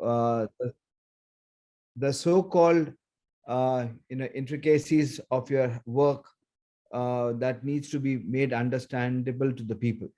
the so-called intricacies of your work that needs to be made understandable to the people.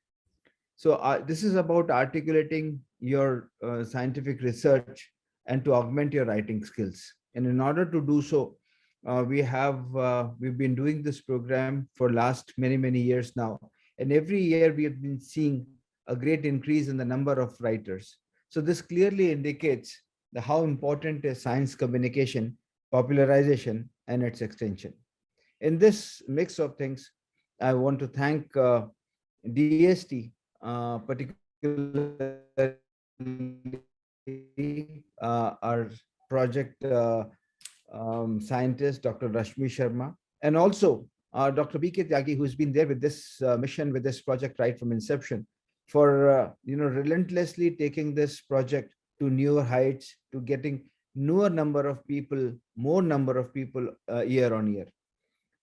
So this is about articulating your scientific research and to augment your writing skills. And in order to do so, we've been doing this program for last many years now, and every year we have been seeing a great increase in the number of writers. So this clearly indicates how important is science communication, popularization, and its extension. In this mix of things, I want to thank DST, particularly our project scientist, Dr. Rashmi Sharma, and also Dr. B.K. Tyagi, who's been there with this mission, with this project right from inception, for relentlessly taking this project to newer heights, to getting newer number of people, more number of people year on year.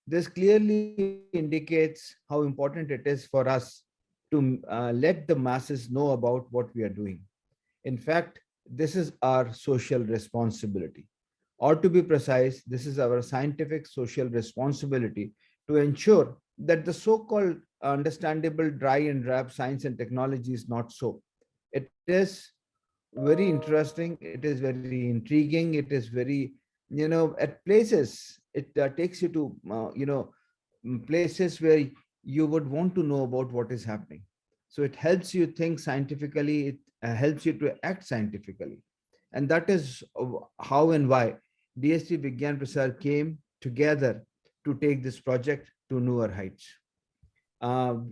This clearly indicates how important it is for us to let the masses know about what we are doing. In fact, this is our social responsibility. Or to be precise, this is our scientific social responsibility to ensure that the so-called understandable dry and wrap science and technology is not so. It is very interesting. It is very intriguing. It is very, at places, it takes you to, places where you would want to know about what is happening. So it helps you think scientifically. It helps you to act scientifically. And that is how and why DST Vigyan Prasar came together to take this project to newer heights.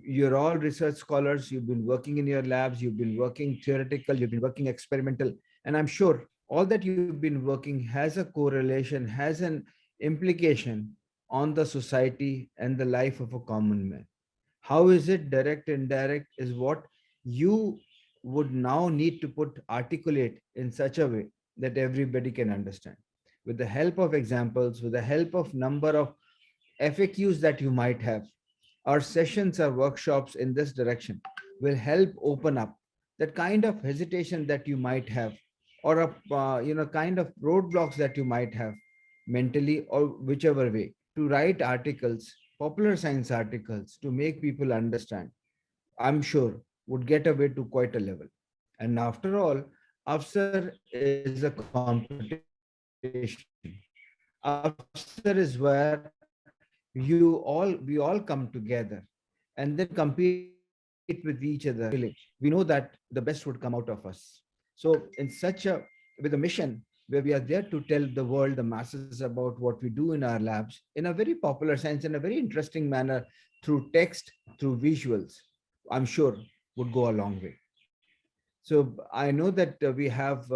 You're all research scholars. You've been working in your labs. You've been working theoretical. You've been working experimental. And I'm sure all that you've been working has a correlation, has an implication on the society and the life of a common man. How is it direct, indirect, is what you would now need to put articulate in such a way that everybody can understand. With the help of examples, with the help of number of FAQs that you might have, our sessions or workshops in this direction will help open up that kind of hesitation that you might have, or a kind of roadblocks that you might have mentally, or whichever way, to write articles, popular science articles, to make people understand. I'm sure would get away to quite a level. And after all, AWSAR is a competition. AWSAR is where we all come together and then compete with each other in a way. We know that the best would come out of us. So in such a, with a mission where we are there to tell the world, the masses, about what we do in our labs in a very popular sense, in a very interesting manner, through text, through visuals, I'm sure would go a long way. So I know that we have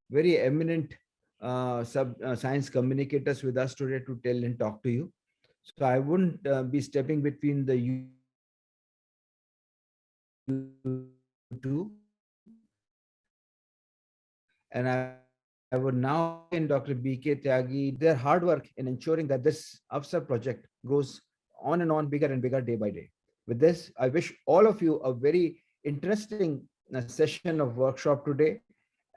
very eminent science communicators with us today to tell and talk to you. So I wouldn't be stepping between the you two, and I would now in Dr. B.K. Tyagi, their hard work in ensuring that this AWSAR project grows on and on, bigger and bigger, day by day. With this, I wish all of you a very interesting session of workshop today,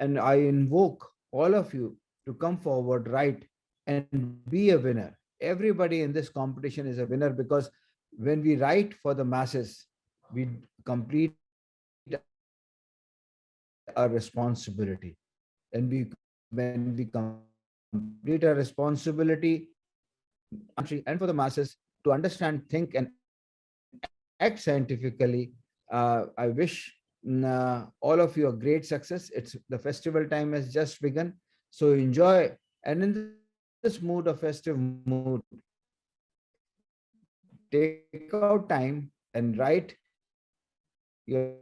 and I invoke all of you to come forward, write, and be a winner. Everybody in this competition is a winner, because when we write for the masses, we complete our responsibility. And when we complete our responsibility country and for the masses to understand, think, and act scientifically, I wish all of you a great success. It's the festival time has just begun, so enjoy. And in this mood, of festive mood, take out time and write your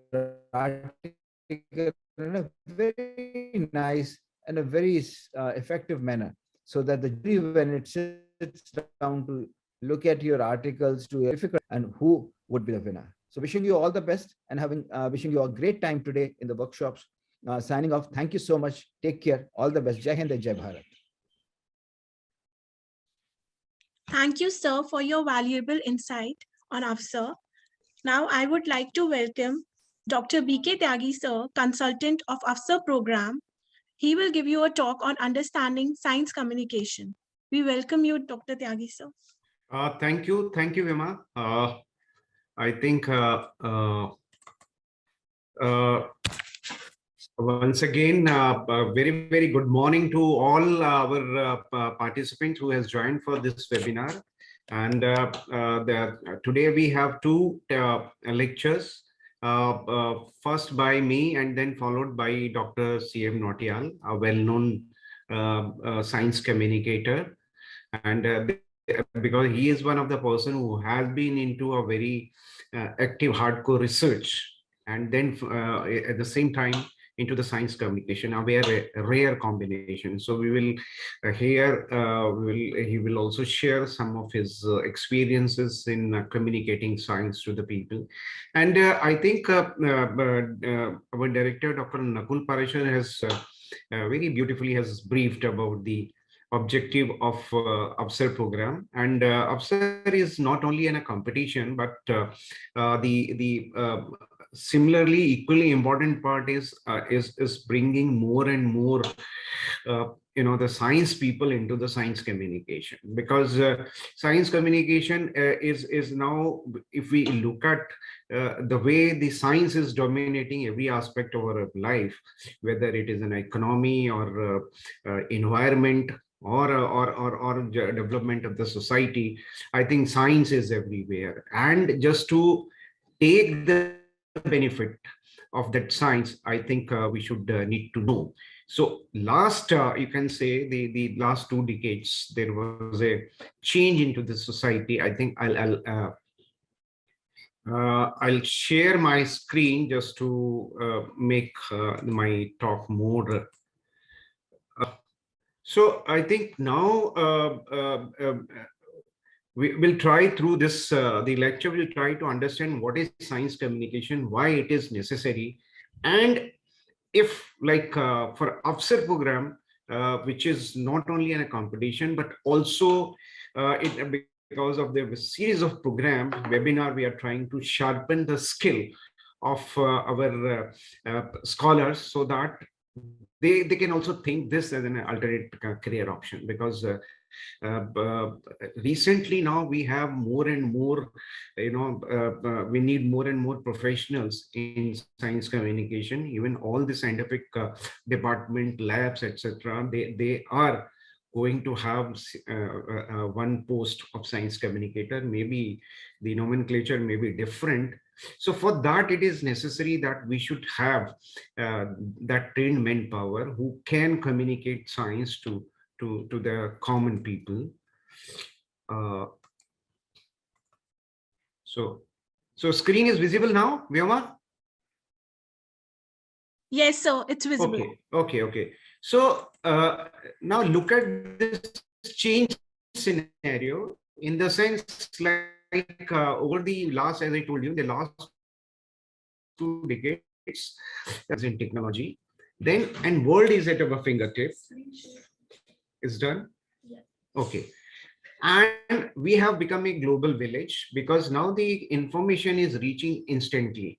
article in a very nice and a very effective manner, so that the jury, when it sits down to look at your articles, to evaluate and who would be the winner. So wishing you all the best, and wishing you a great time today in the workshops. Signing off. Thank you so much. Take care. All the best. Jai Hind and Jai Bharat. Thank you, sir, for your valuable insight on AFSA. Now, I would like to welcome Dr. B.K. Tyagi, sir, consultant of AFSA program, He will give you a talk on understanding science communication. We welcome you, Dr. Tyagi, sir. Thank you, Vima. I think uh, once again, very, very good morning to all our participants who has joined for this webinar. And today we have two lectures, first by me and then followed by Dr. C.M. Nautiyal, a well-known science communicator. And because he is one of the person who has been into a very active, hardcore research, and then at the same time into the science communication, a rare combination. So we will he will also share some of his experiences in communicating science to the people. And I think our director, Dr. Nakul Parashar, has very beautifully has briefed about the objective of AWSAR program. And AWSAR is not only in a competition, but the similarly equally important part is bringing more and more the science people into the science communication, because science communication is now, if we look at the way the science is dominating every aspect of our life, whether it is an economy or environment or development of the society. I think science is everywhere, and just to take the benefit of that science, I think we should need to know. So last, you can say the last 2 decades, there was a change into the society. I think I'll share my screen just to make my talk more. So I think now we will try through this, the lecture will try to understand what is science communication, why it is necessary, and if like for AWSAR program, which is not only in a competition, but also because of the series of program webinar, we are trying to sharpen the skill of our scholars, so that they can also think this as an alternate career option. Because recently now we have more and more, we need more and more professionals in science communication. Even all the scientific department, labs, etc., they are going to have one post of science communicator. Maybe the nomenclature may be different. So for that, it is necessary that we should have that trained manpower who can communicate science to the common people. Uh, so, so screen is visible now, Vyoma? Yes, sir, it's visible. Okay. So now look at this change scenario, in the sense like over the last, as I told you, the last 2 decades, in technology, then and world is at our fingertip. Is done? Okay. And we have become a global village, because now the information is reaching instantly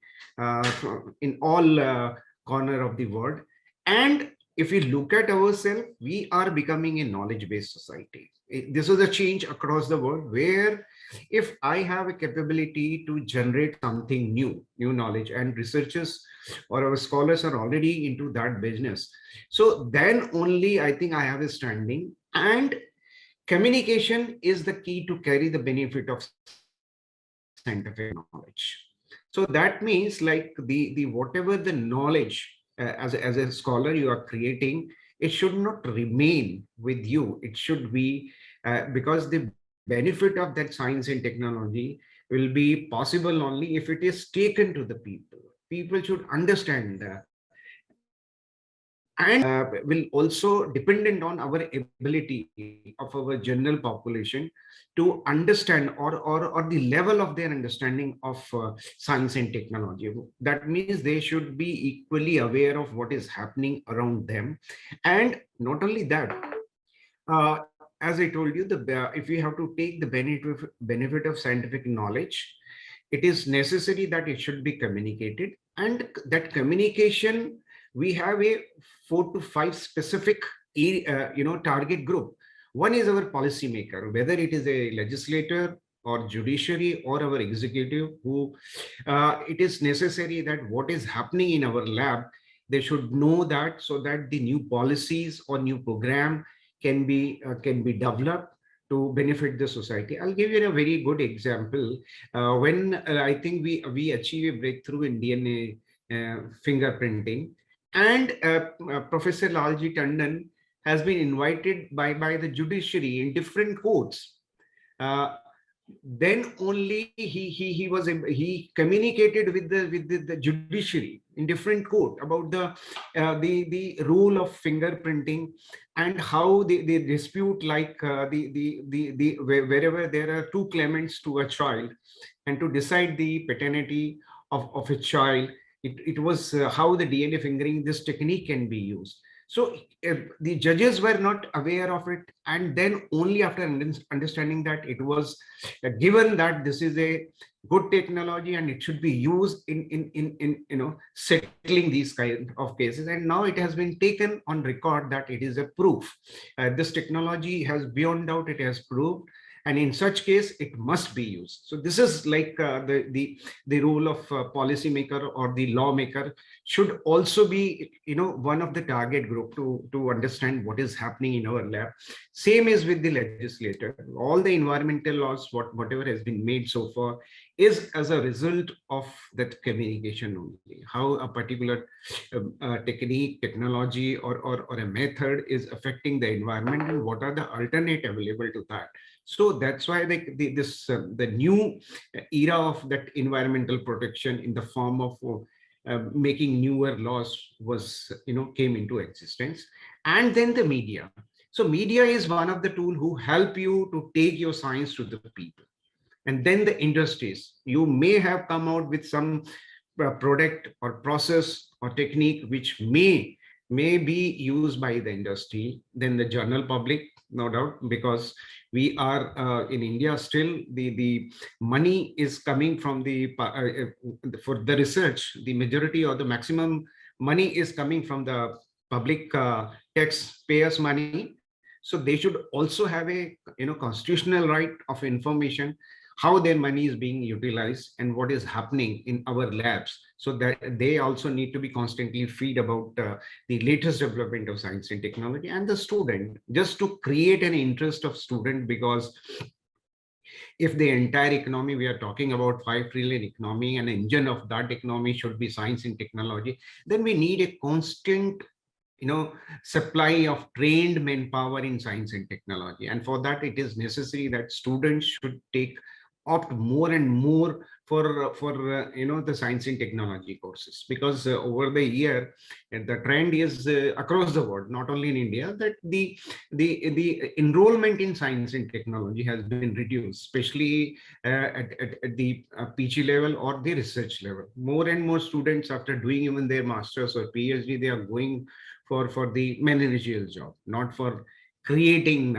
in all corner of the world. And if we look at ourselves, we are becoming a knowledge-based society. This is a change across the world, where if I have a capability to generate something new knowledge, and researchers or our scholars are already into that business, so then only I think I have a standing. And communication is the key to carry the benefit of scientific knowledge. So that means like the whatever the knowledge as a scholar you are creating, it should not remain with you. It should be because the benefit of that science and technology will be possible only if it is taken to the people. People should understand and will also dependent on our ability of our general population to understand, or the level of their understanding of science and technology. That means they should be equally aware of what is happening around them. And not only that, as I told you, if we have to take the benefit of scientific knowledge, it is necessary that it should be communicated, and that communication we have a 4 to 5 specific target group. One is our policymaker, whether it is a legislator or judiciary or our executive, who it is necessary that what is happening in our lab, they should know that, so that the new policies or new program can be developed to benefit the society. I'll give you a very good example. When I think we achieve a breakthrough in DNA fingerprinting, and Professor Lalji Tandon has been invited by the judiciary in different courts. Then only he communicated with the judiciary in different court about the rule of fingerprinting, and how they dispute, like wherever there are two claimants to a child, and to decide the paternity of a child, it was how the DNA fingering, this technique can be used. So the judges were not aware of it, and then only after understanding that it was given that this is a good technology and it should be used in settling these kind of cases, and now it has been taken on record that it is a proof. This technology has beyond doubt, it has proved, and in such case it must be used. So this is like the role of policymaker or the lawmaker should also be one of the target group to understand what is happening in our lab. Same is with the legislator. All the environmental laws, whatever has been made so far, is as a result of that communication only. How a particular technique, technology, or a method is affecting the environment, and what are the alternate available to that. So that's why the new era of that environmental protection in the form of making newer laws was came into existence. And then the media. So media is one of the tool who help you to take your science to the people. And then the industries, you may have come out with some product or process or technique which may be used by the industry. Then the general public, no doubt, because we are in India still, the money is coming from for the research, the majority or the maximum money is coming from the public taxpayers money. So they should also have a constitutional right of information, how their money is being utilized and what is happening in our labs, so that they also need to be constantly feed about the latest development of science and technology. And the student, just to create an interest of student, because if the entire economy, we are talking about 5 trillion economy, and engine of that economy should be science and technology, then we need a constant supply of trained manpower in science and technology. And for that, it is necessary that students should opt more and more for the science and technology courses, because over the year the trend is across the world, not only in India, that the enrollment in science and technology has been reduced, especially at the PG level or the research level. More and more students, after doing even their masters or PhD, they are going for the managerial job, not for creating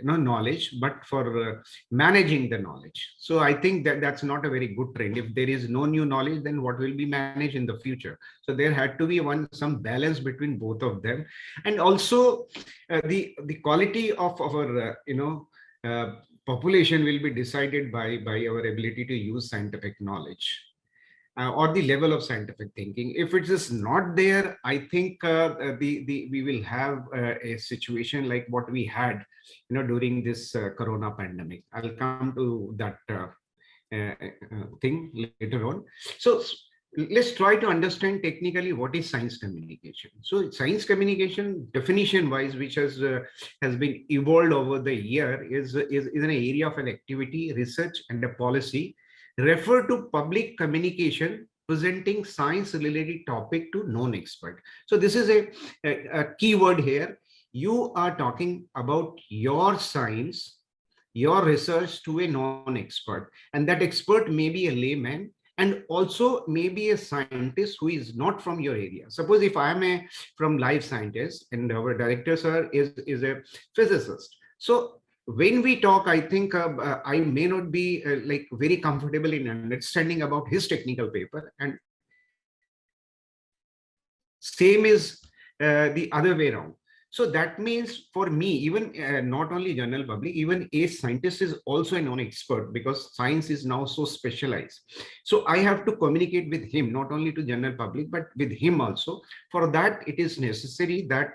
knowledge, but for managing the knowledge. So I think that that's not a very good trend. If there is no new knowledge, then what will be managed in the future? So there had to be some balance between both of them. And also the quality of our population will be decided by our ability to use scientific knowledge. Or the level of scientific thinking. If it is not there, I think we will have a situation like what we had, during this corona pandemic. I'll come to that thing later on. So let's try to understand technically what is science communication. So science communication, definition wise, which has been evolved over the year, is an area of an activity, research, and a policy refer to public communication presenting science related topic to non-expert. So this is a key word here. You are talking about your science, your research to a non-expert, and that expert may be a layman and also maybe a scientist who is not from your area. Suppose if I am from life scientist and our director sir is a physicist. So when we talk, I think I may not be like very comfortable in understanding about his technical paper, and scientific paper, Same is the other way around. So that means for me, even not only general public, even a scientist is also a non-expert, because science is now so specialized. So I have to communicate with him, not only to general public, but with him also. For that, it is necessary that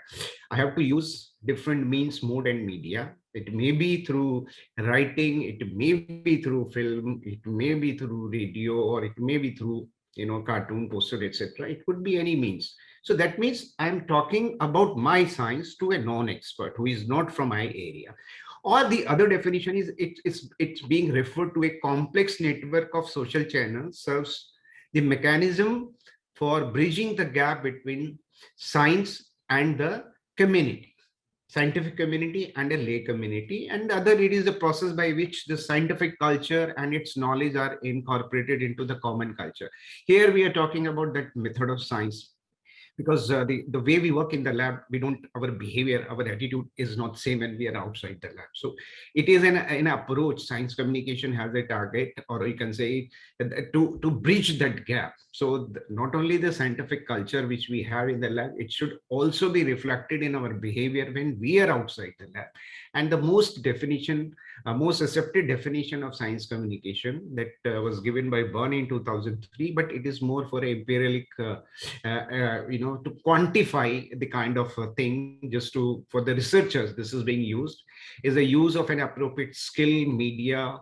I have to use different means, mode, and media. It may be through writing, it may be through film, it may be through radio, or it may be through, cartoon, poster, etc. It could be any means. So that means I'm talking about my science to a non-expert who is not from my area. Or the other definition is it's being referred to a complex network of social channels serves the mechanism for bridging the gap between science and the community, scientific community and a lay community. And the other, it is the process by which the scientific culture and its knowledge are incorporated into the common culture. Here we are talking about that method of science, because the way we work in the lab, we don't, our behavior, our attitude is not same when we are outside the lab. So it is an approach. Science communication has a target, or you can say to bridge that gap. So not only the scientific culture which we have in the lab, it should also be reflected in our behavior when we are outside the lab. And the most accepted definition of science communication that was given by Byrne in 2003, but it is more for empiric, to quantify the kind of thing, just to, for the researchers, this is being used, is the use of an appropriate skill, media,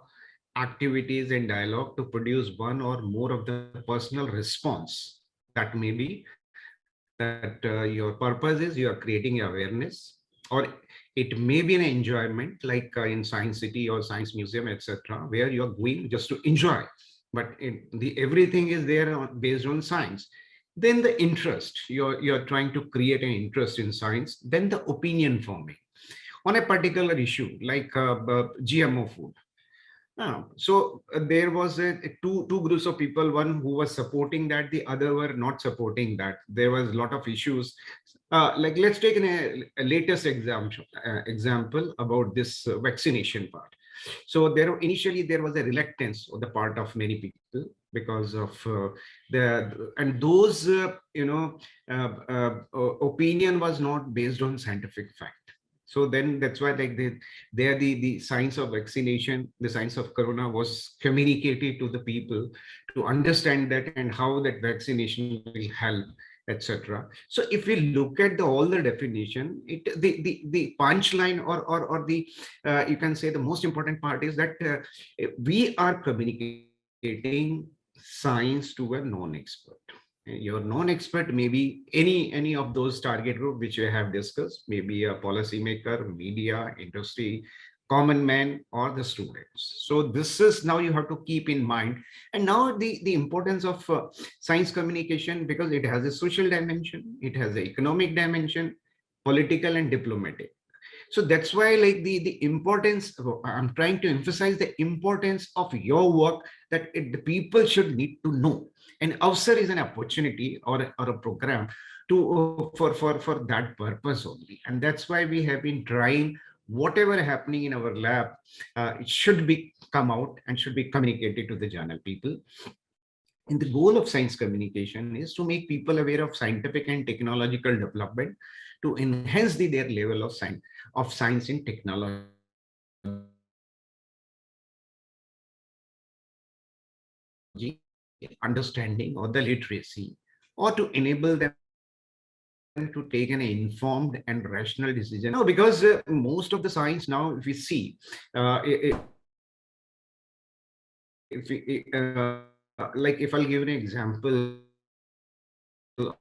activities, and dialogue to produce one or more of the personal response. That may be that your purpose is you are creating awareness, or it may be an enjoyment, like in Science City or Science Museum, etc., where you are going just to enjoy, but everything is there based on science. Then the interest, you're trying to create an interest in science. Then the opinion forming on a particular issue, like GMO food. There was two groups of people, one who was supporting that, the other were not supporting that. There was a lot of issues. Like, let's take a latest example about this vaccination part. So initially there was a reluctance on the part of many people, because of those opinion was not based on scientific fact. So then that's why, like, the science of vaccination, the science of corona was communicated to the people to understand that and how that vaccination will help, etc. So if we look at all the definition, the punchline, or the you can say the most important part is that we are communicating science to a non-expert. Your non-expert may be any of those target group which we have discussed, maybe a policymaker, media, industry, common man, or the students. So this is, now you have to keep in mind. And now the importance of science communication, because it has a social dimension, it has an economic dimension, political and diplomatic. So that's why, like, the importance, I'm trying to emphasize the importance of your work, that the people should need to know. And AWSAR is an opportunity, or a program to for that purpose only. And that's why we have been trying whatever happening in our lab, it should be come out and should be communicated to the general people. And the goal of science communication is to make people aware of scientific and technological development, to enhance their level of science and technology, understanding, or the literacy, or to enable them to take an informed and rational decision. No, because most of the science now, if we see, like, if I'll give an example of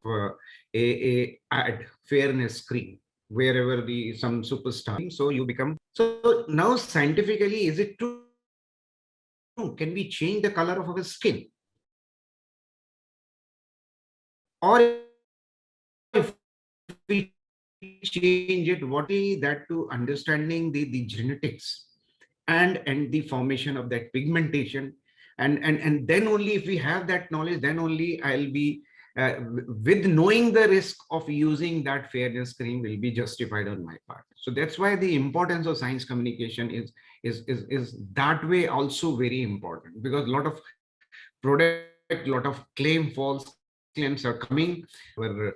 a ad fairness screen, wherever some superstar, so you become, so now scientifically, is it true? Can we change the color of our skin? Or if we change it, what is that, to understanding the genetics and the formation of that pigmentation, and then only if we have that knowledge, then only I'll be with knowing the risk of using that fairness cream will be justified on my part. So that's why the importance of science communication is that way also very important, because a lot of product, lot of false claims are coming. Our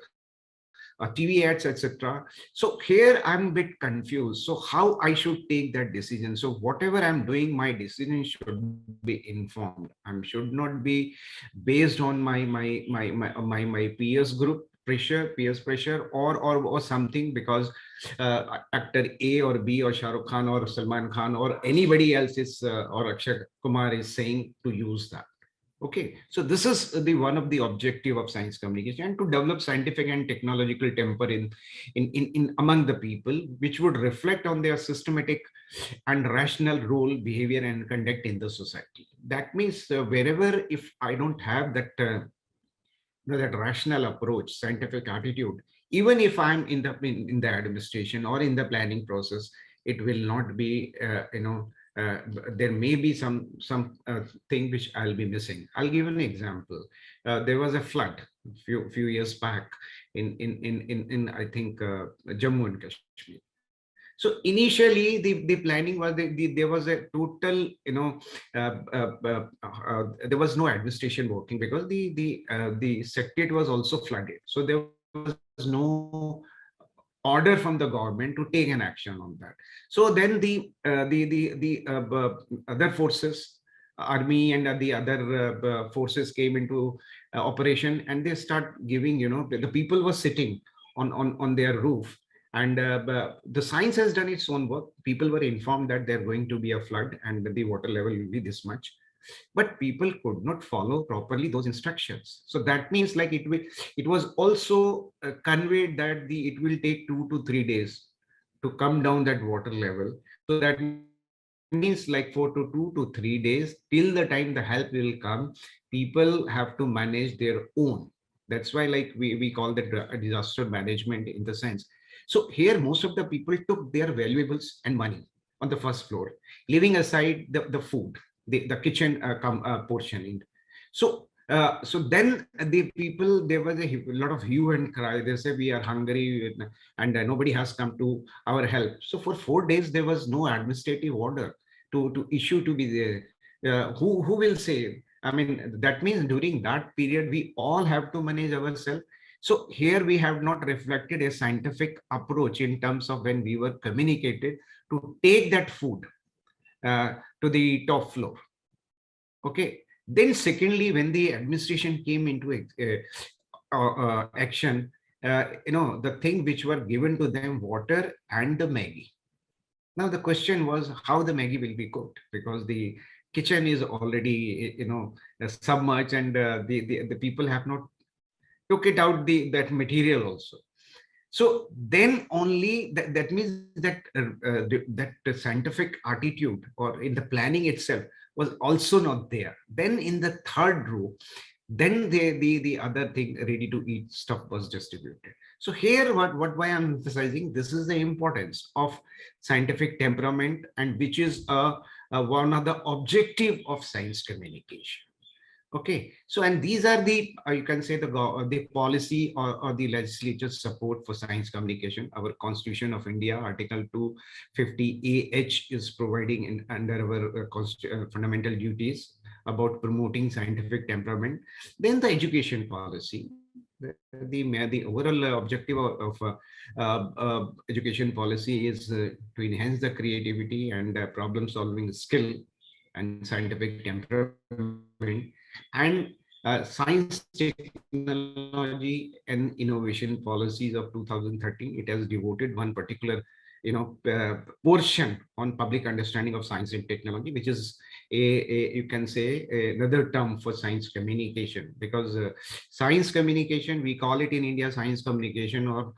TV ads, etc. So here I'm a bit confused. So how I should take that decision? So whatever I'm doing, my decision should be informed. I should not be based on my peers group pressure, peers pressure, or something because actor A or B or Shah Rukh Khan or Salman Khan or anybody else is or Akshay Kumar is saying to use that. Okay, so this is the one of the objective of science communication, and to develop scientific and technological temper in among the people, which would reflect on their systematic and rational role, behavior, and conduct in the society. That means wherever if I don't have that that rational approach, scientific attitude, even if I'm in the administration or in the planning process, it will not be there may be some thing which I'll be missing. I'll give an example. There was a flood few years back in I think Jammu and Kashmir. So initially, the planning was there was a total, there was no administration working because the secretariat was also flooded. So there was no order from the government to take an action on that. So then the other forces, army and the other forces came into operation, and they start giving, the people were sitting on their roof, and the science has done its own work. People were informed that they're going to be a flood and the water level will be this much, but people could not follow properly those instructions. So that means like it was also conveyed that it will take 2 to 3 days to come down that water level. So that means like for 2 to 3 days till the time the help will come, people have to manage their own. That's why like we call that disaster management in the sense. So here most of the people took their valuables and money on the first floor, leaving aside the food, the kitchen portion. So then the people, there was a lot of hue and cry. They say we are hungry and nobody has come to our help. So for 4 days there was no administrative order to issue to be there. Who will say? I mean, that means during that period we all have to manage ourselves. So here we have not reflected a scientific approach in terms of when we were communicated to take that food to the top floor. Okay. Then secondly, when the administration came into action, the thing which were given to them, water and the Maggie. Now the question was how the Maggie will be cooked, because the kitchen is already, submerged, and the people have not took it out that material also. So then only that means that that scientific attitude or in the planning itself was also not there. Then in the third row, then the other thing, ready to eat stuff, was distributed. So here what why I'm emphasizing this is the importance of scientific temperament, and which is one of the objective of science communication. Okay, so and these are the you can say the policy or the legislature support for science communication. Our Constitution of India, Article 250 is providing under our fundamental duties about promoting scientific temperament. Then the education policy, the overall objective of education policy is to enhance the creativity and problem solving skill and scientific temperament, and science, technology and innovation policies of 2013. It has devoted one particular portion on public understanding of science and technology, which is you can say another term for science communication, because science communication, we call it in India science communication or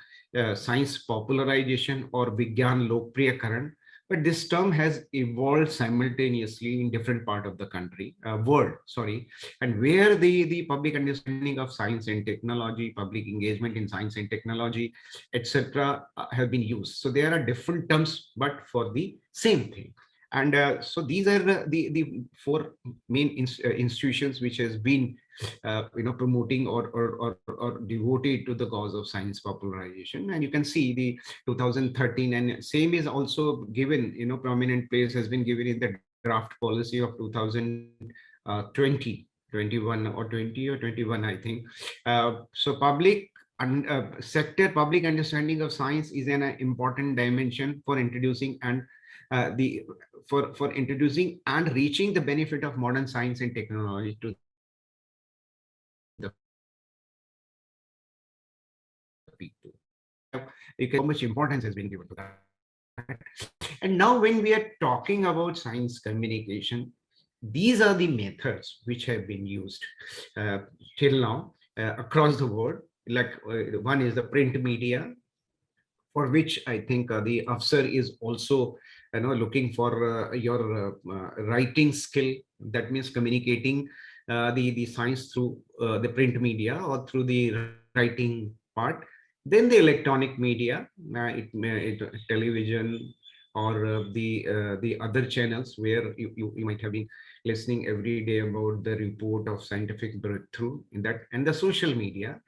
science popularization or Vigyan Lokpriyakaran. But this term has evolved simultaneously in different part of the country, world, sorry, and where the public understanding of science and technology, public engagement in science and technology, etc., have been used. So there are different terms, but for the same thing. And so these are the four main institutions which has been promoting or devoted to the cause of science popularization. And you can see the 2013, and same is also given, prominent place has been given in the draft policy of 2020, 21 or 20 or 21, I think. So public sector public understanding of science is an important dimension for introducing and the for introducing and reaching the benefit of modern science and technology to the people. You can how much importance has been given to that. And now when we are talking about science communication, these are the methods which have been used uh, till now across the world. Like one is the print media, for which I think the AWSAR is also looking for your writing skill. That means communicating the science through the print media or through the writing part. Then the electronic media, television or the other channels where you might have been listening every day about the report of scientific breakthrough in that, and the social media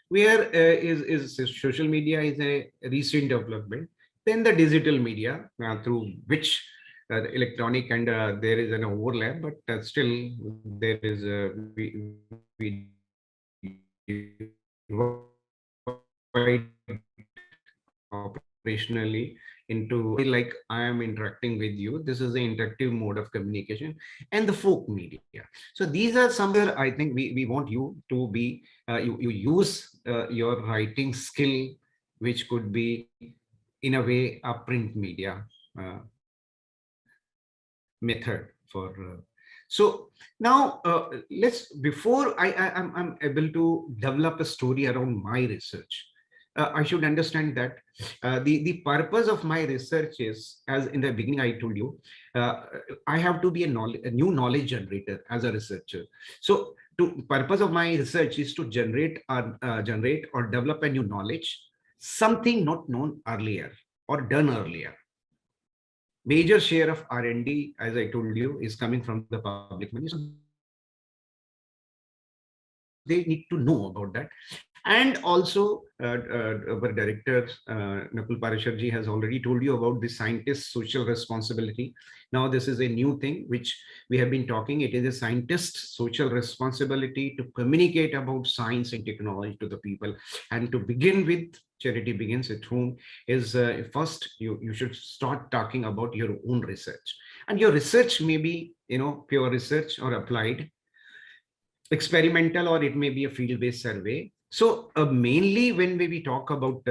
where is social media is a recent development. Then the digital media through which the electronic and there is an overlap, but still there is we divide operationally into like I am interacting with you. This is the interactive mode of communication and the folk media. So these are somewhere I think we want you to be you use your writing skill, which could be in a way a print media method for so now let's before I'm able to develop a story around my research. I should understand that the purpose of my research is, as in the beginning I told you, I have to be a new knowledge generator as a researcher. So to purpose of my research is to generate or develop a new knowledge, something not known earlier or done earlier. Major share of R&D, as I told you, is coming from the public money. So they need to know about that. And also our director, Nakul Parashar ji, has already told you about the scientist social responsibility. Now this is a new thing which we have been talking. It is a scientist's social responsibility to communicate about science and technology to the people. And to begin with, charity begins at home, is first you should start talking about your own research. And your research may be pure research or applied, experimental, or it may be a field-based survey. So mainly when we talk about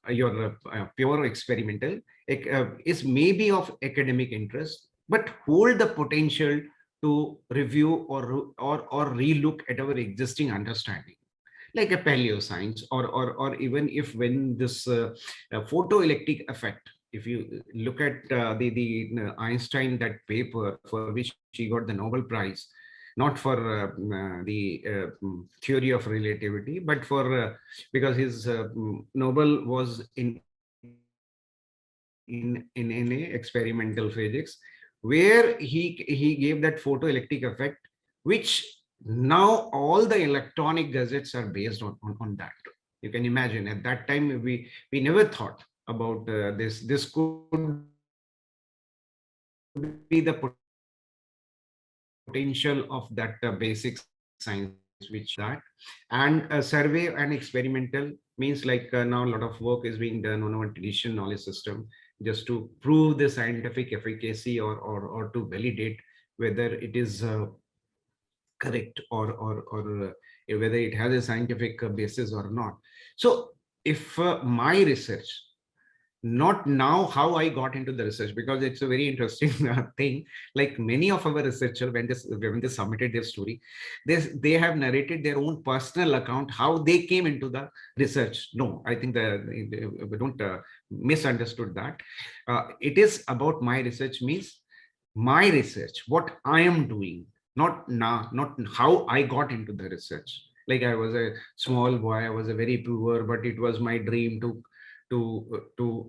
your pure experimental, is maybe of academic interest, but hold the potential to review or relook at our existing understanding, like a paleo science, or even if when this photoelectric effect, if you look at the Einstein, that paper for which he got the Nobel Prize, not for theory of relativity, but for because his Nobel was in a experimental physics, where he gave that photoelectric effect, which now all the electronic gadgets are based on that. You can imagine at that time we never thought about this could be the potential of that basic science which that. And a survey and experimental means like now a lot of work is being done on our traditional knowledge system just to prove the scientific efficacy or to validate whether it is correct or whether it has a scientific basis or not. So if my research, not now how I got into the research, because it's a very interesting thing. Like many of our researchers, when they submitted their story, they have narrated their own personal account how they came into the research. No, I think we don't misunderstood that. It is about my research means my research, what I am doing, not how I got into the research. Like I was a small boy, I was a very poor, but it was my dream to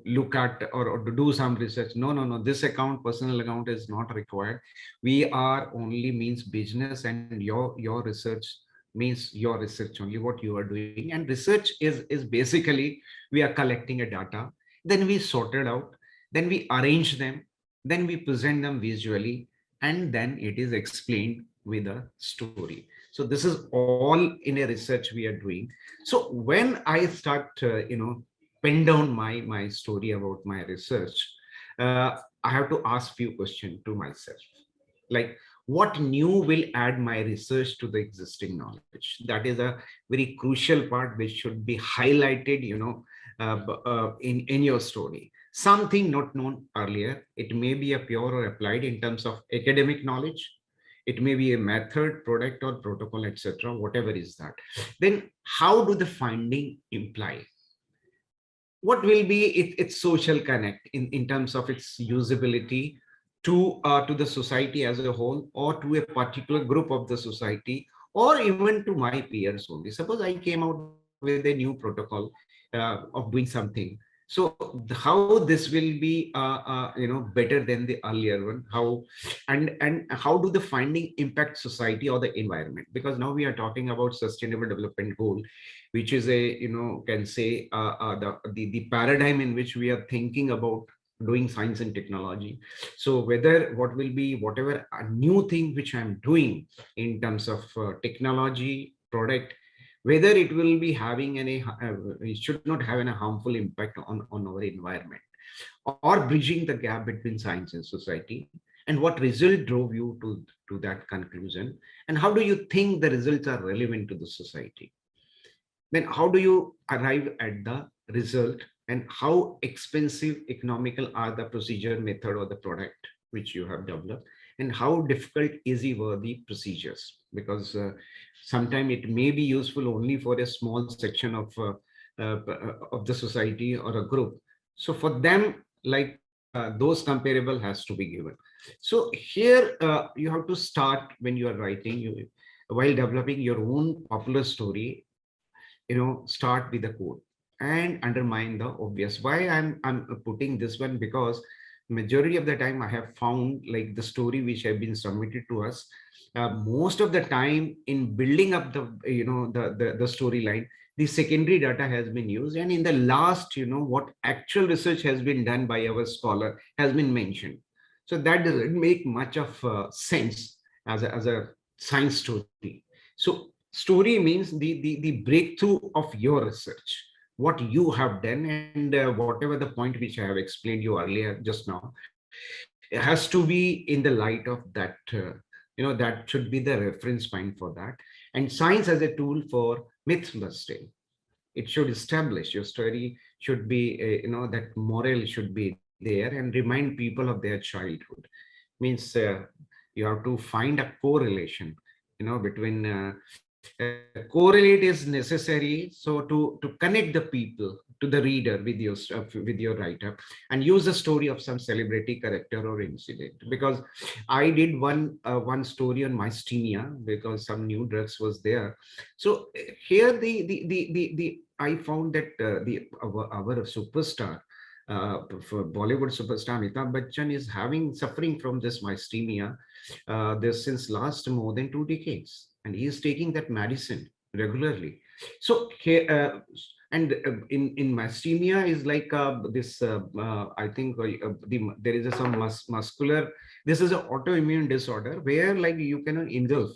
look at or to do some research. No, this account, personal account, is not required. We are only means business, and your research means your research only, what you are doing. And research is basically we are collecting a data, then we sort it out, then we arrange them, then we present them visually, and then it is explained with a story. So this is all in a research we are doing. So when I start pen down my story about my research, I have to ask few questions to myself, like what new will add my research to the existing knowledge. That is a very crucial part which should be highlighted, in your story. Something not known earlier. It may be a pure or applied in terms of academic knowledge. It may be a method, product, or protocol, etc. Whatever is that. Then how do the finding imply? What will be its social connect in terms of its usability to the society as a whole, or to a particular group of the society, or even to my peers only. Suppose I came out with a new protocol of doing something. So how this will be better than the earlier one, how, and how do the finding impact society or the environment? Because now we are talking about sustainable development goal, which is a, can say, the paradigm in which we are thinking about doing science and technology. So whether what will be whatever a new thing which I'm doing in terms of technology product, whether it will be having any it should not have any harmful impact on our environment, or bridging the gap between science and society, and what result drove you to that conclusion, and how do you think the results are relevant to the society. Then how do you arrive at the result, and how expensive economical are the procedure, method, or the product which you have developed, and how difficult easy were the procedures? Because sometimes it may be useful only for a small section of the society or a group. So for them, like those comparable has to be given. So here you have to start when you are writing, while developing your own popular story, start with the code and undermine the obvious. Why I'm putting this one? Because majority of the time I have found, like, the story which have been submitted to us, most of the time in building up the the storyline, the secondary data has been used, and in the last, what actual research has been done by our scholar has been mentioned. So that doesn't make much of sense as a science story. So story means the breakthrough of your research, what you have done, and whatever the point which I have explained you earlier just now, it has to be in the light of that. That should be the reference point for that. And science as a tool for myth busting, it should establish your story, should be that moral should be there, and remind people of their childhood. Means you have to find a correlation, between correlate is necessary, so to connect the people to the reader with your write-up, and use the story of some celebrity character or incident. Because I did one story on myasthenia, because some new drugs was there. So here the I found that our superstar, for Bollywood superstar Amitabh Bachchan, is suffering from this myasthenia this since last more than 2 decades, and he is taking that medicine regularly. So here, in myasthenia is like this. I think there is some muscular. This is an autoimmune disorder where, like, you cannot engulf,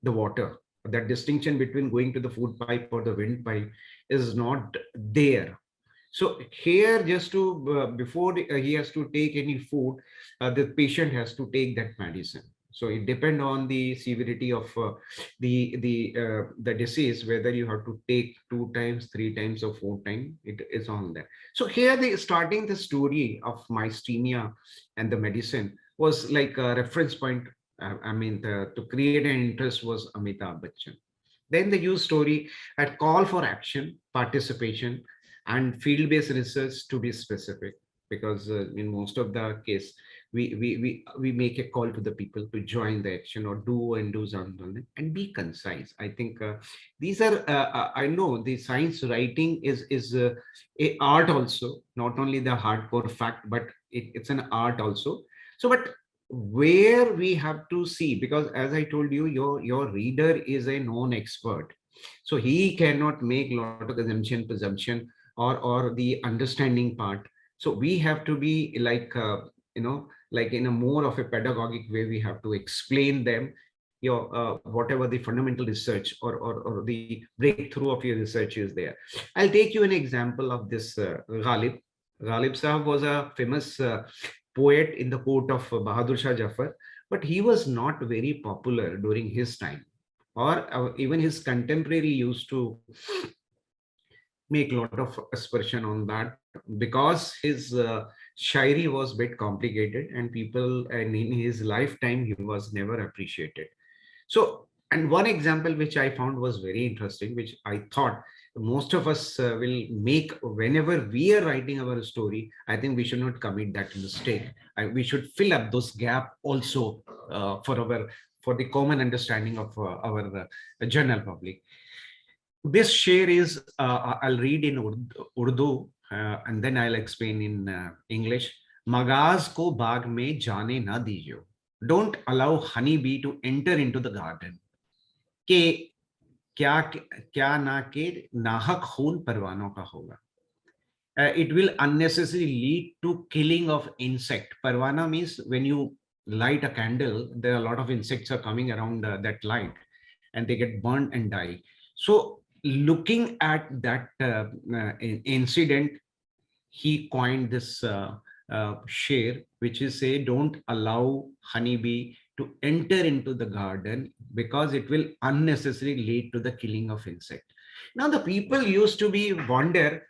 the water. That distinction between going to the food pipe or the windpipe is not there. So here, just to before he has to take any food, the patient has to take that medicine. So it depends on the severity of the disease, whether you have to take 2 times, 3 times, or 4 times. It is on there. So here, the starting the story of myasthenia and the medicine was like a reference point. To create an interest was Amitabh Bachchan. Then the use story at call for action, participation, and field-based research, to be specific. Because in most of the case, we make a call to the people to join the action or do and do something, and be concise. I think these are I know the science writing is a art also, not only the hardcore fact, but it's an art also. So but where we have to see, because as I told you, your reader is a known expert, so he cannot make a lot of presumption, or the understanding part. So we have to be like like in a more of a pedagogic way, we have to explain them your whatever the fundamental research or the breakthrough of your research is there. I'll take you an example of this Ghalib. Ghalib Sahab was a famous poet in the court of Bahadur Shah Jafar, but he was not very popular during his time, or even his contemporary used to make a lot of aspersion on that because his shairi was a bit complicated and people, and in his lifetime he was never appreciated. So, and one example which I found was very interesting, which I thought most of us will make whenever we are writing our story. I think we should not commit that mistake. We should fill up those gap also for the common understanding of our general public. This share is, I'll read in Urdu and then I'll explain in English. Magaz ko baag mein jaane na dijiyo. Don't allow honeybee to enter into the garden. के क्या क्या ना के नाहक खून परवानों का होगा. It will unnecessarily lead to killing of insect. Parwana means when you light a candle, there are a lot of insects are coming around that light, and they get burned and die. So, looking at that incident, he coined this share, which is say, don't allow honeybee to enter into the garden because it will unnecessarily lead to the killing of insect. Now, the people used to be wonder,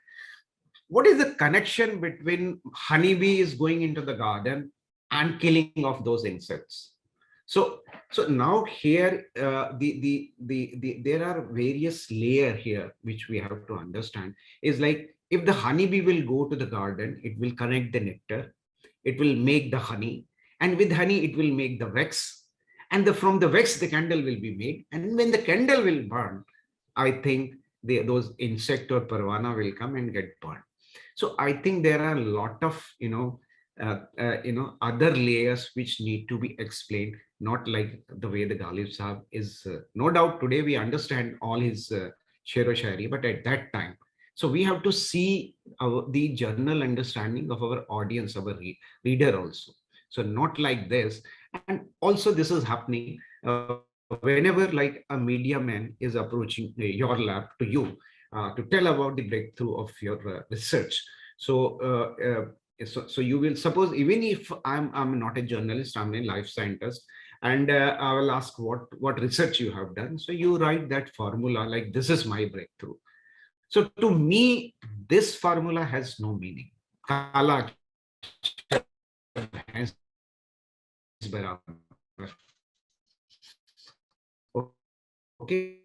what is the connection between honeybee is going into the garden and killing of those insects? So now here there are various layer here which we have to understand. Is like, if the honeybee will go to the garden, it will collect the nectar, it will make the honey, and with honey it will make the wax, and from the wax the candle will be made, and when the candle will burn, I think those insect or parwana will come and get burned. So I think there are a lot of other layers which need to be explained, not like the way the Ghalib Sahab is. No doubt today we understand all his shero shairi, but at that time, so we have to see the general understanding of our audience, our reader also. So not like this, and also this is happening whenever like a media man is approaching your lab to you to tell about the breakthrough of your research. So, so you will suppose, even if I'm not a journalist, I'm a life scientist, and I will ask what research you have done. So you write that formula like, this is my breakthrough. So to me, this formula has no meaning. Kala has barabar. Okay.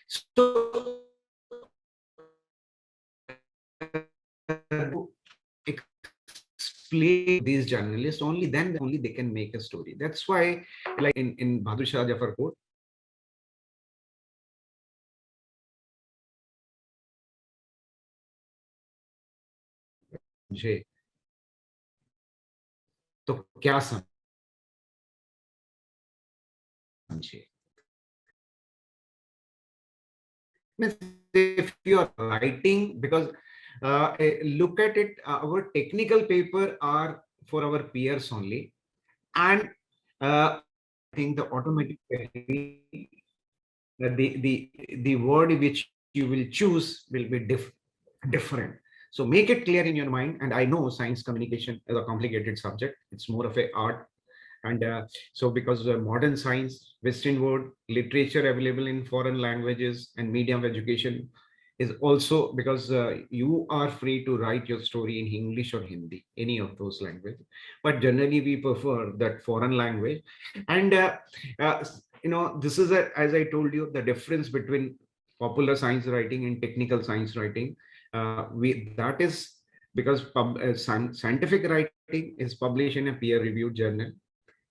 So explain these journalists, only then only they can make a story. That's why, like in Bahadur Shah Jafar court, तो क्या समझे. If you are writing, because look at it, our technical paper are for our peers only, and I think the automatic the word which you will choose will be different. So make it clear in your mind. And I know science communication is a complicated subject. It's more of a art. And so because modern science, Western world, literature available in foreign languages and medium of education is also, because you are free to write your story in English or Hindi, any of those languages. But generally we prefer that foreign language. And, uh, this is, as I told you, the difference between popular science writing and technical science writing. That is because scientific writing is published in a peer-reviewed journal.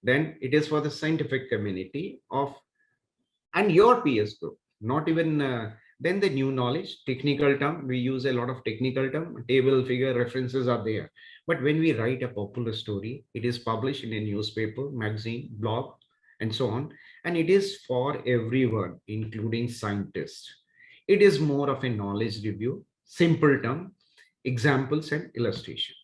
Then it is for the scientific community of and your peers group, not even then the new knowledge, technical term, we use a lot of technical term, table, figure, references are there. But when we write a popular story, it is published in a newspaper, magazine, blog, and so on. And it is for everyone, including scientists. It is more of a knowledge review, simple term, examples and illustrations.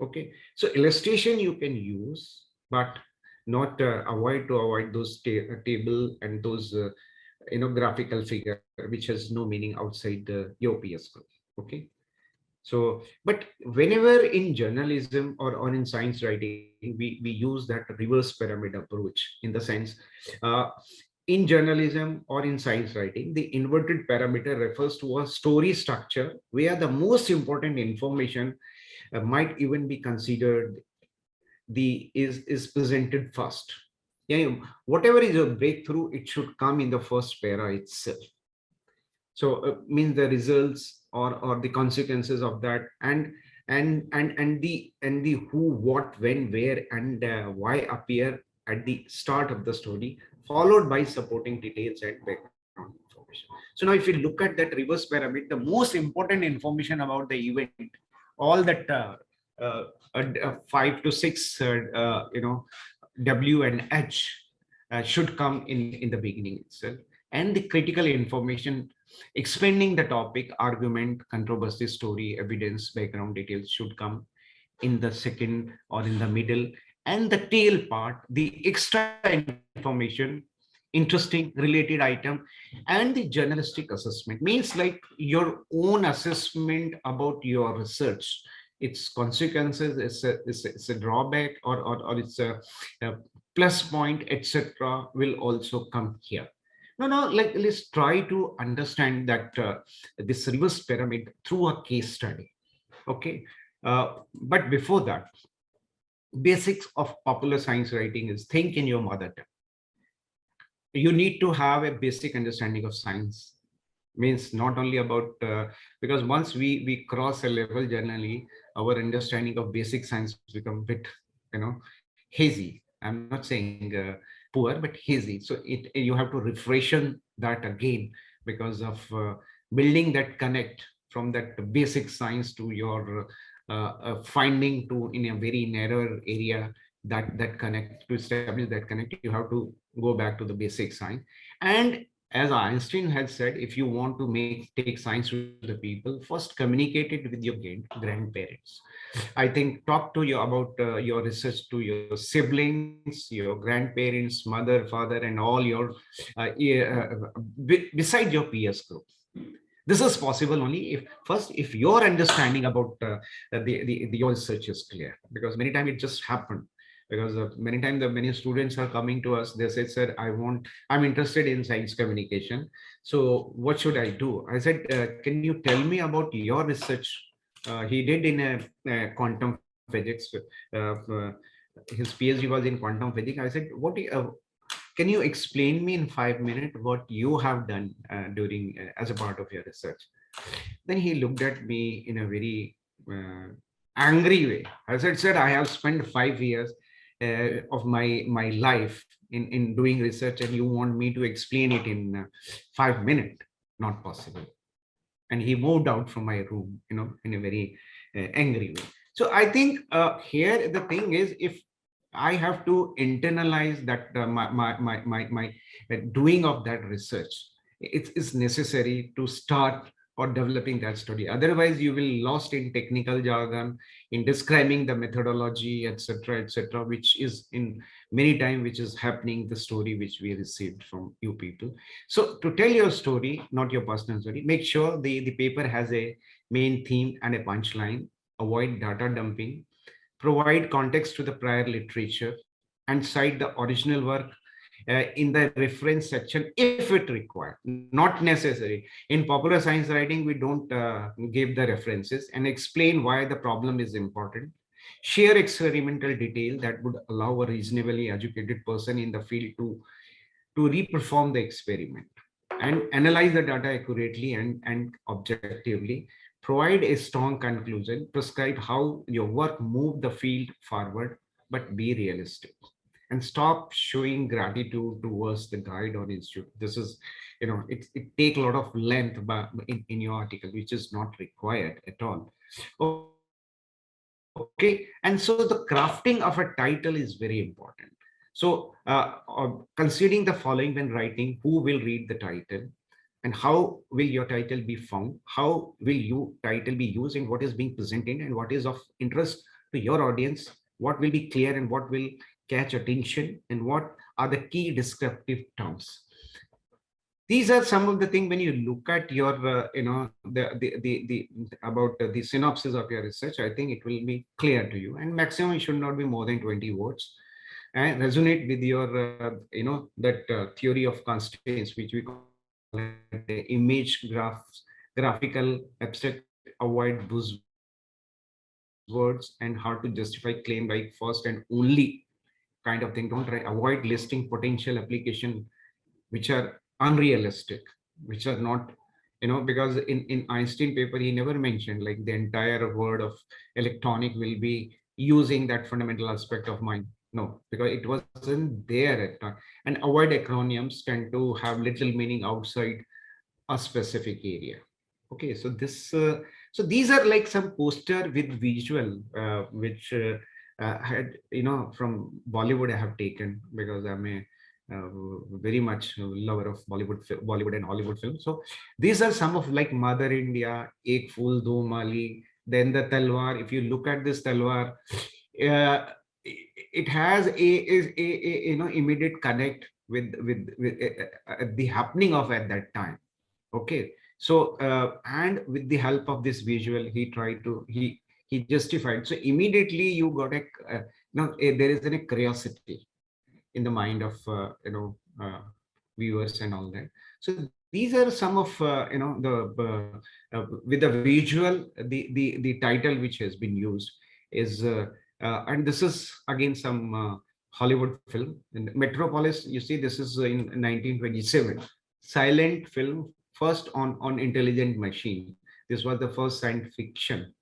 Okay, so illustration you can use, but not avoid those table and those graphical figure which has no meaning outside the your PS group. Okay. So, but whenever in journalism or in science writing, we use that reverse pyramid approach, in the sense, uh, in journalism or in science writing, the inverted parameter refers to a story structure where the most important information might even be considered is presented first. Yeah, whatever is a breakthrough, it should come in the first para itself. So means the results or the consequences of that, and the who, what, when, where, and why appear at the start of the story, followed by supporting details and background information. So now if you look at that reverse pyramid, the most important information about the event, all that uh, 5 to 6 W and H should come in the beginning itself, and the critical information explaining the topic, argument, controversy, story, evidence, background details should come in the second or in the middle, and the tail part, the extra information, interesting related item, and the journalistic assessment, means like your own assessment about your research, its consequences, it's a drawback, or it's a plus point, etc., will also come here. No, like, let's try to understand that this reverse pyramid through a case study. Okay. But before that, basics of popular science writing is think in your mother tongue. You need to have a basic understanding of science. Means not only about because once we cross a level, generally our understanding of basic science become bit, you know hazy. I'm not saying poor, but hazy. So you have to refreshen that again, because of building that connect from that basic science to your finding to in a very narrow area, that connect, to establish that connect, you have to go back to the basic science. And as Einstein had said, if you want to take science to the people, first communicate it with your grandparents. I think talk to you about your research to your siblings, your grandparents, mother, father, and all your beside your peers group. This is possible only if first, if your understanding about your research is clear, because many times it just happened. Because many times the many students are coming to us, they say, sir, I'm interested in science communication, so what should I do? I said, can you tell me about your research? He did in a quantum physics. His PhD was in quantum physics. I said, can you explain me in 5 minutes what you have done during as a part of your research? Then he looked at me in a very angry way. I said, sir, I have spent 5 years of my life in doing research, and you want me to explain it in 5 minutes? Not possible. And he moved out from my room, in a very angry way. So I think here the thing is, if I have to internalize that my doing of that research, it is necessary to start or developing that study. Otherwise, you will lost in technical jargon, in describing the methodology, etc., which is in many time, which is happening the story which we received from you people. So to tell your story, not your personal story, make sure the paper has a main theme and a punchline. Avoid data dumping, provide context to the prior literature, and cite the original work in the reference section if it required, not necessary. In popular science writing, we don't give the references, and explain why the problem is important. Share experimental detail that would allow a reasonably educated person in the field to reperform the experiment, and analyze the data accurately and objectively. Provide a strong conclusion, prescribe how your work moved the field forward, but be realistic. And stop showing gratitude towards the guide or institute. This is, it take a lot of length in your article, which is not required at all. Okay, and so the crafting of a title is very important. So considering the following when writing, who will read the title, and how will your title be found, how will your title be used, and what is being presented, and what is of interest to your audience, what will be clear and what will catch attention, and what are the key descriptive terms. These are some of the things when you look at your the about the synopsis of your research. I think it will be clear to you, and maximum it should not be more than 20 words, and resonate with your that theory of constraints, which we call it image graphs, graphical abstract, avoid buzzwords, and how to justify claim by first and only kind of thing. Don't try, avoid listing potential application which are unrealistic, which are not, because in Einstein paper he never mentioned like the entire world of electronic will be using that fundamental aspect of mind. No, because it wasn't there at time. And avoid acronyms tend to have little meaning outside a specific area. Okay, so so these are like some poster with visual which had from Bollywood I have taken, because I'm a very much lover of Bollywood and Hollywood films. So these are some of like Mother India, Ek Phool Do Mali, then the Talwar. If you look at this Talwar, uh, it has a immediate connect with the happening of at that time. Okay, so and with the help of this visual, he tried to he justified. So immediately you got there is a curiosity in the mind of viewers and all that. So these are some of with the visual, the title which has been used is and this is again some Hollywood film in Metropolis. You see, this is in 1927, silent film, first on intelligent machine. This was the first science fiction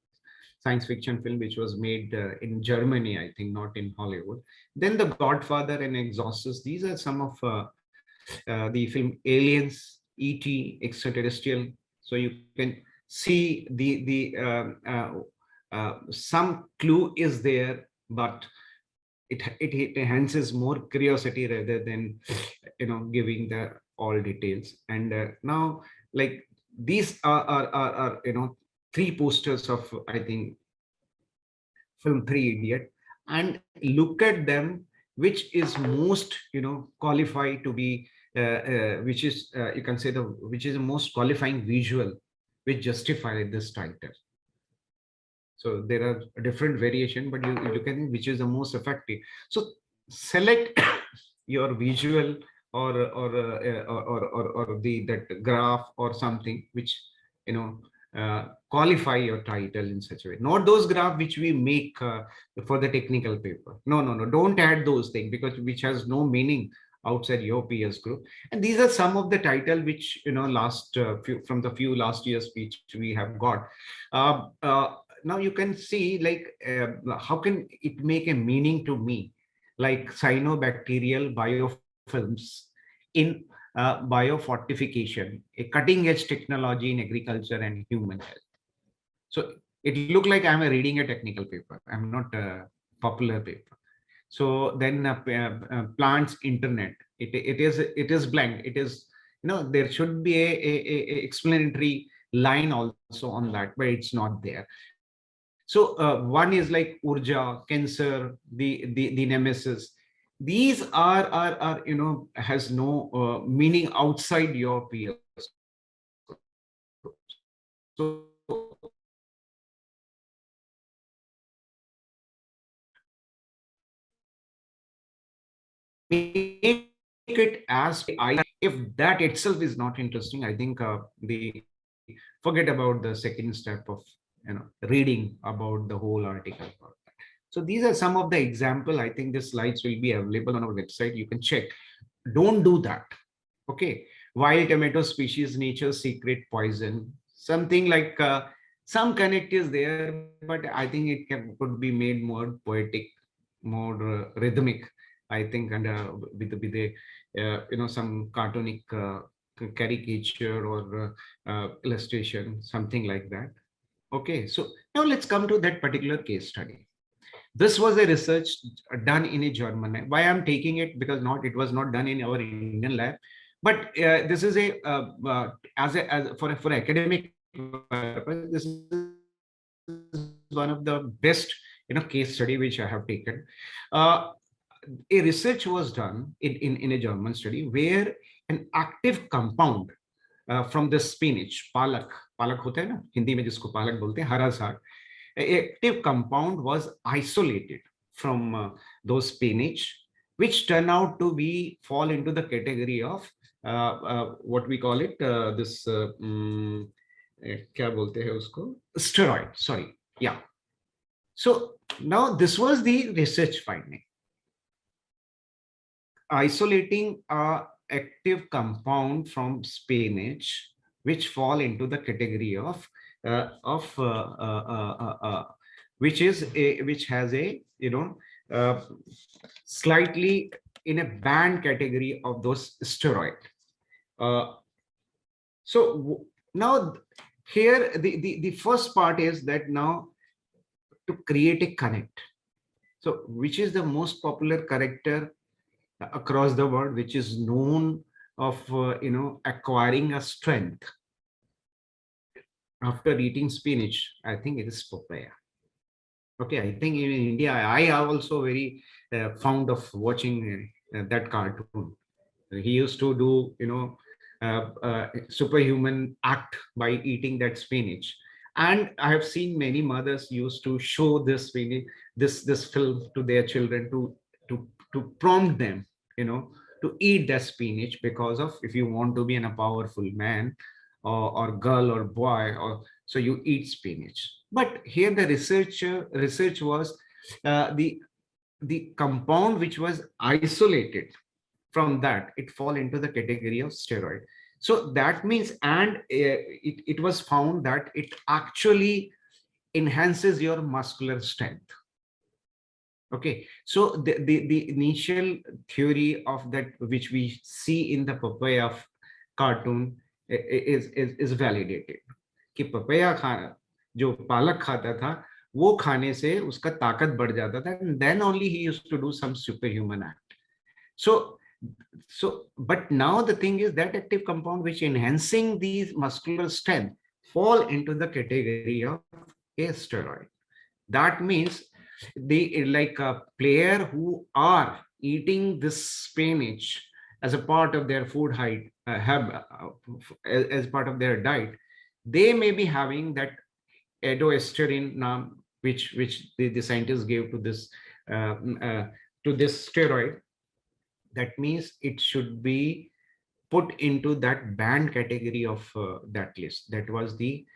film which was made in Germany, I think, not in Hollywood. Then The Godfather and Exorcist. These are some of the film Aliens, E.T., Extraterrestrial. So you can see some clue is there, but it enhances more curiosity rather than giving the all details. And now, like, these are three posters of, I think, film Three Idiot, and look at them, which is most qualified to be which is you can say the which is the most qualifying visual which justify this title. So there are different variation, but you look at which is the most effective. So select your visual, or the that graph or something which you know qualify your title in such a way. Not those graph which we make for the technical paper. No, no, no. Don't add those things, because which has no meaning outside your peers group. And these are some of the title which last from the few last years which we have got. Uh, uh, Now you can see, like, how can it make a meaning to me, like cyanobacterial biofilms in biofortification, a cutting edge technology in agriculture and human health. So it looked like I'm reading a technical paper. I'm not a popular paper. So then plants internet, it is blank. It is, there should be a explanatory line also on that, but it's not there. So one is like urja, cancer, the nemesis. These are has no meaning outside your peers group. So make it as I, if that itself is not interesting, I think the forget about the second step of reading about the whole article. So these are some of the example. I think the slides will be available on our website. You can check. Don't do that. Okay. Wild tomato species, nature's secret poison. Something like some connect is there, but I think it could be made more poetic, more rhythmic. I think, and with a some cartoonic caricature or illustration, something like that. Okay, so now let's come to that particular case study. This was a research done in a German lab. Why I'm taking it? Because it was not done in our Indian lab, but this is a for academic purpose. This is one of the best case study which I have taken. This is a research was done in a German study where an active compound from the spinach, palak, palak होता है ना हिंदी में जिसको पालक बोलते हैं हरा साग, active compound was isolated from those spinach, which turn out to be fall into the category of what we call it this क्या बोलते हैं उसको steroid, sorry, yeah. So now this was the research finding, isolating a active compound from spinach which fall into the category of which is a which has a uh, slightly in a banned category of those steroid. uh, now here the first part is that now to create a connect. So which is the most popular character across the world which is known of acquiring a strength after eating spinach? I think it is papaya. Okay, I think in India I am also very fond of watching that cartoon. He used to do superhuman act by eating that spinach, and I have seen many mothers used to show this spinach, this film to their children to prompt them, to eat that spinach, because of if you want to be a powerful man or girl or boy, or so you eat spinach. But here the research was the compound which was isolated from that, it fall into the category of steroid. So that means, and it was found that it actually enhances your muscular strength. Okay, so the initial theory of that which we see in the papaya cartoon is validated कि papaya खाना जो पालक खाता था वो खाने से उसका ताकत बढ़ जाता था, and then only he used to do some superhuman act. So but now the thing is that active compound which enhancing these muscular strength fall into the category of a steroid. That means they, like a player who are eating this spinach as a part of their food height as part of their diet, they may be having that AWSAR which the scientists gave to this steroid. That means it should be put into that banned category of that list. That was the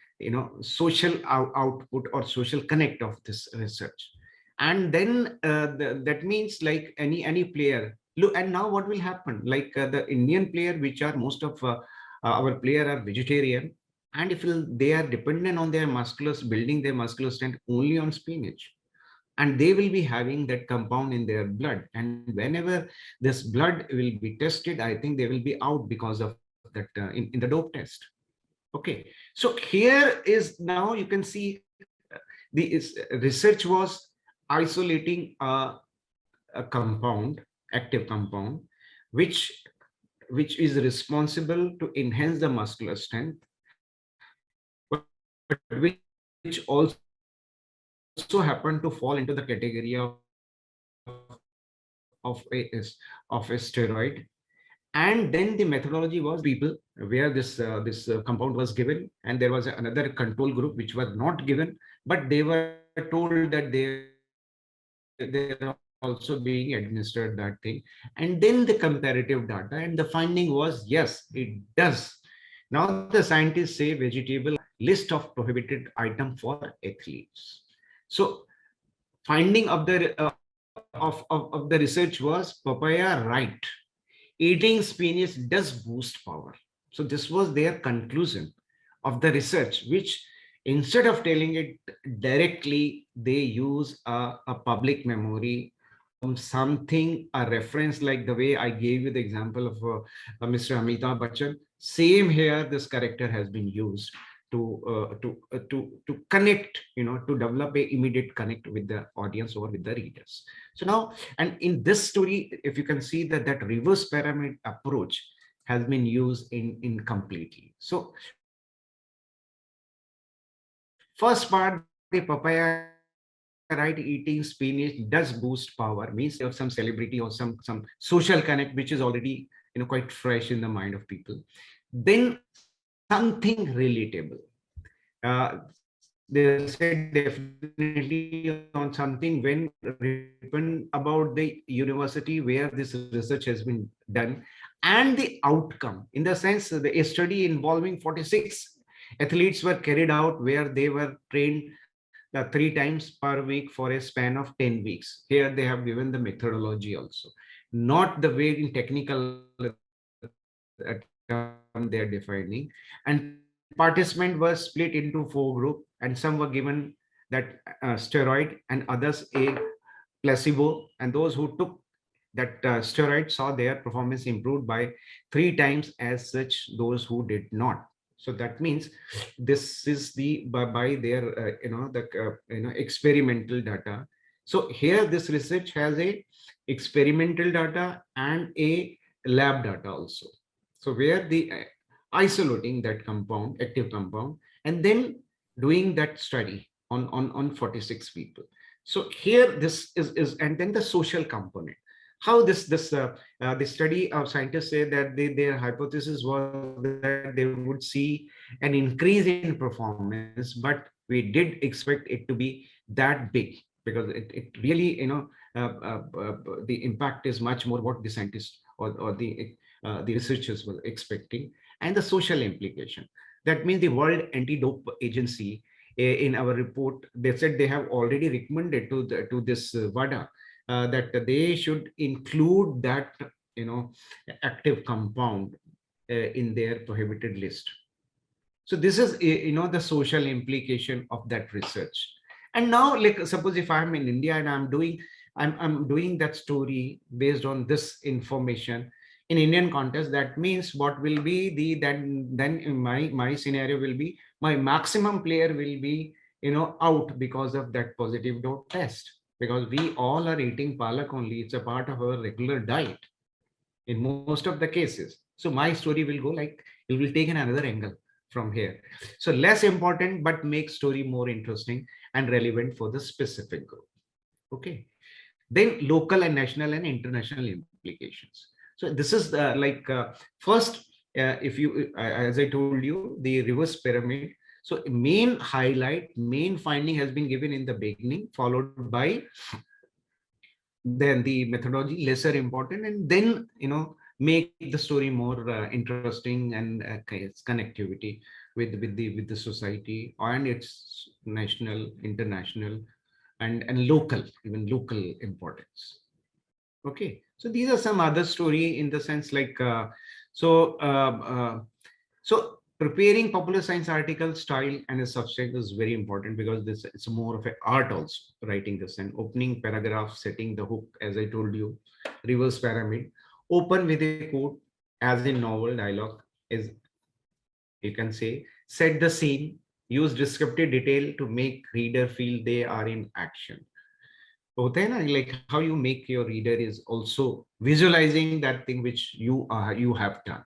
social output or social connect of this research. And then that means like any player look, and now what will happen, like the Indian player, which are most of our player are vegetarian, and if they are dependent on their musculars, building their muscular strength only on spinach, and they will be having that compound in their blood, and whenever this blood will be tested, I think they will be out because of that in the dope test. Okay, so here is now you can see the research was isolating a compound, active compound, which is responsible to enhance the muscular strength, but which also happen to fall into the category of a steroid. And then the methodology was people where this compound was given, and there was another control group which was not given, but they were told that they're also being administered that thing. And then the comparative data, and the finding was yes, it does. Now the scientists say vegetable list of prohibited item for athletes. So finding of the research was papaya right, eating spinach does boost power. So this was their conclusion of the research, which instead of telling it directly, they use a public memory, something, a reference, like the way I gave you the example of Mr. Amitabh Bachchan. Same here, this character has been used to connect, to develop a immediate connect with the audience or with the readers. So now, and in this story, if you can see that reverse pyramid approach has been used in completely. So first part, the papaya is write eating spinach does boost power, means you have some celebrity or some social connect which is already quite fresh in the mind of people. Then something relatable. They said definitely on something when written about the university where this research has been done, and the outcome, in the sense the a study involving 46 athletes were carried out where they were trained 3 times per week for a span of 10 weeks. Here they have given the methodology also, not the way in technical term they are defining. And participant was split into 4 group, and some were given that steroid and others a placebo, and those who took that steroid saw their performance improved by 3 times as such those who did not. So that means this is the by their experimental data. So here this research has a experimental data and a lab data also. So where the isolating that compound, active compound, and then doing that study on 46 people. So here this is, and then the social component. How the study of scientists say that their hypothesis was that they would see an increase in performance, but we did expect it to be that big, because it really the impact is much more what the scientists or the researchers were expecting. And the social implication, that means the World Anti-Dope Agency, in our report they said they have already recommended to this WADA that they should include that active compound in their prohibited list. So this is the social implication of that research. And now, like, suppose if I'm in India and I'm doing that story based on this information in Indian context, that means what will be the then in my scenario will be my maximum player will be out because of that positive dose test, because we all are eating palak only. It's a part of our regular diet in most of the cases. So my story will go like, it will take another angle from here. So less important, but make story more interesting and relevant for the specific group. Okay. Then local and national and international implications. So this is first, if you as I told you, the reverse pyramid. So main highlight, main finding has been given in the beginning, followed by then the methodology, lesser important, and then make the story more interesting and connectivity with the society and its national, international, and local, even local importance. Okay, so these are some other story in the sense like so so preparing popular science article style and a subject is very important, because this it's more of an art also, writing this and opening paragraph, setting the hook, as I told you, reverse pyramid, open with a quote, as in novel dialogue is, you can say, set the scene, use descriptive detail to make reader feel they are in action. होता है ना, like how you make your reader is also visualizing that thing which you have done.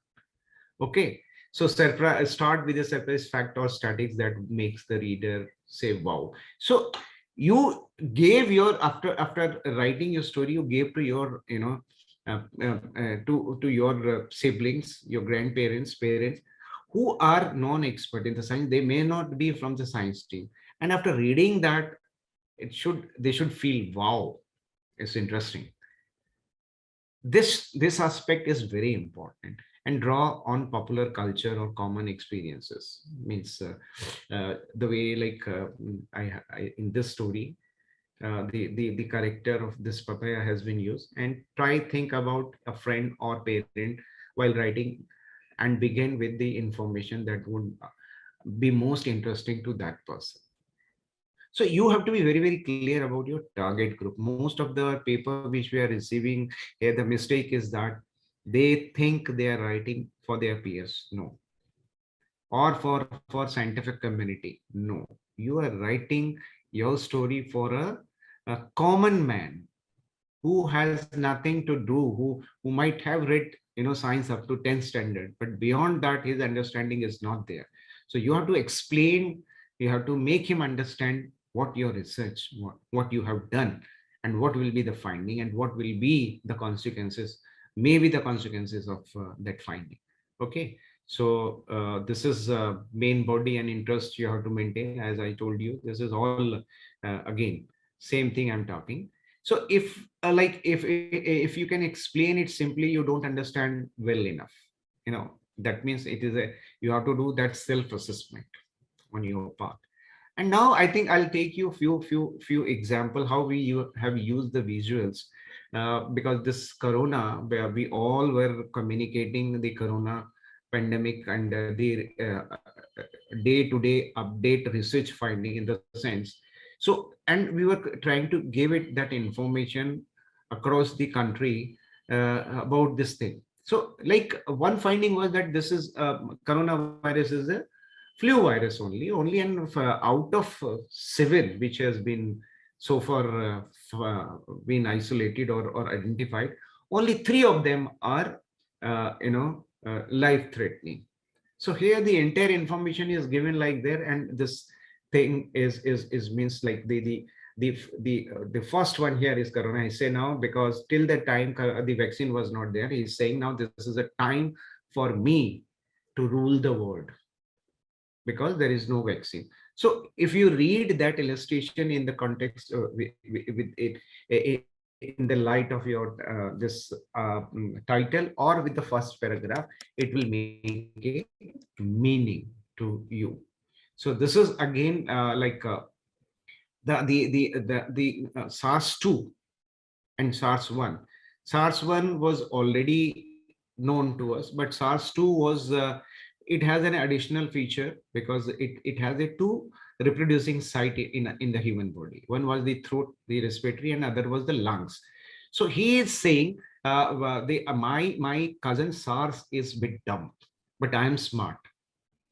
Okay, so start with a surprise fact or statics that makes the reader say wow. So you gave your, after writing your story, you gave to your to your siblings, your grandparents, parents, who are non-expert in the science. They may not be from the science team, and after reading that, they should feel wow, it's interesting. This aspect is very important, and draw on popular culture or common experiences, means the way like in this story, the character of this papaya has been used, and try think about a friend or parent while writing, and begin with the information that would be most interesting to that person. So you have to be very, very clear about your target group. Most of the paper which we are receiving here, the mistake is that they think they are writing for their peers. No. Or for scientific community. No. You are writing your story for a common man who has nothing to do, who might have read science up to 10th standard, but beyond that his understanding is not there. So you have to explain, you have to make him understand what your research, what you have done, and what will be the finding, and what will be the consequences, maybe the consequences of that finding. Okay, so this is main body and interest you have to maintain. As I told you, this is all again same thing I'm talking. So if like if you can explain it simply, you don't understand well enough, you know, that means it is a, you have to do that self assessment on your part. And now I think I'll take you few example how we have used the visuals, because this corona, where we all were communicating the corona pandemic and the day-to-day update research finding in the sense. So, and we were trying to give it that information across the country about this thing. So like one finding was that this is coronavirus is a flu virus only, and out of seven which has been so far been isolated or identified, only three of them are life threatening. So here the entire information is given like there, and this thing is means like the first one here is corona. I say now because till the time the vaccine was not there, he's saying now this is a time for me to rule the world because there is no vaccine. So if you read that illustration in the context with it in the light of your this title or with the first paragraph, it will make a meaning to you. So this is again the SARS-2 and SARS-1. SARS-1 was already known to us, but SARS-2 was it has an additional feature because it has a two reproducing site in the human body. One was the throat, the respiratory, and other was the lungs. So he is saying, my cousin SARS is bit dumb, but I am smart.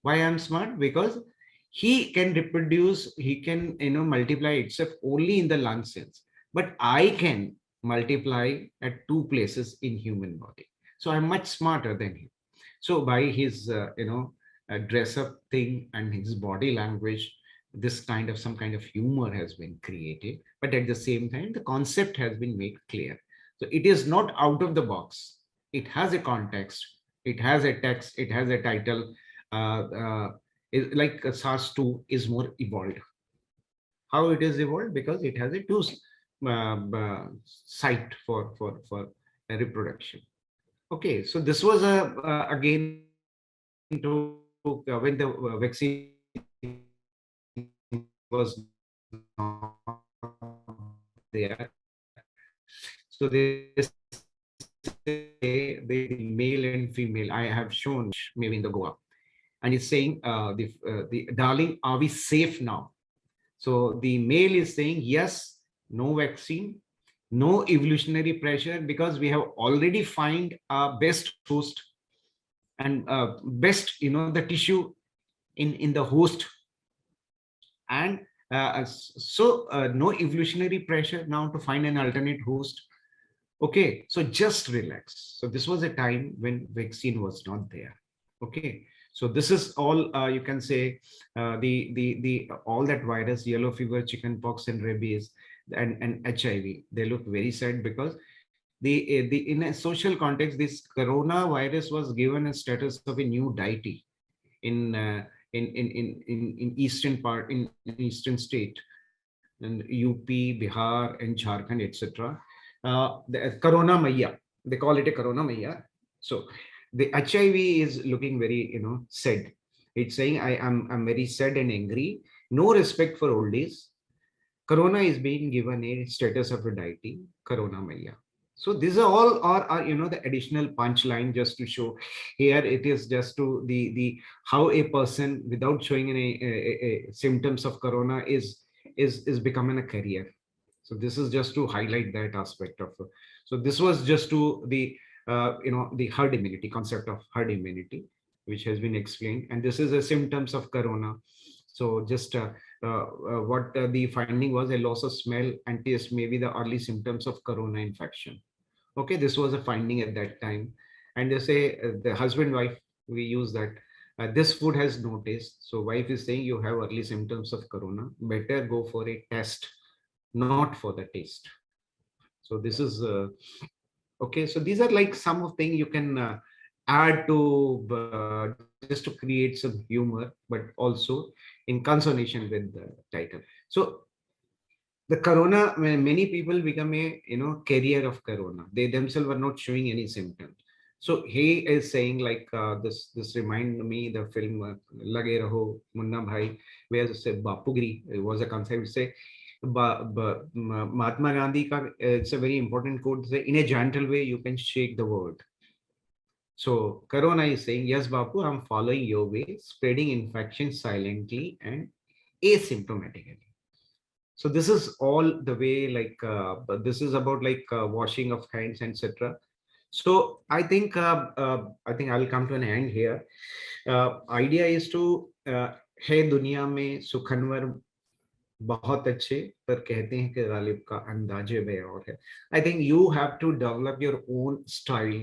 Why I'm smart? Because he can reproduce, he can multiply itself only in the lung cells, but I can multiply at two places in human body. So I'm much smarter than him. So by his dress up thing and his body language, this kind of some kind of humor has been created, but at the same time the concept has been made clear. So it is not out of the box, it has a context, it has a text, it has a title. Like SARS-2 is more evolved. How it is evolved? Because it has a two site for reproduction. Okay, so this was a again to when the vaccine was not there. So they say the male and female. I have shown maybe in the Goa, and it's saying the darling, are we safe now? So the male is saying yes, no vaccine, no evolutionary pressure, because we have already find a best host and best the tissue in the host, and no evolutionary pressure now to find an alternate host. Okay, so just relax. So this was a time when vaccine was not there. Okay, so this is all you can say the all that virus, yellow fever, chickenpox, and rabies, and HIV. They look very sad because the in a social context, this coronavirus was given a status of a new deity in in eastern part in eastern state and UP, Bihar, and Jharkhand, etc. The Corona Maya, they call it a Corona Maya. So the HIV is looking very sad. It's saying I'm very sad and angry. No respect for old days. Corona is being given a status of a deity, Corona Maya. So these are all are the additional punchline just to show here. It is just to the how a person without showing any symptoms of corona is becoming a carrier. So this is just to highlight that aspect of. So this was just to the the herd immunity concept of herd immunity, which has been explained, and this is a symptoms of corona. So just what the finding was, a loss of smell and taste may be the early symptoms of corona infection. Okay, this was a finding at that time, and they say the husband wife, we use that This food has no taste. So wife is saying you have early symptoms of corona. Better go for a test, not for the taste. So this is okay. So these are like some of things you can add to just to create some humor, but also in consolation with the title. So the corona, when many people become a carrier of corona, they themselves were not showing any symptoms. So he is saying like this remind me the film Lage Raho Munna Bhai, where say Bapugri was a concept. Say Mahatma Gandhi ka, it's a very important quote, say in a gentle way you can shake the world. So corona is saying, yes Bapu, I'm following your way, spreading infection silently and asymptomatically. So this is all the way like but this is about like washing of hands, etc. So I think I will come to an end here. Idea is to है दुनिया में सुखनवर बहुत अच्छे पर कहते हैं कि गालिब का अंदाजे बे और है. I think you have to develop your own style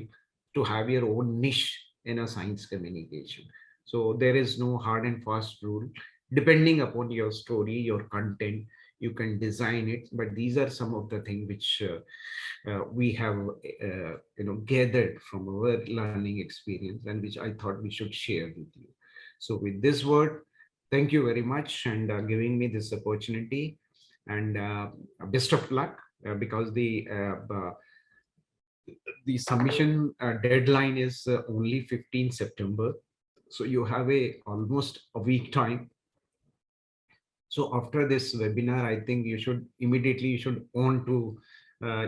to have your own niche in a science communication. So there is no hard and fast rule. Depending upon your story, your content, you can design it. But these are some of the things which we have gathered from our learning experience and which I thought we should share with you. So with this word, thank you very much and giving me this opportunity, and best of luck because the submission deadline is only 15 September. So you have a almost a week time. So after this webinar, I think you should on to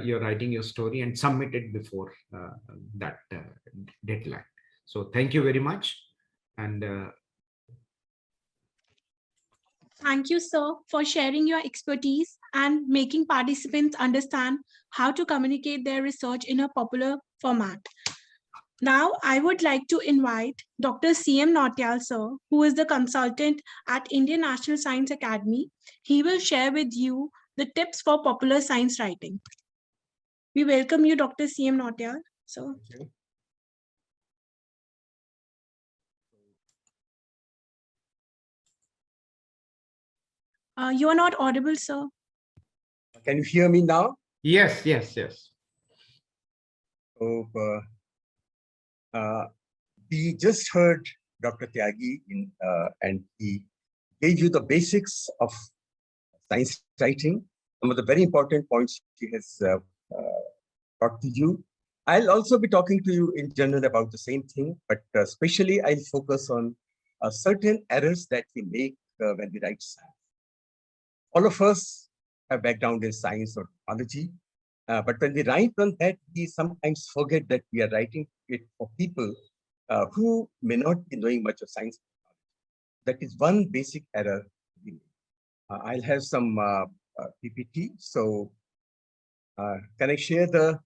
you're writing your story and submit it before that deadline. So thank you very much. And Thank you, sir, for sharing your expertise and making participants understand how to communicate their research in a popular format. Now, I would like to invite Dr. C.M. Nautyal, sir, who is the consultant at Indian National Science Academy. He will share with you the tips for popular science writing. We welcome you, Dr. C.M. Nautyal. So, you are not audible, sir. Can you hear me now? yes, yes, yes. So, we just heard Dr. Tyagi and he gave you the basics of science writing, some of the very important points he has taught to you. I'll also be talking to you in general about the same thing, but especially I'll focus on certain errors that we make when we write science. All of us have background in science or technology, but when we write on that, we sometimes forget that we are writing it for people who may not be knowing much of science. That is one basic error. I'll have some PPT. So can I share the?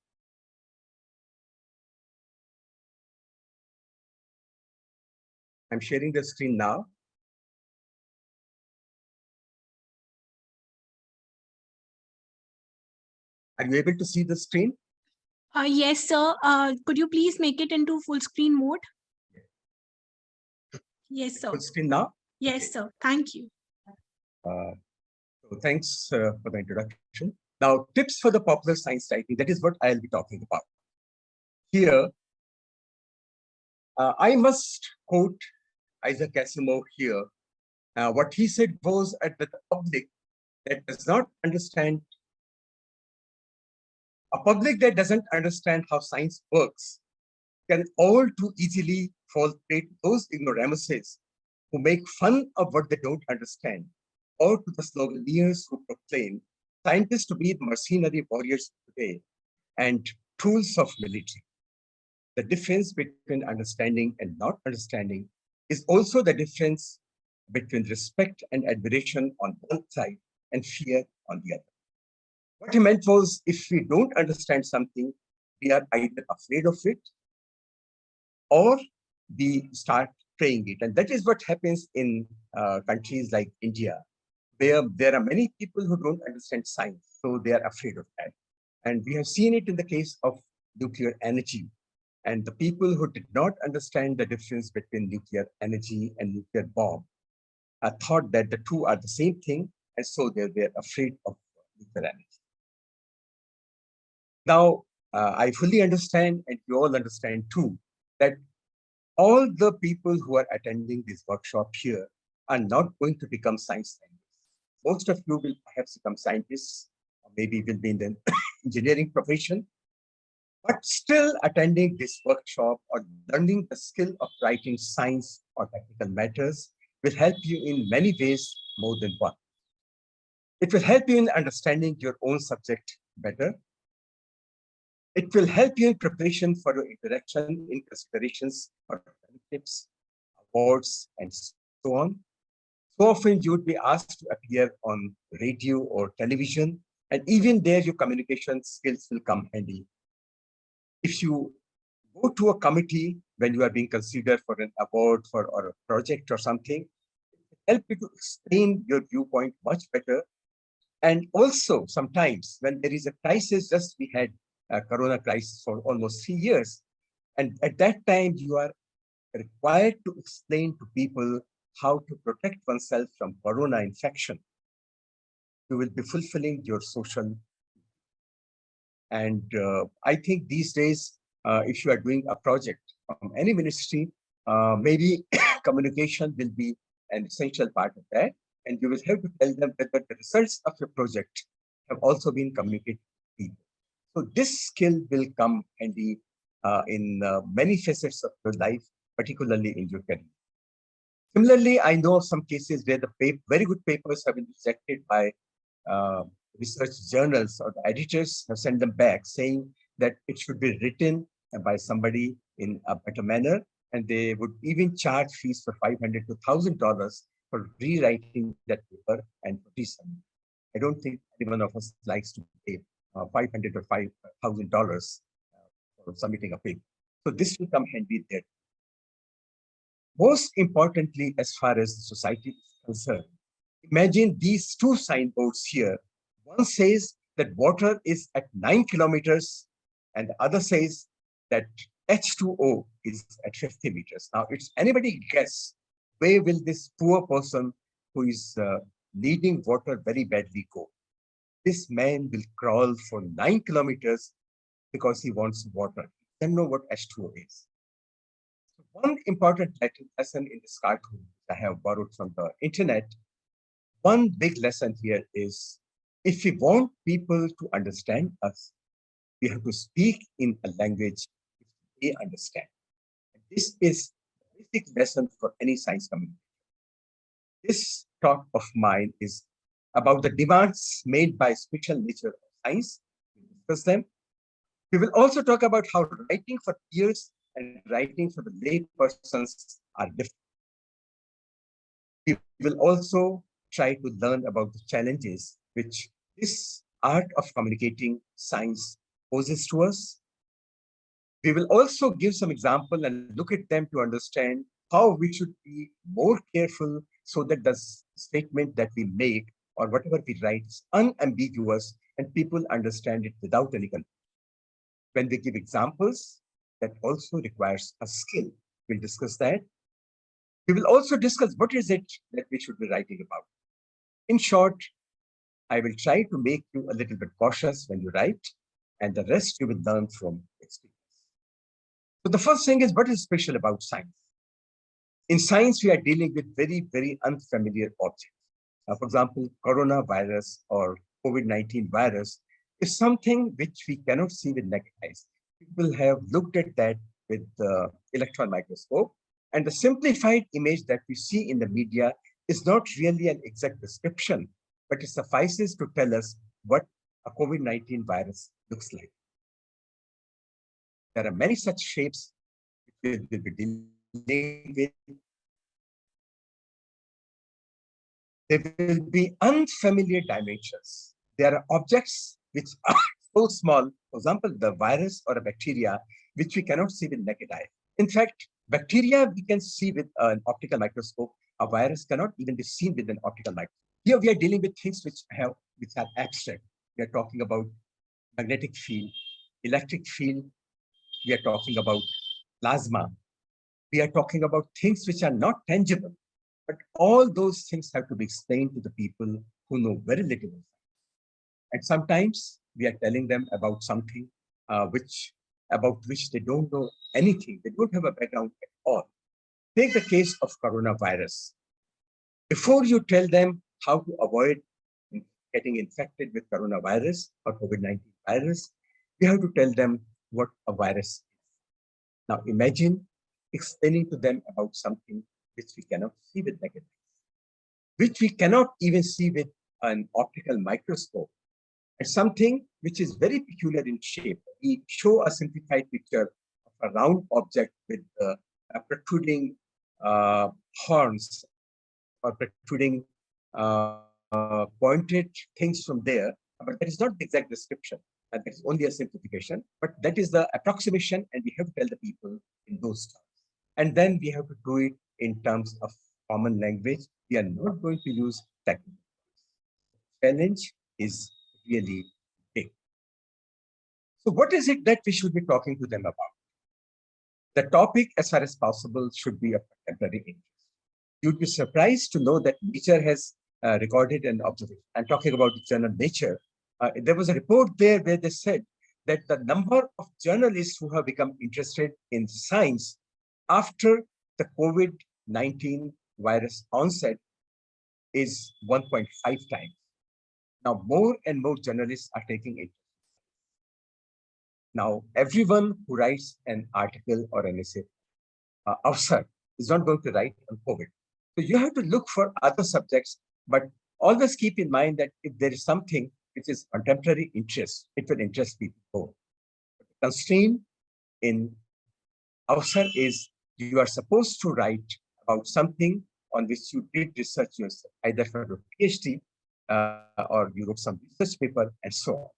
I'm sharing the screen now. Are you able to see the screen? Yes, sir. Could you please make it into full screen mode? Yes, sir. Full screen now? Yes, sir. Thank you. So thanks for the introduction. Now, tips for the popular science writing, that is what I'll be talking about. Here, I must quote Isaac Asimov here. What he said was that the public that does not understand, a public that doesn't understand how science works can all too easily fall prey to those ignoramuses who make fun of what they don't understand, or to the sloganeers who proclaim scientists to be the mercenary warriors today and tools of military. The difference between understanding and not understanding is also the difference between respect and admiration on one side and fear on the other. What he meant was, if we don't understand something, we are either afraid of it or we start praying it. And that is what happens in countries like India, where there are many people who don't understand science, so they are afraid of that. And we have seen it in the case of nuclear energy. And the people who did not understand the difference between nuclear energy and nuclear bomb thought that the two are the same thing, and so they were afraid of nuclear energy. Now, I fully understand, and you all understand too, that all the people who are attending this workshop here are not going to become scientists. Most of you will perhaps become scientists, or maybe will be in the engineering profession, but still attending this workshop or learning the skill of writing science or technical matters will help you in many ways more than one. It will help you in understanding your own subject better. It will help you in preparation for your interaction in considerations for tips, awards, and so on. So often you would be asked to appear on radio or television, and even there your communication skills will come handy. If you go to a committee when you are being considered for an award or a project or something, it will help you to explain your viewpoint much better. And also sometimes when there is a crisis, just we had a corona crisis for almost 3 years. And at that time, you are required to explain to people how to protect oneself from corona infection. You will be fulfilling your social. And I think these days, if you are doing a project from any ministry, maybe communication will be an essential part of that. And you will have to tell them that the results of your project have also been communicated to people. So this skill will come handy in many facets of your life, particularly in your career. Similarly, I know of some cases where the very good papers have been rejected by research journals, or the editors have sent them back saying that it should be written by somebody in a better manner, and they would even charge fees for $500 to $1,000 for rewriting that paper and resubmitting. I don't think any one of us likes to pay $500 or $5,000 for submitting a paper. So this will come handy there. Most importantly, as far as the society is concerned, imagine these two signboards here. One says that water is at 9 kilometers, and the other says that H2O is at 50 meters. Now, it's anybody guess where will this poor person who is needing water very badly go? This man will crawl for 9 kilometers because he wants water. He doesn't know what H2O is. One important lesson in this cartoon I have borrowed from the internet. One big lesson here is, if we want people to understand us, we have to speak in a language they understand. And this is a basic lesson for any science community. This talk of mine is about the demands made by special nature of science. We discuss them. We will also talk about how writing for peers and writing for the lay persons are different. We will also try to learn about the challenges which this art of communicating science poses to us. We will also give some example and look at them to understand how we should be more careful so that the statement that we make or whatever we write is unambiguous and people understand it without any confusion. When we give examples, that also requires a skill. We'll discuss that. We will also discuss what is it that we should be writing about. In short, I will try to make you a little bit cautious when you write, and the rest you will learn from experience. So the first thing is, what is special about science? In science, we are dealing with very, very unfamiliar objects. For example, coronavirus or COVID-19 virus is something which we cannot see with naked eyes. People have looked at that with the electron microscope, and the simplified image that we see in the media is not really an exact description, but it suffices to tell us what a COVID-19 virus looks like. There are many such shapes which we will be dealing with. There will be unfamiliar dimensions. There are objects which are so small, for example, the virus or a bacteria, which we cannot see with naked eye. In fact, bacteria we can see with an optical microscope. A virus cannot even be seen with an optical microscope. Here we are dealing with things which are abstract. We are talking about magnetic field, electric field, we are talking about plasma. We are talking about things which are not tangible, but all those things have to be explained to the people who know very little. And sometimes we are telling them about something about which they don't know anything. They don't have a background at all. Take the case of coronavirus. Before you tell them how to avoid getting infected with coronavirus or COVID-19 virus, you have to tell them what a virus is. Now imagine explaining to them about something which we cannot see with naked eyes, which we cannot even see with an optical microscope, and something which is very peculiar in shape. We show a simplified picture of a round object with protruding horns or protruding pointed things from there, but that is not the exact description. That is only a simplification, but that is the approximation, and we have to tell the people in those terms. And then we have to do it in terms of common language. We are not going to use technical. Challenge is really big. So what is it that we should be talking to them about? The topic, as far as possible, should be of contemporary interest. You'd be surprised to know that Nature has recorded an observation. I'm talking about the journal Nature. There was a report there where they said that the number of journalists who have become interested in science after the COVID-19 virus onset is 1.5 times. Now, more and more journalists are taking it. Now, everyone who writes an article or an essay, AWSAR, is not going to write on COVID. So you have to look for other subjects, but always keep in mind that if there is something which is contemporary interest, it will interest people more. The constraint in AWSAR is you are supposed to write about something on which you did research yourself, either for a PhD or you wrote some research paper and so on.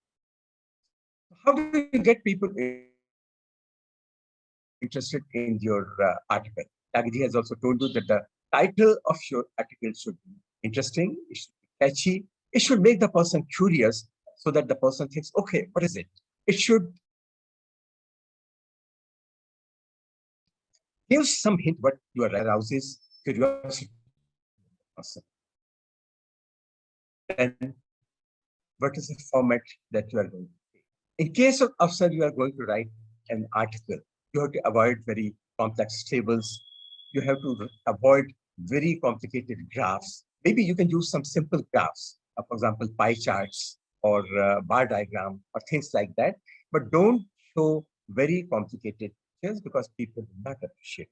How do you get people interested in your article? Tagiji has also told you that the title of your article should be interesting, it should be catchy, it should make the person curious so that the person thinks, okay, what is it? It should give some hint what your arouses curiosity. Then, what is the format that you are going to take? In case of AWSAR, you are going to write an article. You have to avoid very complex tables. You have to avoid very complicated graphs. Maybe you can use some simple graphs, for example, pie charts or bar diagram or things like that. But don't show very complicated pictures because people do not appreciate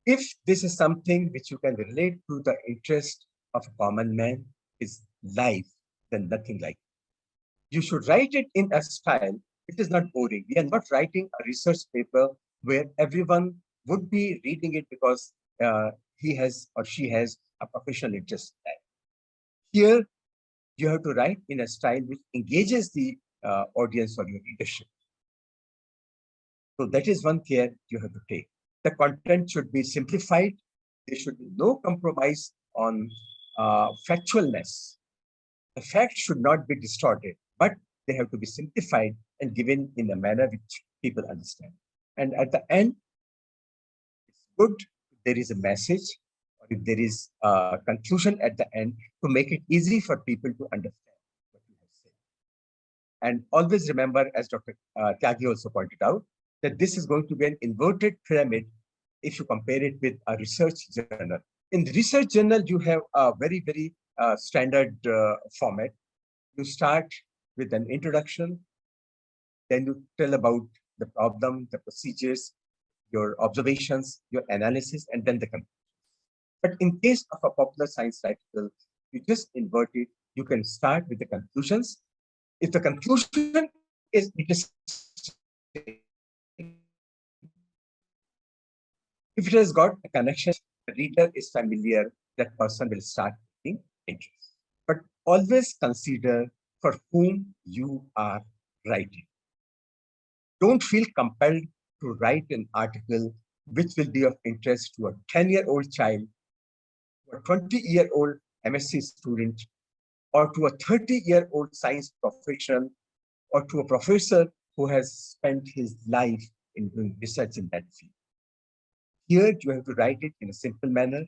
it. If this is something which you can relate to the interest of a common man, is life, then nothing like it. You should write it in a style which is not boring. We are not writing a research paper where everyone would be reading it because he has or she has a professional interest in that. Here, you have to write in a style which engages the audience or your readership. So that is one care you have to take. The content should be simplified. There should be no compromise on factualness. The facts should not be distorted, but they have to be simplified and given in a manner which people understand. And at the end, it's good if there is a message or if there is a conclusion at the end to make it easy for people to understand what you have said. And always remember, as Dr. Tyagi also pointed out, that this is going to be an inverted pyramid if you compare it with a research journal. In the research journal, you have a very, very standard format. You start with an introduction, then you tell about the problem, the procedures, your observations, your analysis, and then the conclusion. But in case of a popular science article, you just invert it. You can start with the conclusions. If the conclusion is interesting, if it has got a connection, the reader is familiar, that person will start taking interest. But always consider for whom you are writing. Don't feel compelled to write an article which will be of interest to a 10-year-old child, to a 20-year-old MSc student, or to a 30-year-old science professional, or to a professor who has spent his life in doing research in that field. Here, you have to write it in a simple manner.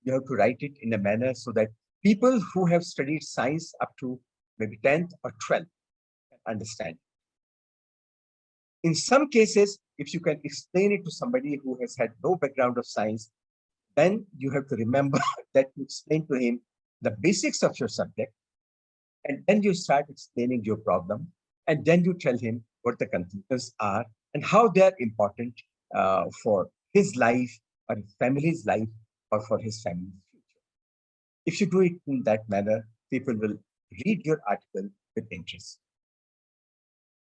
You have to write it in a manner so that people who have studied science up to maybe 10th or 12th can understand. In some cases, if you can explain it to somebody who has had no background of science, then you have to remember that you explain to him the basics of your subject, and then you start explaining your problem, and then you tell him what the conclusions are and how they are important for his life or his family's life or for his family's future. If you do it in that manner, people will read your article with interest.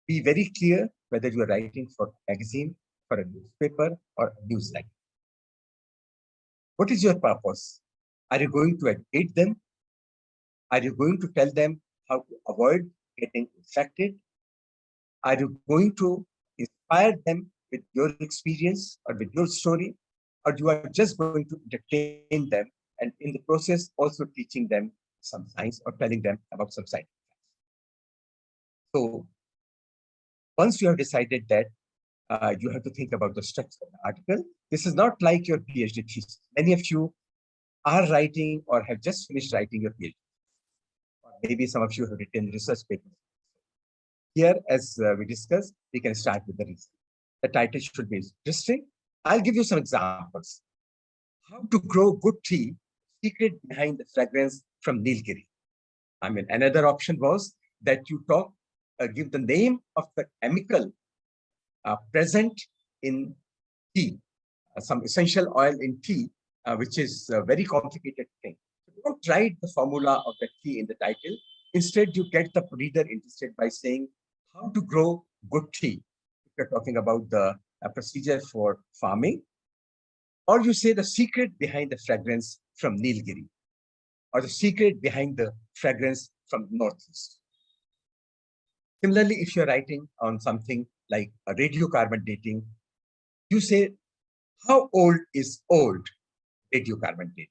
Be very clear whether you are writing for a magazine, for a newspaper, or a newsletter. What is your purpose? Are you going to educate them? Are you going to tell them how to avoid getting infected? Are you going to inspire them with your experience or with your story? Or you are just going to entertain them and in the process also teaching them some science or telling them about some science? So once you have decided that, you have to think about the structure of the article. This is not like your PhD thesis. Many of you are writing or have just finished writing your PhD. Or maybe some of you have written research papers. Here, as we discussed, we can start with the research. The title should be interesting. I'll give you some examples. How to grow good tea, secret behind the fragrance from Nilgiri. I mean, another option was that you give the name of the chemical present in tea, some essential oil in tea, which is a very complicated thing. So don't write the formula of the tea in the title. Instead, you get the reader interested by saying how to grow good tea. If you're talking about the procedure for farming, or you say the secret behind the fragrance from Nilgiri, or the secret behind the fragrance from Northeast. Similarly, if you're writing on something like a radiocarbon dating, you say, how old is old radiocarbon dating?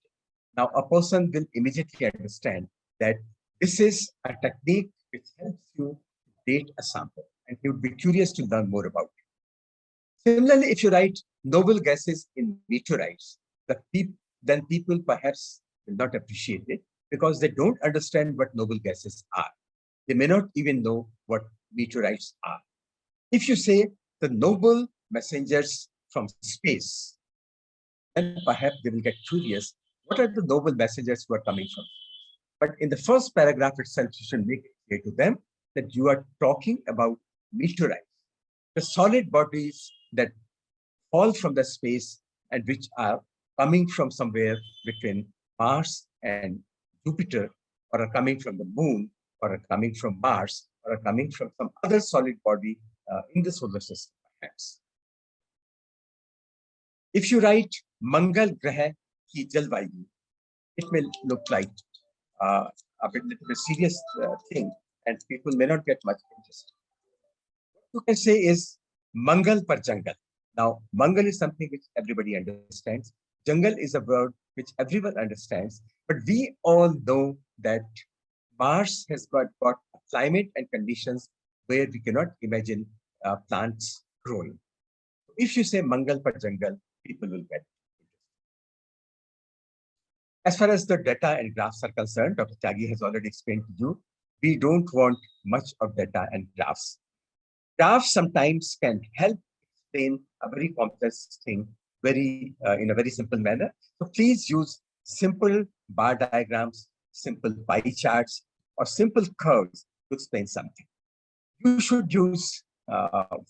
Now, a person will immediately understand that this is a technique which helps you date a sample, and he would be curious to learn more about it. Similarly, if you write noble gases in meteorites, then people perhaps will not appreciate it because they don't understand what noble gases are. They may not even know what meteorites are. If you say the noble messengers from space, then perhaps they will get curious. What are the noble messengers who are coming from? But in the first paragraph itself, you should make it clear to them that you are talking about meteorites, the solid bodies that fall from the space and which are coming from somewhere between Mars and Jupiter, or are coming from the moon, or are coming from Mars, or are coming from some other solid body in the solar system, perhaps. If you write Mangal Graha ki Jalvayu, it will look like a bit serious thing, and people may not get much interest. What you can say is Mangal par Jangal. Now, Mangal is something which everybody understands. Jungle is a word which everyone understands, but we all know that Mars has got climate and conditions where we cannot imagine plants growing. If you say Mangal par Jangal, people will get it. As far as the data and graphs are concerned, Dr. Tyagi has already explained to you, we don't want much of data and graphs. Graphs sometimes can help explain a very complex thing in a very simple manner. So please use simple bar diagrams, simple pie charts, or simple curves to explain something. You should use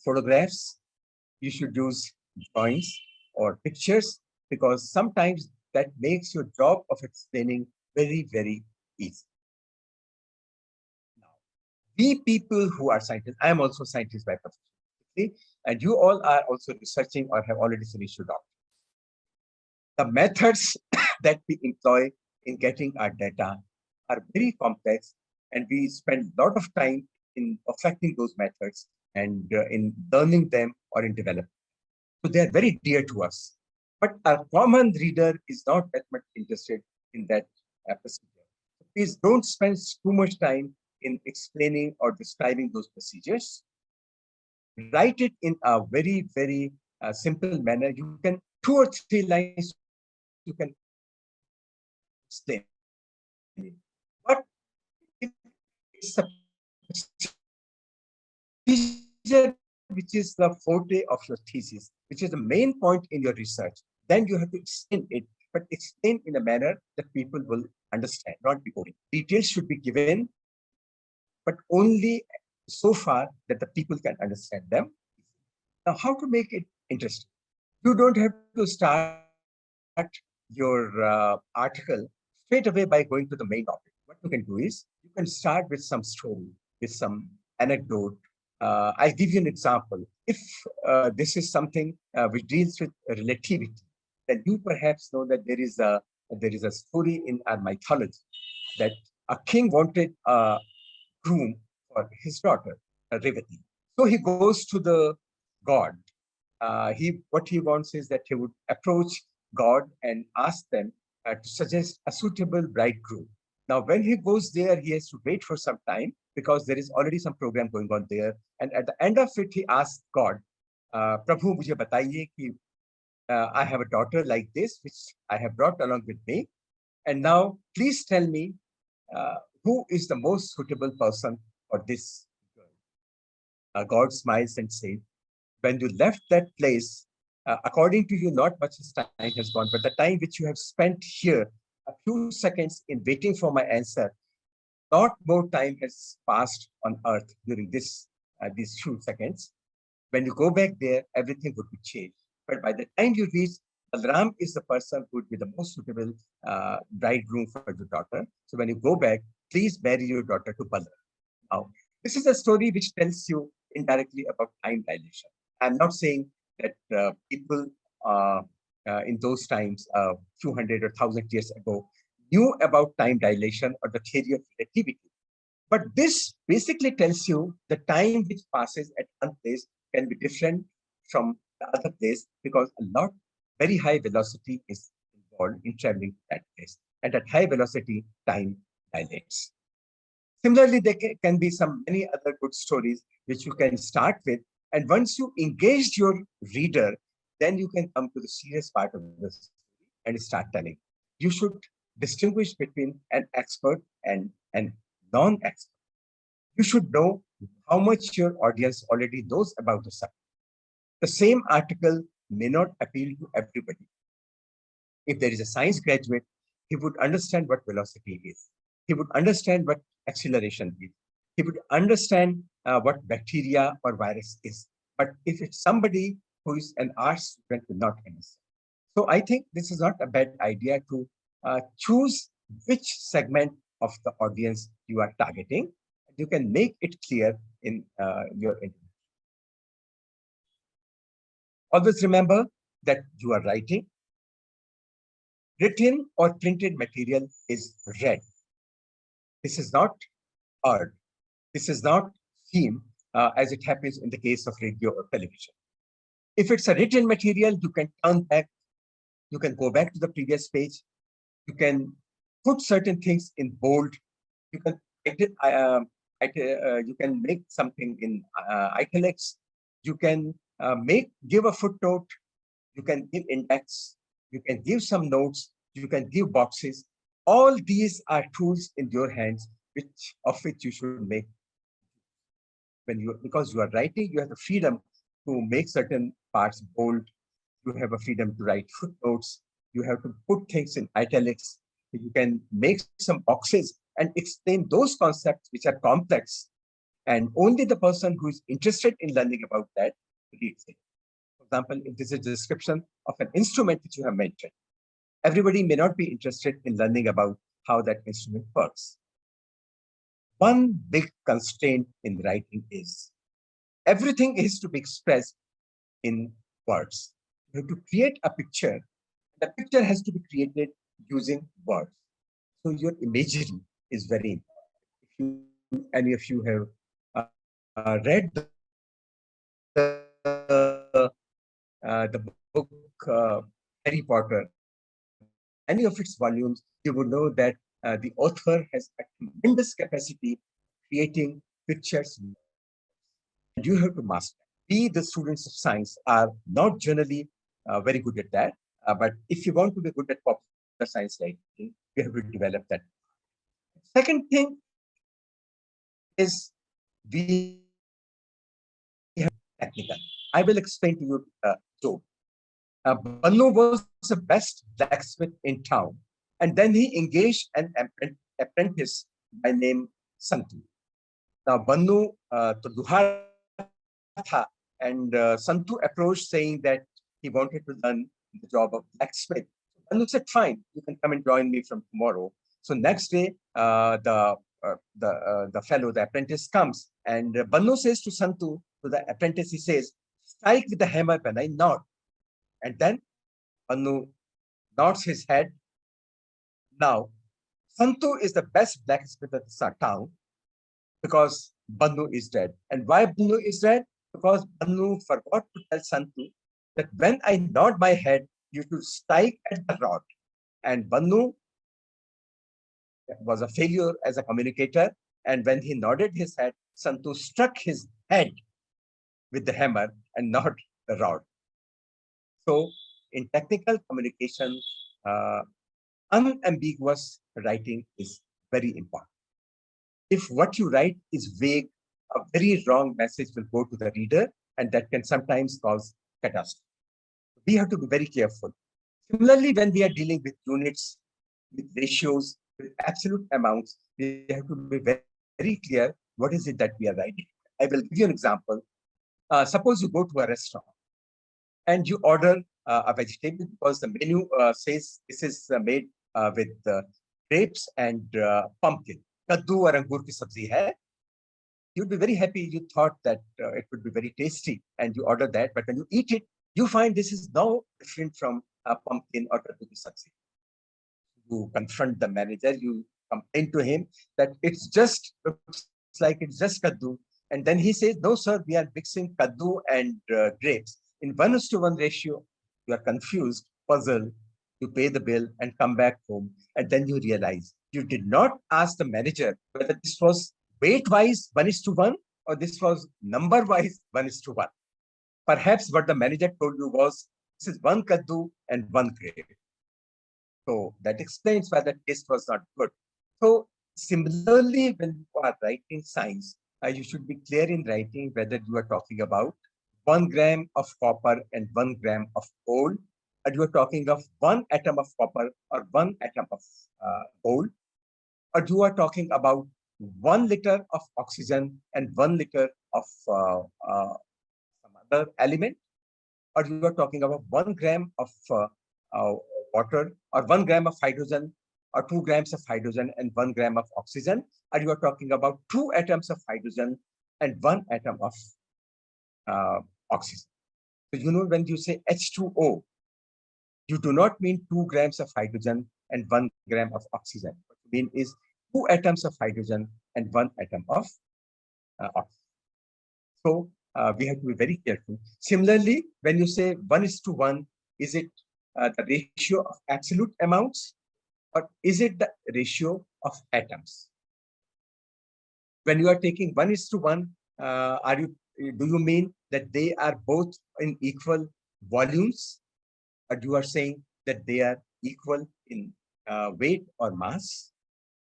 photographs, you should use drawings or pictures, because sometimes that makes your job of explaining very, very easy. Now, we people who are scientists, I am also a scientist by profession, and you all are also researching or have already finished your doctorate. The methods that we employ in getting our data are very complex, and we spend a lot of time in perfecting those methods and in learning them or in developing. So they are very dear to us. But a common reader is not that much interested in that procedure. So please don't spend too much time in explaining or describing those procedures. write it in a very, very simple manner. You can 2 or 3 lines, you can explain it. But if it's a procedure which is the forte of your thesis, which is the main point in your research, then you have to explain it, but explain in a manner that people will understand, not be boring. Details should be given, but only so far that the people can understand them. Now, how to make it interesting? You don't have to start your article straight away by going to the main topic. What you can do is you can start with some story, with some anecdote. I'll give you an example. If this is something which deals with relativity, then you perhaps know that there is a story in our mythology that a king wanted a groom for his daughter, Revati. So he goes to the god. What he wants is that he would approach God and ask them to suggest a suitable bridegroom. Now, when he goes there, he has to wait for some time because there is already some program going on there. And at the end of it, he asks God, Prabhu, mujhe bataiye ki I have a daughter like this, which I have brought along with me. And now, please tell me who is the most suitable person for this girl. God smiles and says, when you left that place, according to you, not much time has gone, but the time which you have spent here, a few seconds in waiting for my answer, not more time has passed on earth during these few seconds. When you go back there, everything would be changed. But by the time you reach, Balram is the person who would be the most suitable bridegroom for your daughter. So when you go back, please marry your daughter to Balram. Now, this is a story which tells you indirectly about time dilation. I'm not saying that people in those times, a few hundred or 1,000 years ago, knew about time dilation or the theory of relativity. But this basically tells you the time which passes at one place can be different from the other place because a lot, very high velocity is involved in traveling to that place. And at high velocity, time dilates. Similarly, there can be some many other good stories which you can start with. And once you engage your reader, then you can come to the serious part of the story and start telling. You should distinguish between an expert and an non-expert. You should know how much your audience already knows about the subject. The same article may not appeal to everybody. If there is a science graduate, he would understand what velocity is. He would understand what acceleration is. He would understand what bacteria or virus is. But if it's somebody who is an arts student, will not understand. So I think this is not a bad idea to choose which segment of the audience you are targeting. You can make it clear in your interview. Always remember that you are writing. Written or printed material is read. This is not heard. This is not seen as it happens in the case of radio or television. If it's a written material, you can turn back. You can go back to the previous page. You can put certain things in bold. You can you can make something in italics. You can give a footnote. You can give index. You can give some notes. You can give boxes. All these are tools in your hands, of which you should make. Because you are writing, you have the freedom to make certain parts bold. You have a freedom to write footnotes. You have to put things in italics. You can make some boxes and explain those concepts which are complex. And only the person who is interested in learning about that reads it. For example, if this is a description of an instrument which you have mentioned, everybody may not be interested in learning about how that instrument works. One big constraint in writing is everything is to be expressed in words. You have to create a picture. The picture has to be created using words. So your imagery is very important. If any of you have read the book Harry Potter, any of its volumes, you would know that the author has a tremendous capacity creating pictures. And you have to master. we, the students of science, are not generally very good at that. But if you want to be good at popular science writing, you have to develop that. Second thing is we have technical. I will explain to you, Joe. Bannu was the best blacksmith in town, and then he engaged an apprentice by name Santu. Now, Bannu to Luhar tha, and Santu approached saying that he wanted to learn the job of blacksmith. Bannu said, "Fine, you can come and join me from tomorrow." So next day, the fellow, the apprentice, comes, and Bannu says to Santu, to the apprentice, he says, "Strike with the hammer when I nod." And then Bannu nods his head. Now, Santu is the best blacksmith at the town because Bannu is dead. And why Bannu is dead? Because Bannu forgot to tell Santu that when I nod my head, you should strike at the rod. And Bannu was a failure as a communicator. And when he nodded his head, Santu struck his head with the hammer and not the rod. So in technical communication, unambiguous writing is very important. If what you write is vague, a very wrong message will go to the reader, and that can sometimes cause catastrophe. We have to be very careful. Similarly, when we are dealing with units, with ratios, with absolute amounts, we have to be very clear what is it that we are writing. I will give you an example. Suppose you go to a restaurant and you order a vegetable because the menu says this is made with grapes and pumpkin. Kaddu or angur ki sabzi hai. You'd be very happy. You thought that it would be very tasty, and you order that. But when you eat it, you find this is no different from pumpkin or kaddu ki sabzi. You confront the manager. You complain to him that it's just looks like it's just kaddu, and then he says, "No, sir, we are mixing kaddu and grapes in 1:1 ratio." You are confused, puzzled. You pay the bill and come back home, and then you realize you did not ask the manager whether this was weight-wise 1:1 or this was number-wise 1:1. Perhaps what the manager told you was, this is one kaddu and one grape. So that explains why the taste was not good. So similarly, when you are writing science, you should be clear in writing whether you are talking about 1 gram of copper and 1 gram of gold, or you are talking of 1 atom of copper or 1 atom of gold, or you are talking about 1 liter of oxygen and 1 liter of some other element, or you are talking about 1 gram of water, or 1 gram of hydrogen, or 2 grams of hydrogen and 1 gram of oxygen, or you are talking about 2 atoms of hydrogen and 1 atom of oxygen. So, you know, when you say H2O, you do not mean 2 grams of hydrogen and 1 gram of oxygen. What you mean is 2 atoms of hydrogen and 1 atom of oxygen. So we have to be very careful. Similarly, when you say 1:1, is it the ratio of absolute amounts, or is it the ratio of atoms? When you are taking 1:1, do you mean that they are both in equal volumes, or you are saying that they are equal in weight or mass,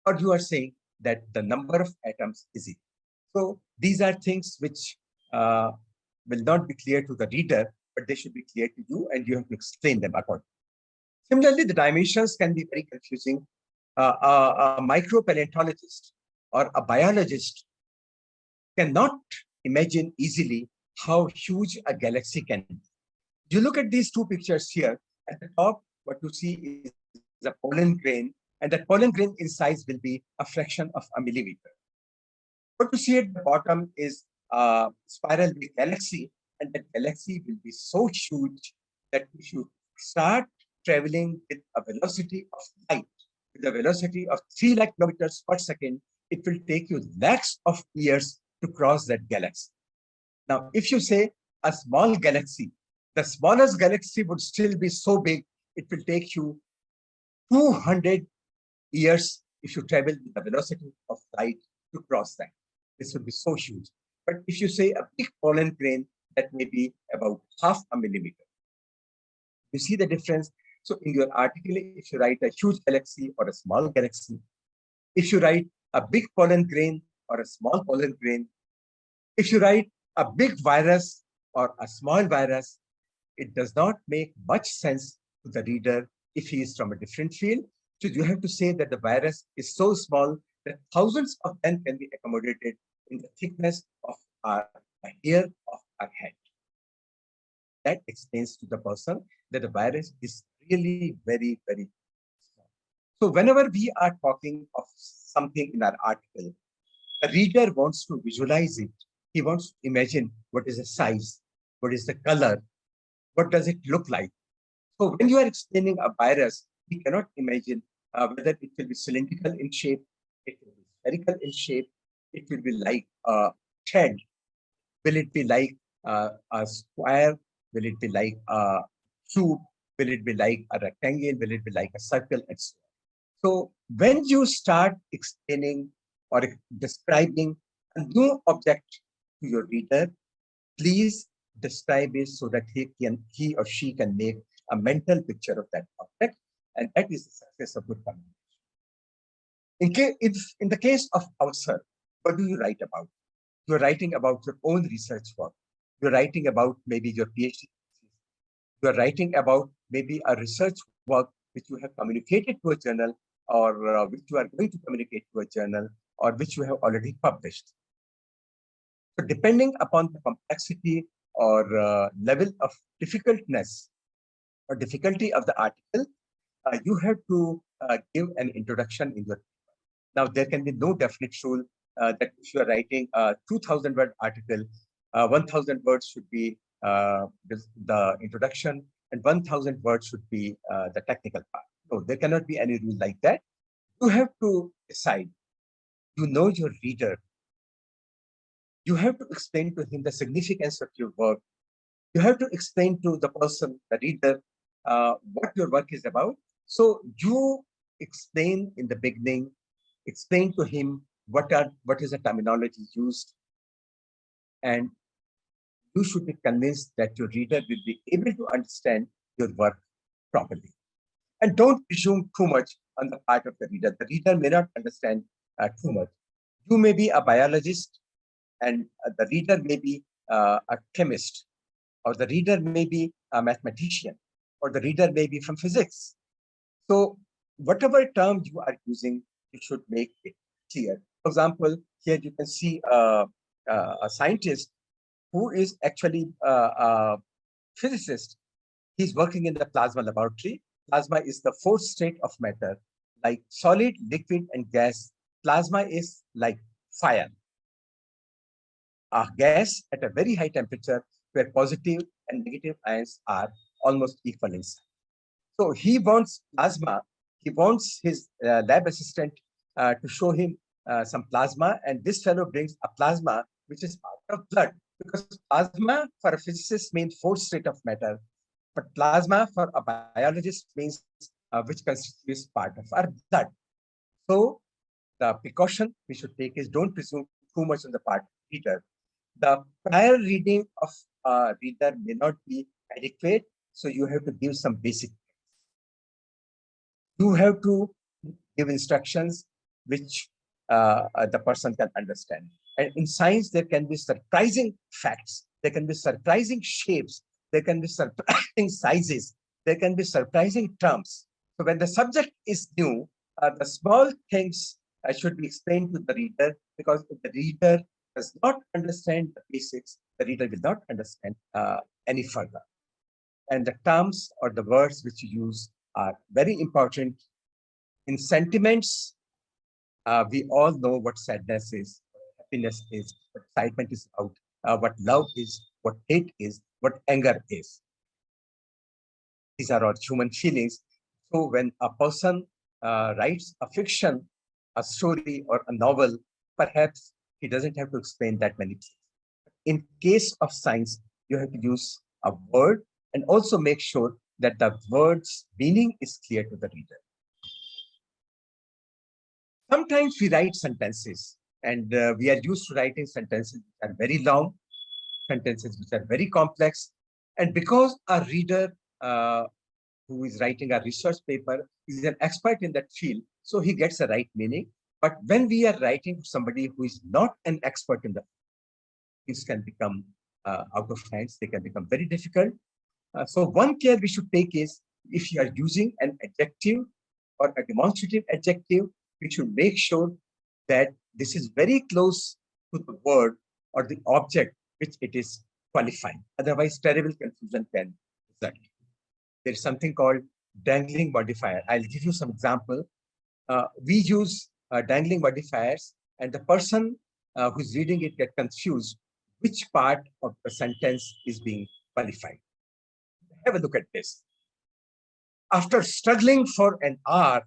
or you are saying that the number of atoms is equal? So these are things which will not be clear to the reader, but they should be clear to you, and you have to explain them accordingly. Similarly, the dimensions can be very confusing. A micropaleontologist or a biologist cannot imagine easily how huge a galaxy can be. You look at these two pictures here. At the top, what you see is a pollen grain, and that pollen grain in size will be a fraction of a millimeter. What you see at the bottom is a spiral big galaxy, and that galaxy will be so huge that if you start traveling with a velocity of light, with a velocity of 3 lakh kilometers per second, it will take you lakhs of years to cross that galaxy. Now, if you say a small galaxy, the smallest galaxy would still be so big, it will take you 200 years if you travel with the velocity of light to cross that. This would be so huge. But if you say a big pollen grain, that may be about half a millimeter. You see the difference? So in your article, if you write a huge galaxy or a small galaxy, if you write a big pollen grain or a small pollen grain, if you write a big virus or a small virus, it does not make much sense to the reader if he is from a different field. So you have to say that the virus is so small that thousands of them can be accommodated in the thickness of our hair of our head. That explains to the person that the virus is really very, very small. So whenever we are talking of something in our article, the reader wants to visualize it. He wants to imagine what is the size, what is the color, what does it look like. So when you are explaining a virus, we cannot imagine whether it will be cylindrical in shape, it will be spherical in shape, it will be like a thread, will it be like a square, will it be like a cube, will it be like a rectangle, will it be like a circle, and so on. So when you start explaining or describing a new object to your reader, please describe it so that he or she can make a mental picture of that object, and that is the success of good communication. In the case of AWSAR, what do you write about? You're writing about your own research work. You're writing about maybe your PhD. You're writing about maybe a research work which you have communicated to a journal, or which you are going to communicate to a journal, or which you have already published. So depending upon the complexity or level of difficultness or difficulty of the article, you have to give an introduction in your paper. Now, there can be no definite rule that if you are writing a 2,000-word article, 1,000 words should be the introduction, and 1,000 words should be the technical part. No, there cannot be any rule like that. You have to decide. You know your reader. You have to explain to him the significance of your work. You have to explain to the person, the reader, what your work is about. So you explain in the beginning, explain to him what is the terminology used, and you should be convinced that your reader will be able to understand your work properly. And don't presume too much on the part of the reader. The reader may not understand too much. You may be a biologist, and the reader may be a chemist, or the reader may be a mathematician, or the reader may be from physics. So whatever term you are using, you should make it clear. For example, here you can see a scientist who is actually a physicist. He's working in the plasma laboratory. Plasma is the fourth state of matter, like solid, liquid, and gas. Plasma is like fire, a gas at a very high temperature where positive and negative ions are almost equal in size. So he wants plasma. He wants his lab assistant to show him some plasma, and this fellow brings a plasma which is part of blood, because plasma for a physicist means fourth state of matter, but plasma for a biologist means which constitutes part of our blood. So the precaution we should take is don't presume too much on the part of the reader. The prior reading of a reader may not be adequate, so you have to give some basic. You have to give instructions which the person can understand. And in science, there can be surprising facts, there can be surprising shapes, there can be surprising sizes, there can be surprising terms. So when the subject is new, the small things should be explained to the reader, because if the reader does not understand the basics, the reader will not understand any further. And the terms or the words which you use are very important. In sentiments, we all know what sadness is, what happiness is, what excitement is about, what love is, what hate is, what anger is. These are our human feelings. So when a person writes a fiction, a story, or a novel, perhaps he doesn't have to explain that many things. In case of science, you have to use a word and also make sure that the word's meaning is clear to the reader. Sometimes we write sentences, and we are used to writing sentences that are very long. sentences which are very complex. And because a reader who is writing a research paper is an expert in that field, so he gets the right meaning. But when we are writing for somebody who is not an expert in the field, things can become out of hands. They can become very difficult. So one care we should take is, if you are using an adjective or a demonstrative adjective, we should make sure that this is very close to the word or the object which it is qualifying. Otherwise, terrible confusion can result. There is something called dangling modifier. I'll give you some example. We use dangling modifiers, and the person who's reading it get confused which part of the sentence is being qualified. Have a look at this. After struggling for an hour,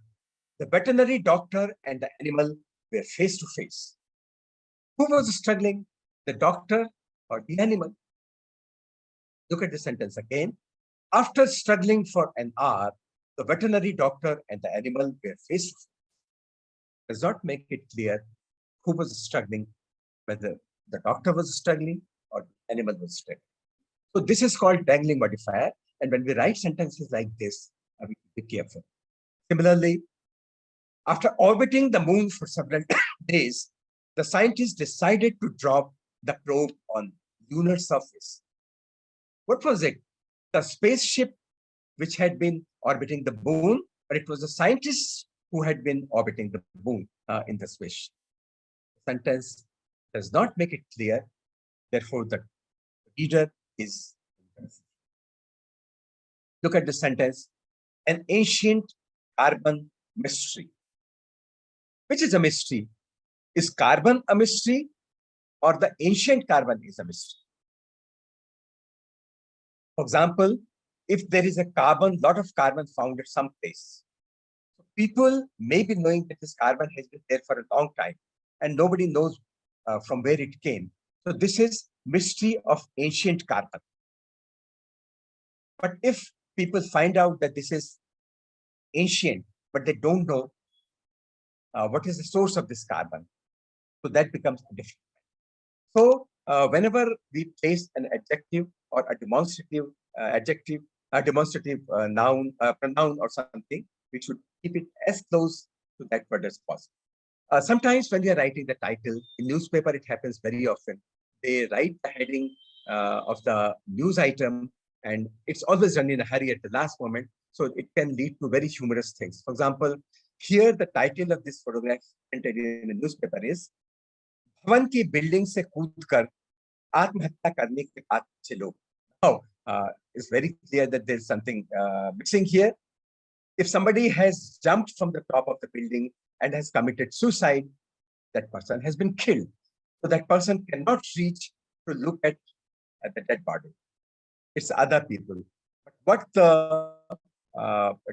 the veterinary doctor and the animal were face to face. Who was struggling, the doctor or the animal? Look at the sentence again. After struggling for an hour, the veterinary doctor and the animal were face to face. Does not make it clear who was struggling, whether the doctor was struggling or the animal was struggling. So this is called dangling modifier. And when we write sentences like this, we should be careful. Similarly, after orbiting the moon for several days, the scientists decided to drop the probe on lunar surface. What was it? The spaceship which had been orbiting the moon, but it was the scientists who had been orbiting the moon in the spaceship. The sentence does not make it clear. Therefore, the reader is confused. Look at the sentence, an ancient carbon mystery. Which is a mystery? Is carbon a mystery, or the ancient carbon is a mystery? For example, if there is a lot of carbon found at some place, people may be knowing that this carbon has been there for a long time, and nobody knows from where it came. So this is mystery of ancient carbon. But if people find out that this is ancient, but they don't know what is the source of this carbon, so that becomes difficult. So whenever we place an adjective or a demonstrative adjective, a demonstrative noun, pronoun or something, we should keep it as close to that word as possible. Sometimes when we are writing the title, in newspaper it happens very often. They write the heading of the news item, and it's always done in a hurry at the last moment. So it can lead to very humorous things. For example, here the title of this photograph printed in the newspaper is भवन की building से कूदकर आत्महत्या करने के बाद अच्छे लोग. Now, it's very clear that there's something missing here. If somebody has jumped from the top of the building and has committed suicide, that person has been killed. So that person cannot reach to look at the dead body. It's other people. But what the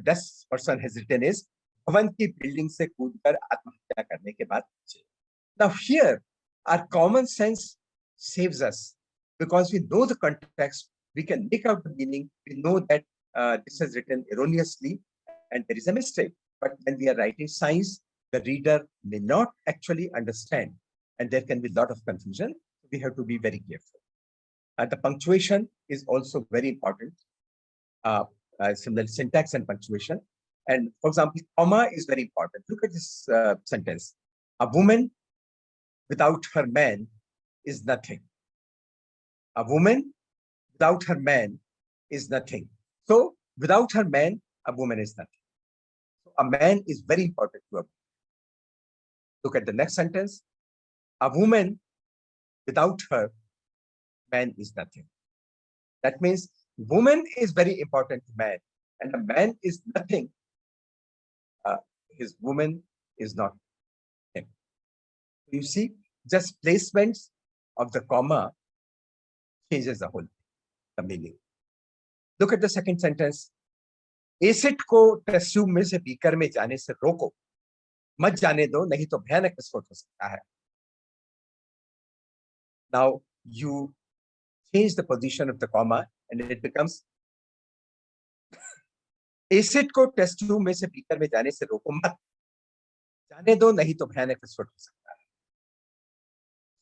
this person has written is भवन की building से कूदकर आत्महत्या करने के बाद. Now here, our common sense saves us, because we know the context, we can make out the meaning, we know that this is written erroneously and there is a mistake. But when we are writing science, the reader may not actually understand, and there can be a lot of confusion. We have to be very careful. The punctuation is also very important. Similarly, syntax and punctuation. And for example, comma is very important. Look at this sentence. A woman without her man is nothing. A woman without her man is nothing. So without her man, a woman is nothing. So a man is very important to a woman. Look at the next sentence. A woman without her man is nothing. That means woman is very important to man, and a man is nothing. His woman is not him. You see, just placements of the comma changes the whole the meaning. Look at the second sentence. Acid को test tube में से beaker में जाने से रोको, मत जाने दो, नहीं तो भयानक विस्फोट हो सकता है. Now you change the position of the comma and it becomes acid को टेस्ट ट्यूब में से बीकर में जाने से रोको, मत जाने दो, नहीं तो भयानक विस्फोट हो सकता है.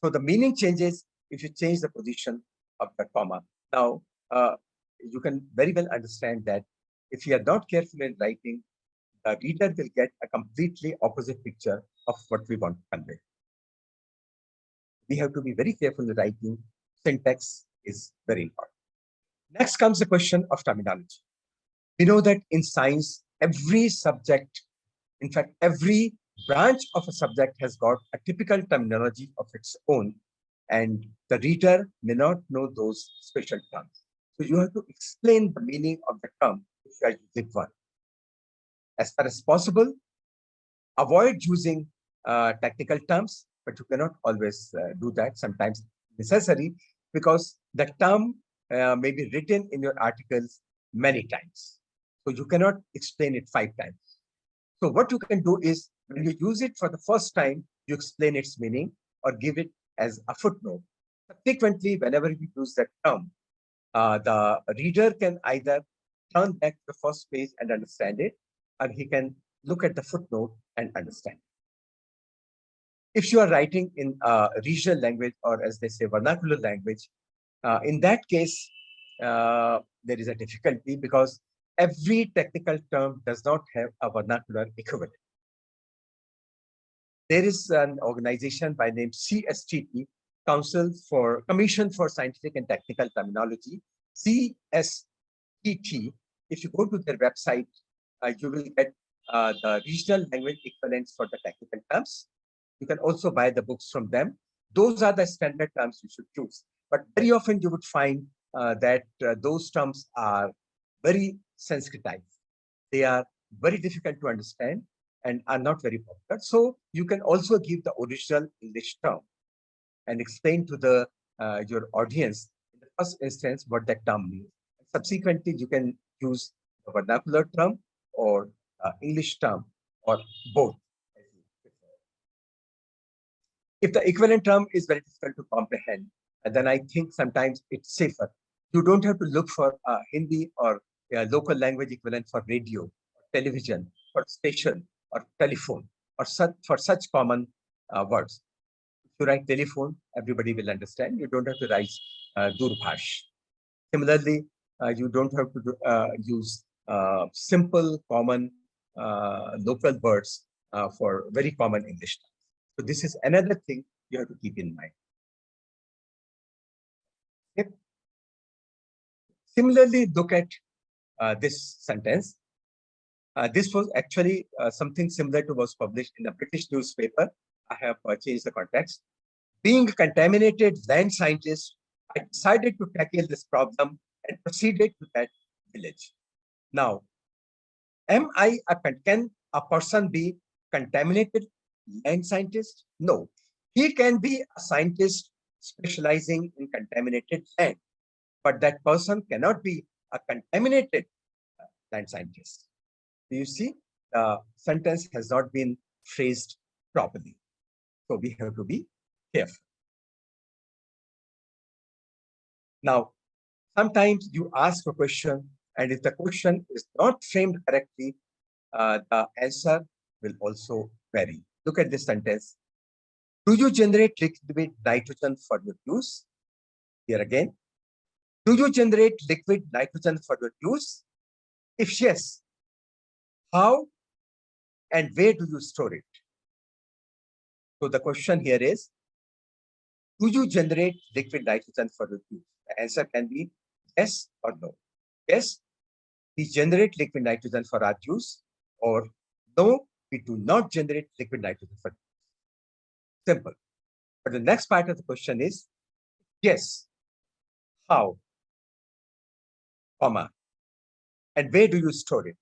So the meaning changes if you change the position of the comma. Now, you can very well understand that if you are not careful in writing, the reader will get a completely opposite picture of what we want to convey. We have to be very careful in writing. Syntax is very important. Next comes the question of terminology. We know that in science, every subject, in fact, every branch of a subject has got a typical terminology of its own, and the reader may not know those special terms. So you have to explain the meaning of the term if you are using one. As far as possible, avoid using technical terms, but you cannot always do that. Sometimes necessary, because the term may be written in your articles many times. So you cannot explain it 5 times. So what you can do is, when you use it for the first time, you explain its meaning or give it as a footnote. Subsequently, whenever you use that term, the reader can either turn back to the first page and understand it, or he can look at the footnote and understand. If you are writing in a regional language, or as they say, vernacular language, in that case, there is a difficulty because every technical term does not have a vernacular equivalent. There is an organization by name CSTT, Commission for Scientific and Technical Terminology, CSTT. If you go to their website, you will get the regional language equivalents for the technical terms. You can also buy the books from them. Those are the standard terms you should choose. But very often you would find that those terms are very sensitized. They are very difficult to understand and are not very popular. So you can also give the original English term and explain to the your audience in the first instance what that term means. Subsequently, you can use a vernacular term or English term or both. If the equivalent term is very difficult to comprehend, then I think sometimes it's safer. You don't have to look for a Hindi or a local language equivalent for radio, television, or station, or telephone, or for such common words. If you write telephone, everybody will understand. You don't have to write Durbash. Similarly, you don't have to use simple, common local words for very common English terms. So this is another thing you have to keep in mind. Yep. Similarly, look at this sentence. This was actually something similar to was published in a British newspaper. I have changed the context. Being a contaminated land scientist, I decided to tackle this problem and proceeded to that village. Now, can a person be contaminated land scientist? No, he can be a scientist specializing in contaminated land, but that person cannot be a contaminated land scientist. Do you see? The sentence has not been phrased properly. So we have to be careful. Now, sometimes you ask a question, and if the question is not framed correctly, the answer will also vary. Look at this sentence. Do you generate liquid nitrogen for your use? Here again. Do you generate liquid nitrogen for your use? If yes, how and where do you store it? So the question here is, do you generate liquid nitrogen for your use? The answer can be yes or no. Yes, we generate liquid nitrogen for our use, or no, we do not generate liquid nitrogen for use. Simple. But the next part of the question is, yes, how, comma, and where do you store it?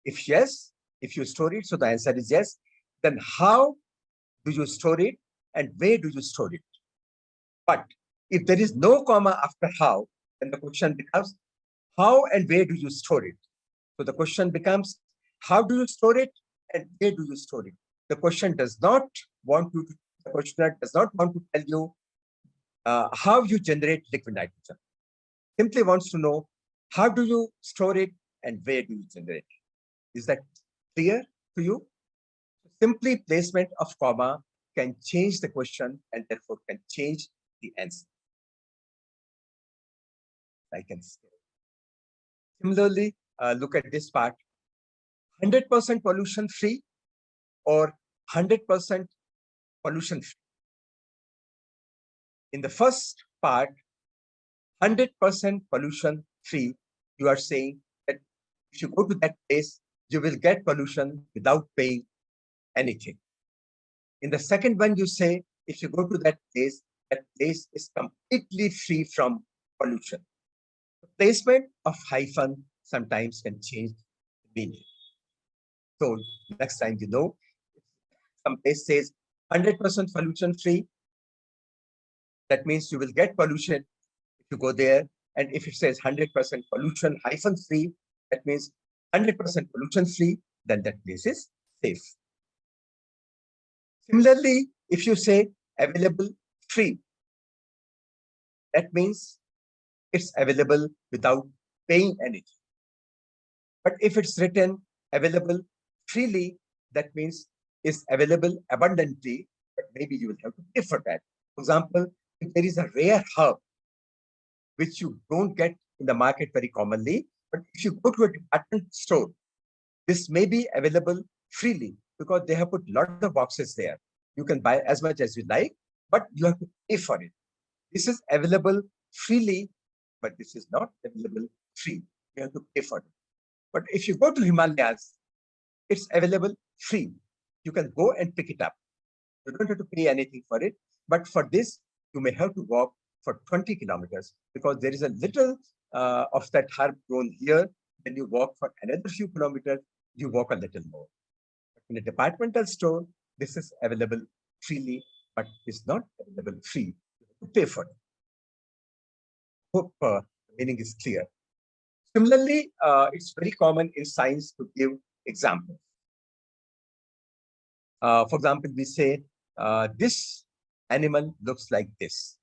If yes, if you store it, so the answer is yes, then how do you store it and where do you store it? But if there is no comma after how, then the question becomes, how and where do you store it? So the question becomes, how do you store it and where do you store it? The question does not want to, the questioner does not want to tell you how you generate liquid nitrogen. Simply wants to know, how do you store it and where do you generate it? Is that clear to you? Simply placement of comma can change the question and therefore can change the answer. like an scale. Similarly, look at this part, 100% pollution free or 100% pollution free. In the first part, 100% pollution free, you are saying that if you go to that place, you will get pollution without paying anything. In the second one, you say, if you go to that place is completely free from pollution. The placement of hyphen sometimes can change the meaning. So next time, you know, some place says 100% pollution free, that means you will get pollution if you go there. And if it says 100% pollution hyphen free, that means 100% pollution free, then that place is safe. Similarly, if you say available free, that means it's available without paying anything. But if it's written available freely, that means it's available abundantly, but maybe you will have to pay for that. For example, if there is a rare herb which you don't get in the market very commonly, but if you go to a department store, this may be available freely because they have put a lot of boxes there. You can buy as much as you like, but you have to pay for it. This is available freely, but this is not available free. You have to pay for it. But if you go to Himalayas, it's available free. You can go and pick it up. You don't have to pay anything for it. But for this, you may have to walk for 20 kilometers because there is a little of that herb grown here. Then you walk for another few kilometers, you walk a little more. In a departmental store, this is available freely, but it's not available free. You have to pay for it. Hope the meaning is clear. Similarly, it's very common in science to give examples. For example, we say, this animal looks like this.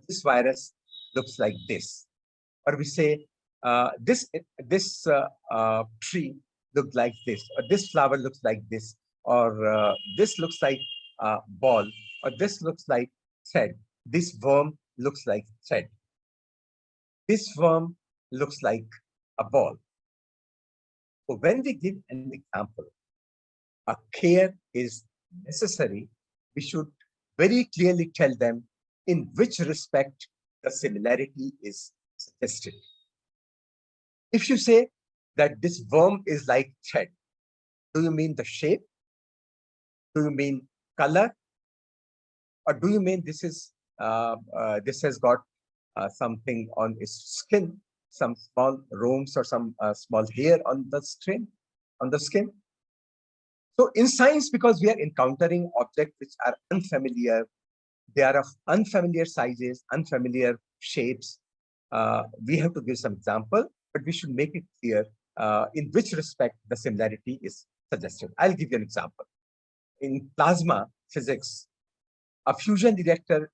This virus looks like this. Or we say, this tree looks like this, or this flower looks like this, or this looks like a ball, or this looks like thread. This worm looks like thread. This worm looks like a ball. So when we give an example, a care is necessary. We should very clearly tell them in which respect the similarity is suggested. If you say that this worm is like thread, do you mean the shape? Do you mean color? Or do you mean this is this has got something on its skin, some small roams or some small hair on the skin? So in science, because we are encountering objects which are unfamiliar, they are of unfamiliar sizes, unfamiliar shapes, we have to give some example, but we should make it clear in which respect the similarity is suggested. I'll give you an example. In plasma physics, a fusion reactor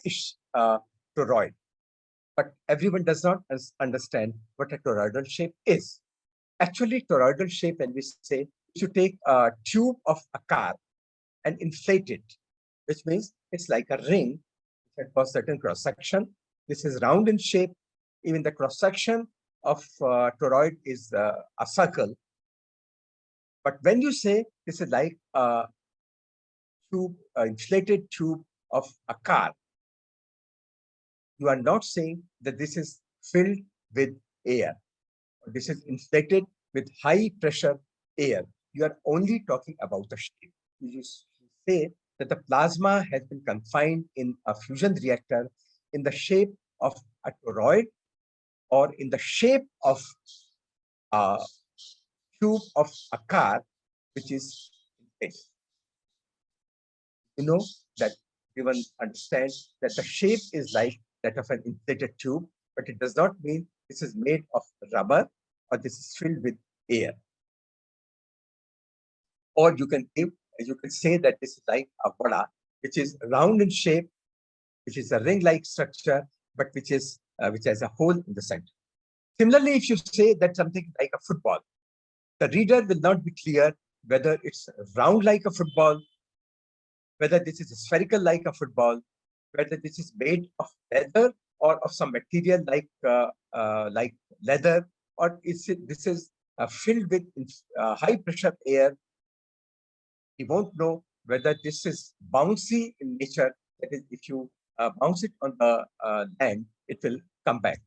is toroid, but everyone does not understand what a toroidal shape is. Actually, toroidal shape, when we say, if you take a tube of a car and inflate it, which means it's like a ring that has certain cross section. This is round in shape. Even the cross section of toroid is a circle. But when you say this is like a tube, inflated tube of a car, you are not saying that this is filled with air. This is inflated with high pressure air. You are only talking about the shape. You say that the plasma has been confined in a fusion reactor in the shape of a toroid or in the shape of a tube of a car, which is inflated. You know that everyone understands that the shape is like that of an inflated tube, but it does not mean this is made of rubber or this is filled with air. Or you can say that this is like a vada, which is round in shape, which is a ring-like structure, but which has a hole in the center. Similarly, if you say that something like a football, the reader will not be clear whether it's round like a football, whether this is spherical like a football, whether this is made of leather or of some material like leather, or this is filled with high pressure air. We won't know whether this is bouncy in nature. That is, if you bounce it on the land, it will come back.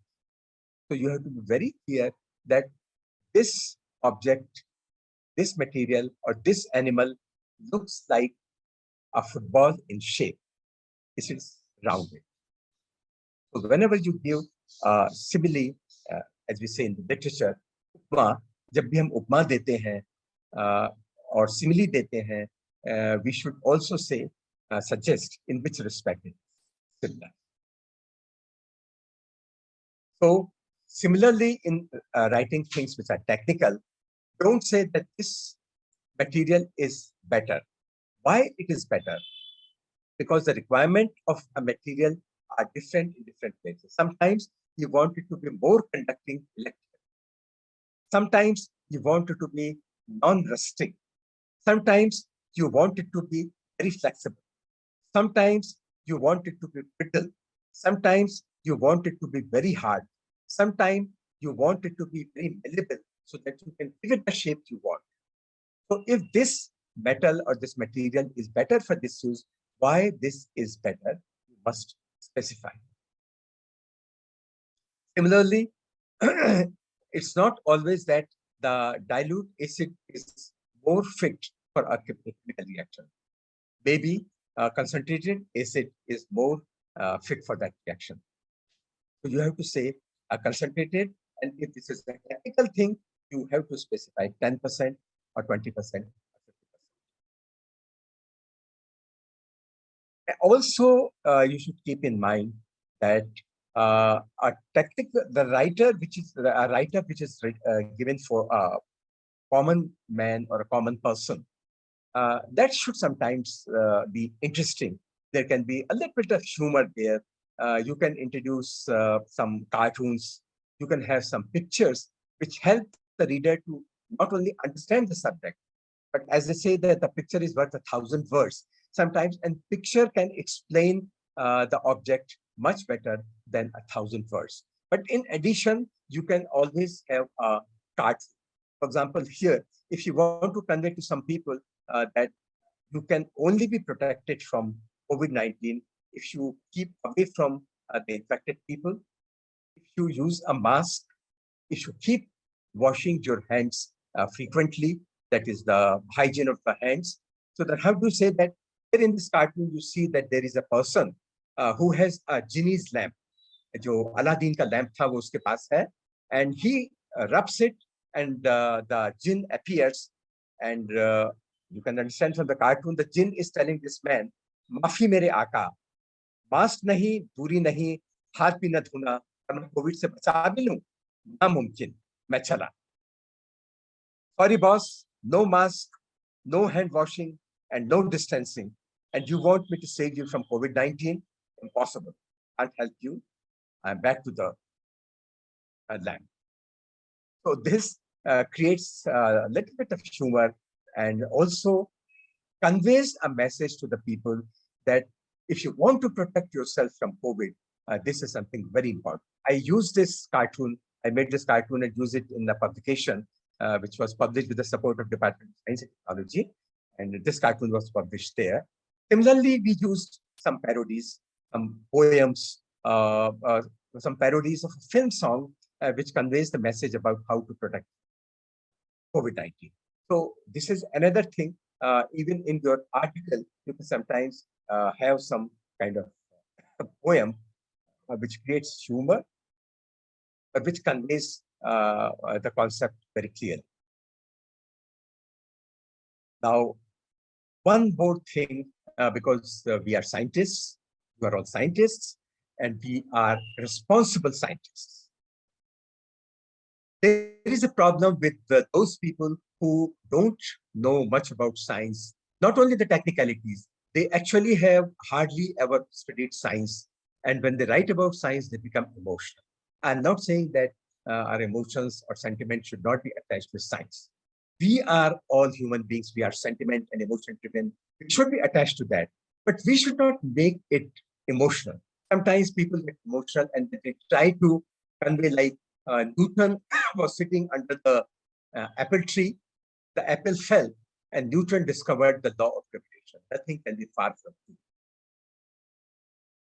So you have to be very clear that this object, this material, or this animal looks like a football in shape. It is rounded. So whenever you give simile, as we say in the literature, उपमा, जब भी हम उपमा देते हैं और simile देते हैं, we should also say, suggest in which respect it is similar. So similarly, in writing things which are technical, don't say that this material is better. Why it is better? Because the requirement of a material are different in different places. Sometimes you want it to be more conducting electrical. Sometimes you want it to be non-rusting. Sometimes you want it to be very flexible. Sometimes you want it to be brittle. Sometimes you want it to be very hard. Sometimes you want it to be very malleable so that you can give it the shape you want. So if this metal or this material is better for this use, why this is better, you must specify. Similarly, it's not always that the dilute acid is more fit for a chemical reaction. Maybe concentrated acid is more fit for that reaction. So you have to say concentrated, and if this is a technical thing, you have to specify 10% or 20% or 50%. Also, you should keep in mind that a technical, the writer which is a writer which is given for a common man or a common person, that should sometimes be interesting. There can be a little bit of humor there. You can introduce some cartoons. You can have some pictures which help the reader to not only understand the subject, but as they say that the picture is worth 1,000 words sometimes, and picture can explain the object much better than 1,000 words. But in addition, you can always have a cartoon. For example, here, if you want to convey to some people that you can only be protected from COVID-19 if you keep away from the infected people, if you use a mask, if you keep washing your hands frequently, that is the hygiene of the hands. So that how to say that here in this cartoon, you see that there is a person who has a genie's lamp. जो Aladdin का lamp था वो उसके पास है, and he rubs it, and the jinn appears, and you can understand from the cartoon the jinn is telling this man, माफी मेरे आका, mask नहीं, दूरी नहीं, हाथ भी न धोना, और मैं कोविड से बचा भी लूं, नामुमकिन, मैं चला. Sorry boss, no mask, no hand washing, and no distancing, and you want me to save you from COVID-19? Impossible. I'll help you. I'm back to the land. So this creates a little bit of humor and also conveys a message to the people that if you want to protect yourself from COVID, this is something very important. I used this cartoon. I made this cartoon and used it in the publication, which was published with the support of Department of Science and Technology. And this cartoon was published there. Similarly, we used some parodies, some poems, some parodies of a film song, which conveys the message about how to protect COVID-19. So this is another thing. Even in your article, you can sometimes have some kind of poem which creates humor, but which conveys the concept very clearly. Now, one more thing, because we are scientists, we are all scientists, and we are responsible scientists. There is a problem with those people who don't know much about science, not only the technicalities, they actually have hardly ever studied science. And when they write about science, they become emotional. I'm not saying that our emotions or sentiments should not be attached with science. We are all human beings. We are sentiment and emotion driven. We should be attached to that, but we should not make it emotional. Sometimes people get emotional and they try to convey like Newton was sitting under the apple tree, the apple fell, and Newton discovered the law of gravitation. Nothing can be far from true.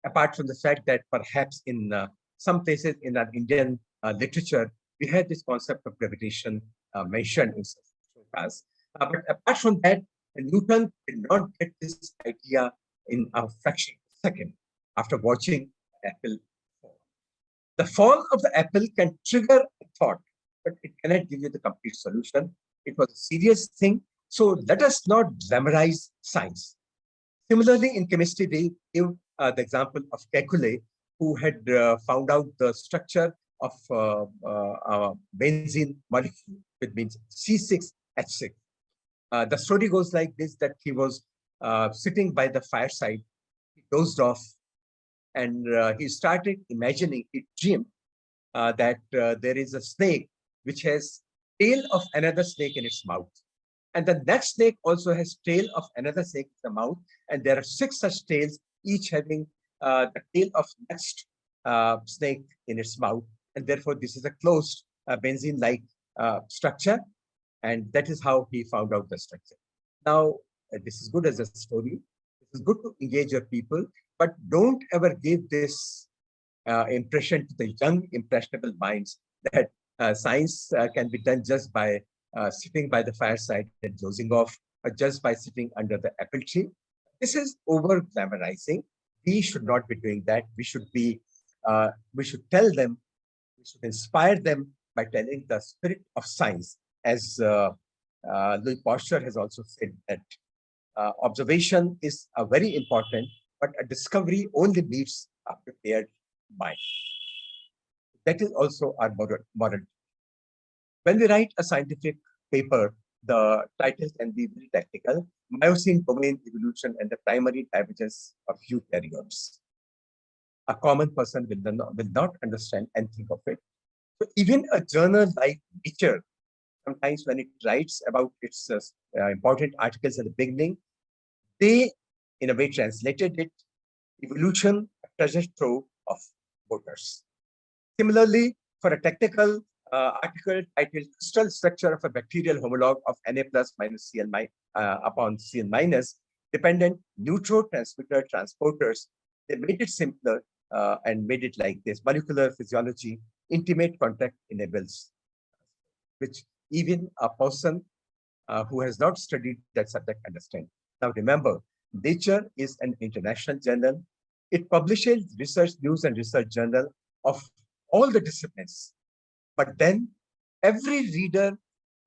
Apart from the fact that perhaps in some places in our Indian literature, we had this concept of gravitation mentioned in some class. But apart from that, Newton did not get this idea in a fraction of a second after watching apple fall. The fall of the apple can trigger a thought, but it cannot give you the complete solution. It was a serious thing. So let us not glamorize science. Similarly, in chemistry, they give the example of Kekulé, who had found out the structure of benzene molecule, which means C6H6. The story goes like this, that he was sitting by the fireside, he dozed off, and he started imagining, he dreamed that there is a snake which has tail of another snake in its mouth. And the next snake also has tail of another snake in the mouth. And there are 6 such tails, each having the tail of next snake in its mouth. And therefore, this is a closed benzene-like structure. And that is how he found out the structure. Now, this is good as a story. This is good to engage your people, but don't ever give this impression to the young, impressionable minds that science can be done just by sitting by the fireside and dozing off, or just by sitting under the apple tree. This is over glamorizing. We should not be doing that. We should tell them, we should inspire them by telling the spirit of science. As Louis Pasteur has also said that observation is very important, but a discovery only needs a prepared mind. That is also our moral. When we write a scientific paper, the title can be very technical: Miocene domain evolution and the primary divergence of eukaryotes. A common person will not understand anything of it. So even a journal like Nature, sometimes when it writes about its important articles at the beginning, they, in a way, translated it, evolution, a treasure trove of voters. Similarly, for a technical article titled Crystal Structure of a Bacterial Homologue of Na plus minus Cl upon Cl minus, dependent neurotransmitter transporters, they made it simpler and made it like this: molecular physiology, intimate contact enables, which even a person who has not studied that subject understand. Now remember, Nature is an international journal. It publishes research news and research journal of all the disciplines. But then every reader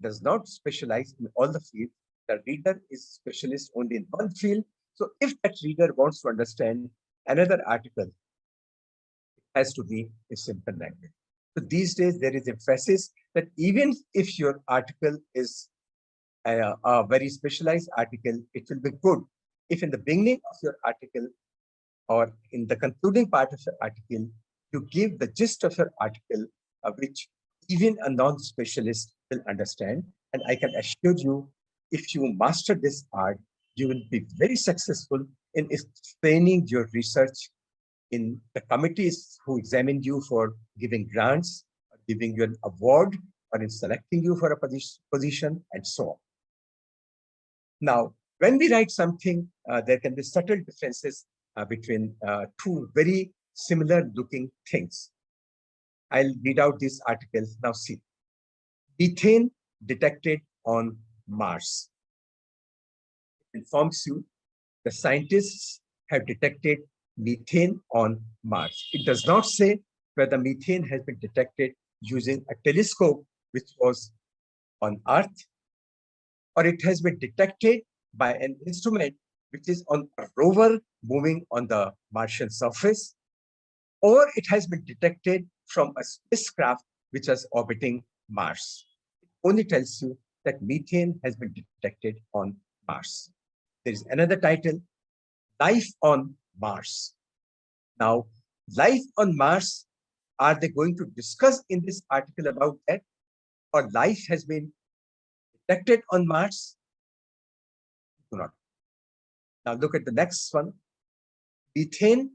does not specialize in all the fields. The reader is specialist only in one field. So if that reader wants to understand another article, it has to be a simple language. So these days there is emphasis that even if your article is a very specialized article, it will be good if in the beginning of your article or in the concluding part of your article, you give the gist of your article, which even a non-specialist will understand. And I can assure you, if you master this art, you will be very successful in explaining your research in the committees who examine you for giving grants, or giving you an award, or in selecting you for a position, and so on. Now, when we write something, there can be subtle differences between two very similar looking things. I'll read out these articles. Now see, methane detected on Mars. It informs you the scientists have detected methane on Mars. It does not say whether methane has been detected using a telescope which was on Earth, or it has been detected by an instrument which is on a rover moving on the Martian surface, or it has been detected from a spacecraft which is orbiting Mars. It only tells you that methane has been detected on Mars. There is another title, Life on Mars. Now, life on Mars, are they going to discuss in this article about that? Or life has been detected on Mars? Do not. Now look at the next one. Methane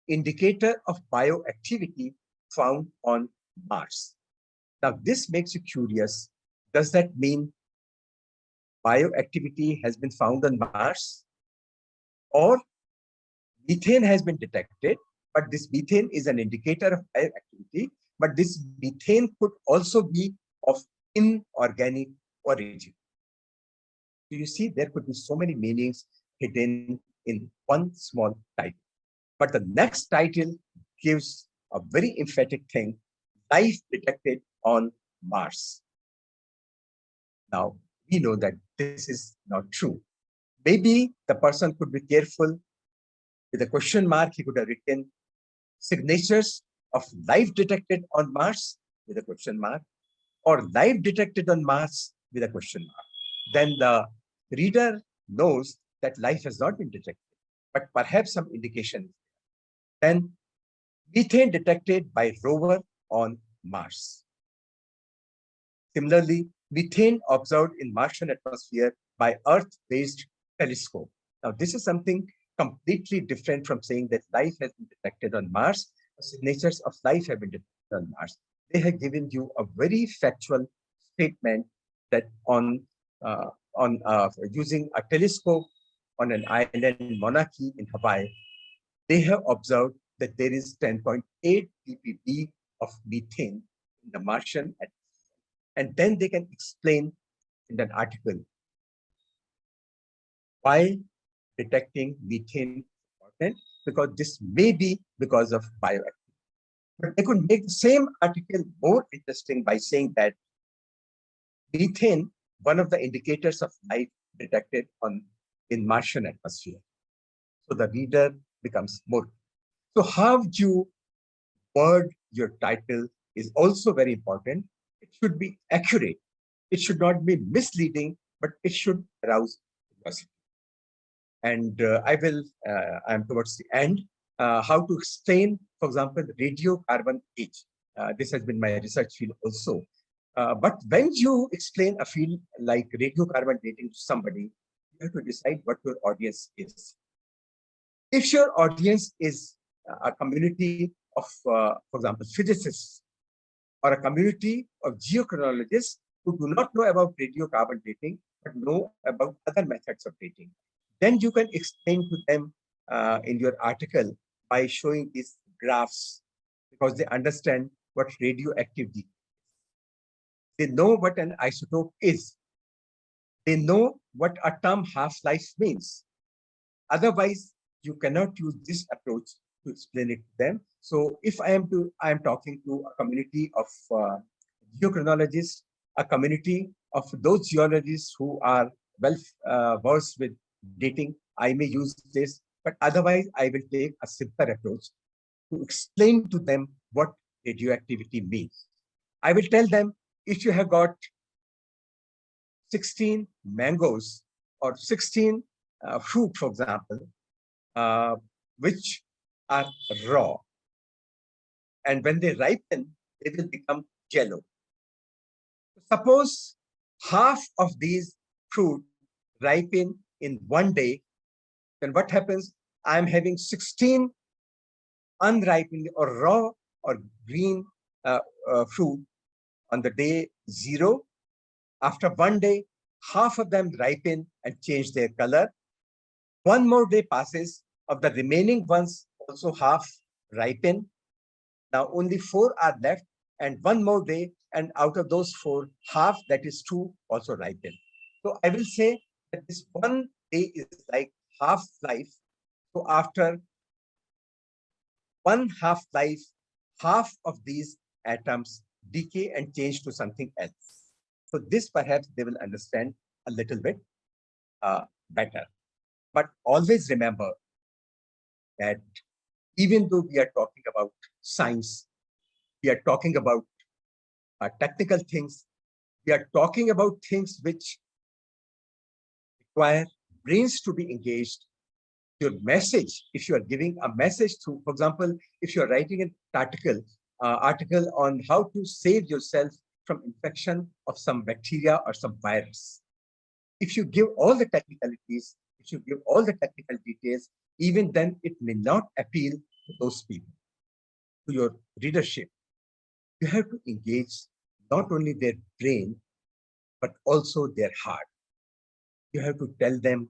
indicator of bioactivity found on Mars. Now, this makes you curious. Does that mean bioactivity has been found on Mars? Or methane has been detected, but this methane is an indicator of bioactivity, but this methane could also be of inorganic origin. So you see, there could be so many meanings hidden in one small title. But the next title gives a very emphatic thing: life detected on Mars. Now, we know that this is not true. Maybe the person could be careful. With a question mark, he could have written signatures of life detected on Mars with a question mark, or life detected on Mars with a question mark. Then the reader knows that life has not been detected, but perhaps some indication. Then methane detected by rover on Mars. Similarly, methane observed in Martian atmosphere by Earth-based telescope. Now, this is something completely different from saying that life has been detected on Mars. Signatures of life have been detected on Mars. They have given you a very factual statement that using a telescope on an island, Monarchy in Hawaii, they have observed that there is 10.8 ppb of methane in the Martian atmosphere. And then they can explain in an article why detecting methane is important, because this may be because of bioactivity. But they could make the same article more interesting by saying that methane, one of the indicators of life detected in Martian atmosphere. So the reader becomes more. So how you word your title is also very important. It should be accurate. It should not be misleading, but it should arouse curiosity. And I'm towards the end, how to explain, for example, radiocarbon age. This has been my research field also. But when you explain a field like radiocarbon dating to somebody, you have to decide what your audience is. If your audience is a community of, for example, physicists, or a community of geochronologists who do not know about radiocarbon dating, but know about other methods of dating, then you can explain to them in your article by showing these graphs, because they understand what radioactivity is. They know what an isotope is. They know what a term half-life means. Otherwise, you cannot use this approach to explain it to them. So if I am talking to a community of geochronologists, a community of those geologists who are well versed with dating, I may use this, but otherwise I will take a simpler approach to explain to them what radioactivity means. I will tell them, if you have got 16 mangoes or 16 fruit, for example, which are raw, and when they ripen, they will become yellow. Suppose half of these fruit ripen in one day, then what happens? I'm having 16 unripened or raw or green fruit on the day 0. After one day, half of them ripen and change their color. One more day passes, of the remaining ones also half ripen. Now only 4 are left, and one more day, and out of those 4, half, that is 2, also ripen. So I will say that this one day is like half life. So after one half life, half of these atoms decay and change to something else. So this perhaps they will understand a little bit better. But always remember that even though we are talking about science, we are talking about technical things, we are talking about things which require brains to be engaged. Your message, if you are giving a message through, for example, if you are writing an article on how to save yourself from infection of some bacteria or some virus, if you give all the technicalities, if you give all the technical details, even then it may not appeal to to those people, to your readership, you have to engage not only their brain, but also their heart. You have to tell them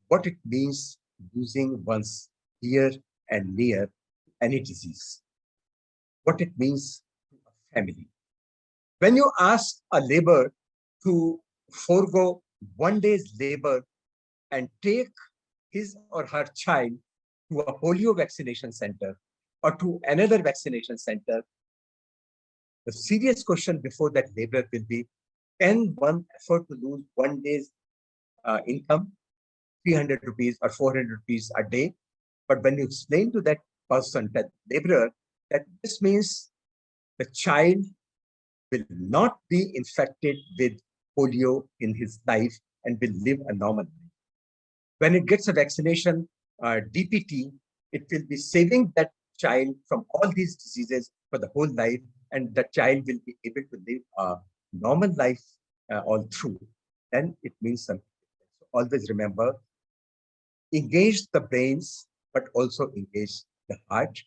what it means losing one's dear and near any disease, what it means to a family. When you ask a laborer to forego one day's labor and take his or her child to a polio vaccination center or to another vaccination center, the serious question before that laborer will be, can one afford to lose one day's income, 300 rupees or 400 rupees a day? But when you explain to that person, that laborer, that this means the child will not be infected with polio in his life and will live a normal life. When it gets a vaccination, DPT, it will be saving that child from all these diseases for the whole life, and the child will be able to live a normal life all through. Then it means something. So always remember, engage the brains, but also engage the heart.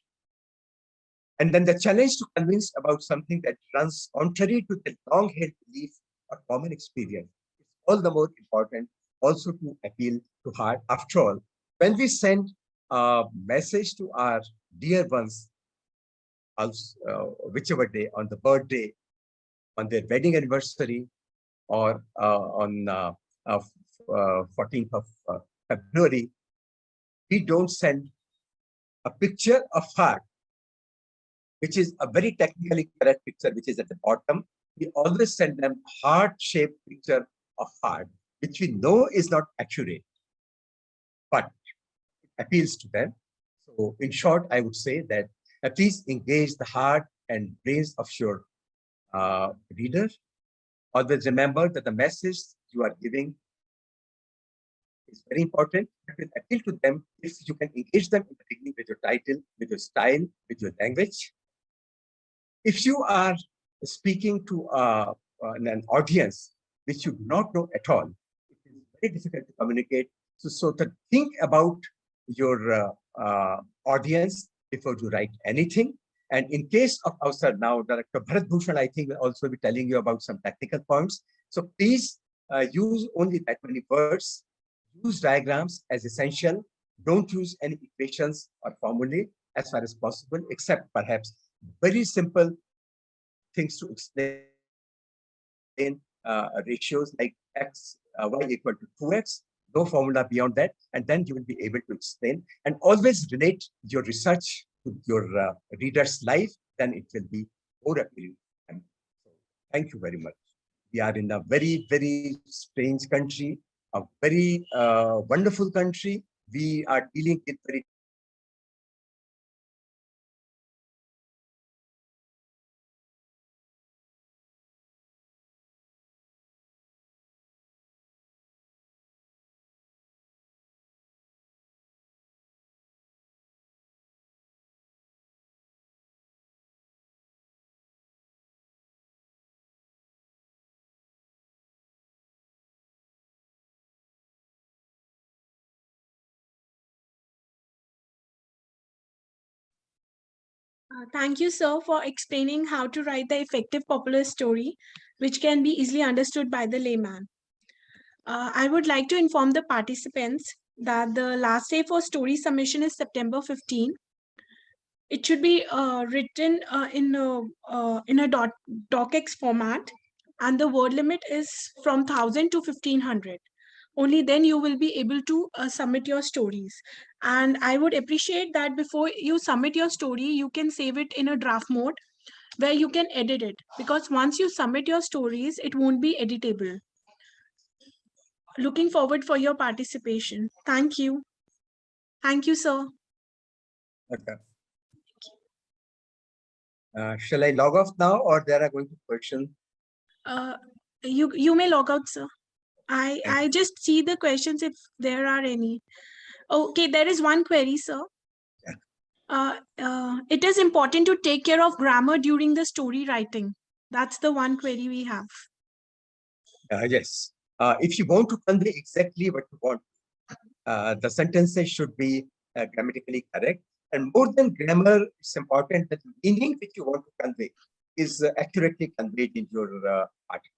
And then the challenge to convince about something that runs contrary to the long-held belief or common experience is all the more important, also to appeal to heart. After all, when we send a message to our dear ones, whichever day, on the birthday, on their wedding anniversary, or on 14th of February, we don't send a picture of heart, which is a very technically correct picture, which is at the bottom. We always send them heart-shaped picture of heart, which we know is not accurate, but it appeals to them. So in short, I would say that please engage the heart and brains of your reader. Always remember that the message you are giving is very important. It will appeal to them if you can engage them in the beginning with your title, with your style, with your language. If you are speaking to an audience which you do not know at all, it is very difficult to communicate. So to think about your audience before you write anything. And in case of AWSAR now, Director Bharat Bhushan, I think, will also be telling you about some technical points. So please use only that many words. Use diagrams as essential. Don't use any equations or formulae as far as possible, except perhaps very simple things to explain ratios like x, y equal to 2x, no formula beyond that, and then you will be able to explain. And always relate your research to your reader's life, then it will be more appealing. So thank you very much. We are in a very, very strange country, a very wonderful country. We are dealing with very Thank you, sir, for explaining how to write the effective popular story, which can be easily understood by the layman. I would like to inform the participants that the last day for story submission is September 15. It should be written in a docx format, and the word limit is from 1,000 to 1,500. Only then you will be able to submit your stories. And I would appreciate that before you submit your story, you can save it in a draft mode where you can edit it, because once you submit your stories, it won't be editable. Looking forward for your participation. Thank you. Thank you, sir. okay. Shall I log off now, or there are going to questions? You may log out, sir. I just see the questions if there are any. Okay, there is one query, sir. It is important to take care of grammar during the story writing. That's the one query we have. Yes. If you want to convey exactly what you want, the sentences should be grammatically correct. And more than grammar, it's important that the meaning which you want to convey is accurately conveyed in your article.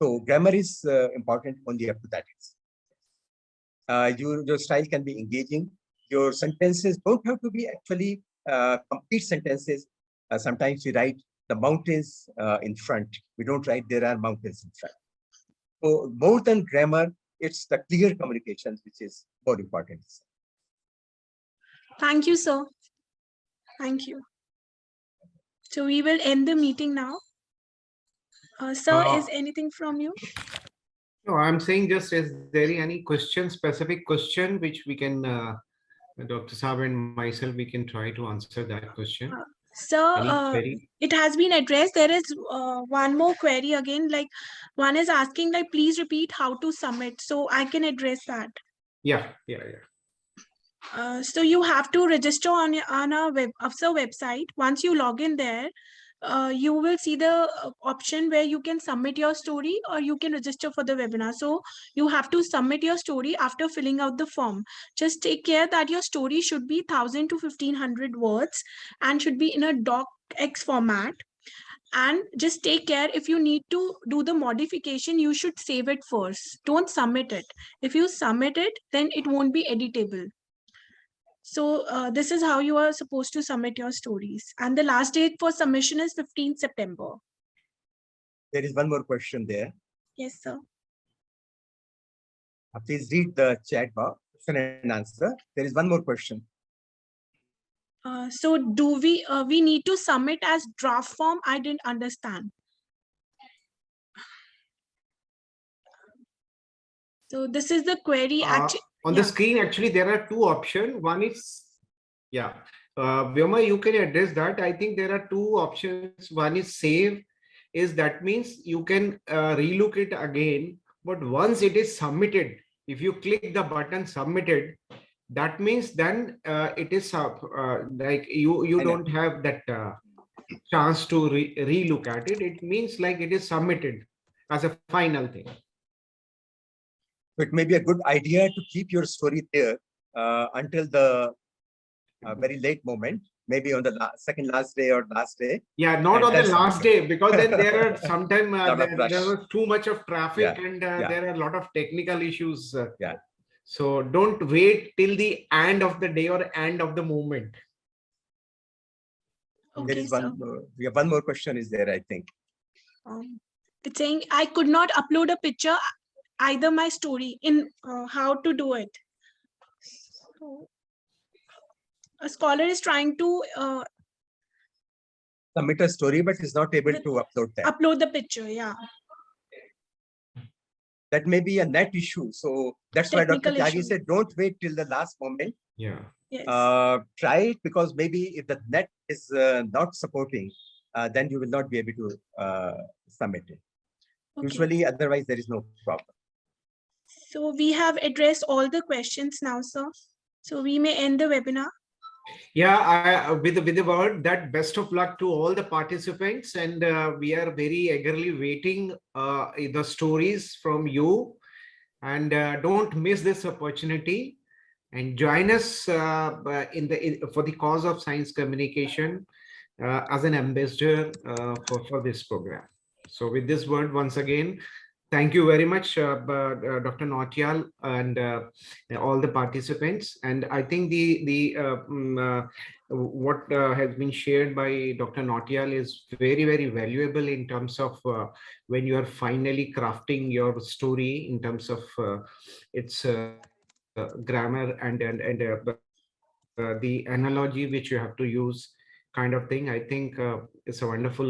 So grammar is important only up to that. Your style can be engaging. Your sentences don't have to be actually complete sentences. Sometimes we write the mountains in front. We don't write there are mountains in front. So more than grammar, it's the clear communications which is more important. Thank you, sir. Thank you. So we will end the meeting now. Sir, is anything from you? No, I'm saying just is there any question, specific question which we can, Dr. Saab and myself, we can try to answer that question. Sir, it has been addressed. There is one more query again, like one is asking like, please repeat how to submit. So I can address that. Yeah. So you have to register on our AWSAR website. Once you log in there, you will see the option where you can submit your story or you can register for the webinar. So you have to submit your story after filling out the form. Just take care that your story should be 1000 to 1500 words and should be in a docx format. And just take care, if you need to do the modification, you should save it first. Don't submit it. If you submit it, then it won't be editable. So this is how you are supposed to submit your stories. And the last date for submission is 15th September. There is one more question there. Yes, sir. Please read the chat box, question and answer. There is one more question. So do we need to submit as draft form? I didn't understand. So this is the query. Actually, on the screen, actually, there are two options. One is, Vyoma, you can address that. I think there are two options. One is save, is that means you can relook it again. But once it is submitted, if you click the button submitted, that means then it is like you don't have that chance to relook at it. It means like it is submitted as a final thing. So it may be a good idea to keep your story there until the very late moment, maybe on the second last day or last day. Yeah, not on the last day, because then there are sometimes there was too much of traffic and there are a lot of technical issues. So don't wait till the end of the day or end of the moment. Okay, there is one. We have one more question. Is there? I think. It's saying I could not upload a picture, either my story in how to do it. So, a scholar is trying to submit a story, but is not able to upload that. Upload the picture, yeah. That may be a net issue. So that's why Dr. Tyagi said, don't wait till the last moment. Yeah. Yes. Try it, because maybe if the net is not supporting, then you will not be able to submit it. Okay. Usually, otherwise, there is no problem. So we have addressed all the questions now, sir. So we may end the webinar. Yeah, with the word that best of luck to all the participants, and we are very eagerly waiting the stories from you, and don't miss this opportunity and join us for the cause of science communication as an ambassador for this program. So with this word, once again, thank you very much, Dr. Nautiyal, and all the participants. And I think what has been shared by Dr. Nautiyal is very, very valuable in terms of when you are finally crafting your story in terms of its grammar and the analogy which you have to use, kind of thing. I think it's a wonderful,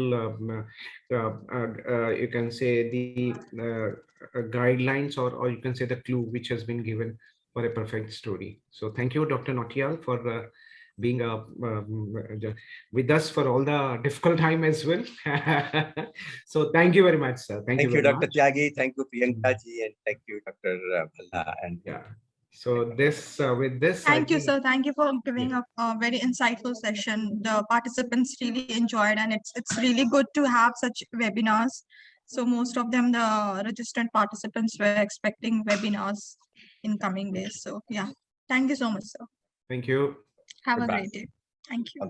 you can say the guidelines, or you can say the clue which has been given for a perfect story. So thank you, Dr. Nautiyal, for being with us for all the difficult time as well. So thank you very much, sir. Thank you, Dr. Tyagi. Thank you, Priyanka ji, and thank you, Dr. Bhalla. And so this with this, thank you, sir. Thank you for giving a very insightful session. The participants really enjoyed, and it's really good to have such webinars. So most of them, the registered participants, were expecting webinars in coming days. So yeah, thank you so much, sir. Thank you. Have a Goodbye. great day. Thank you.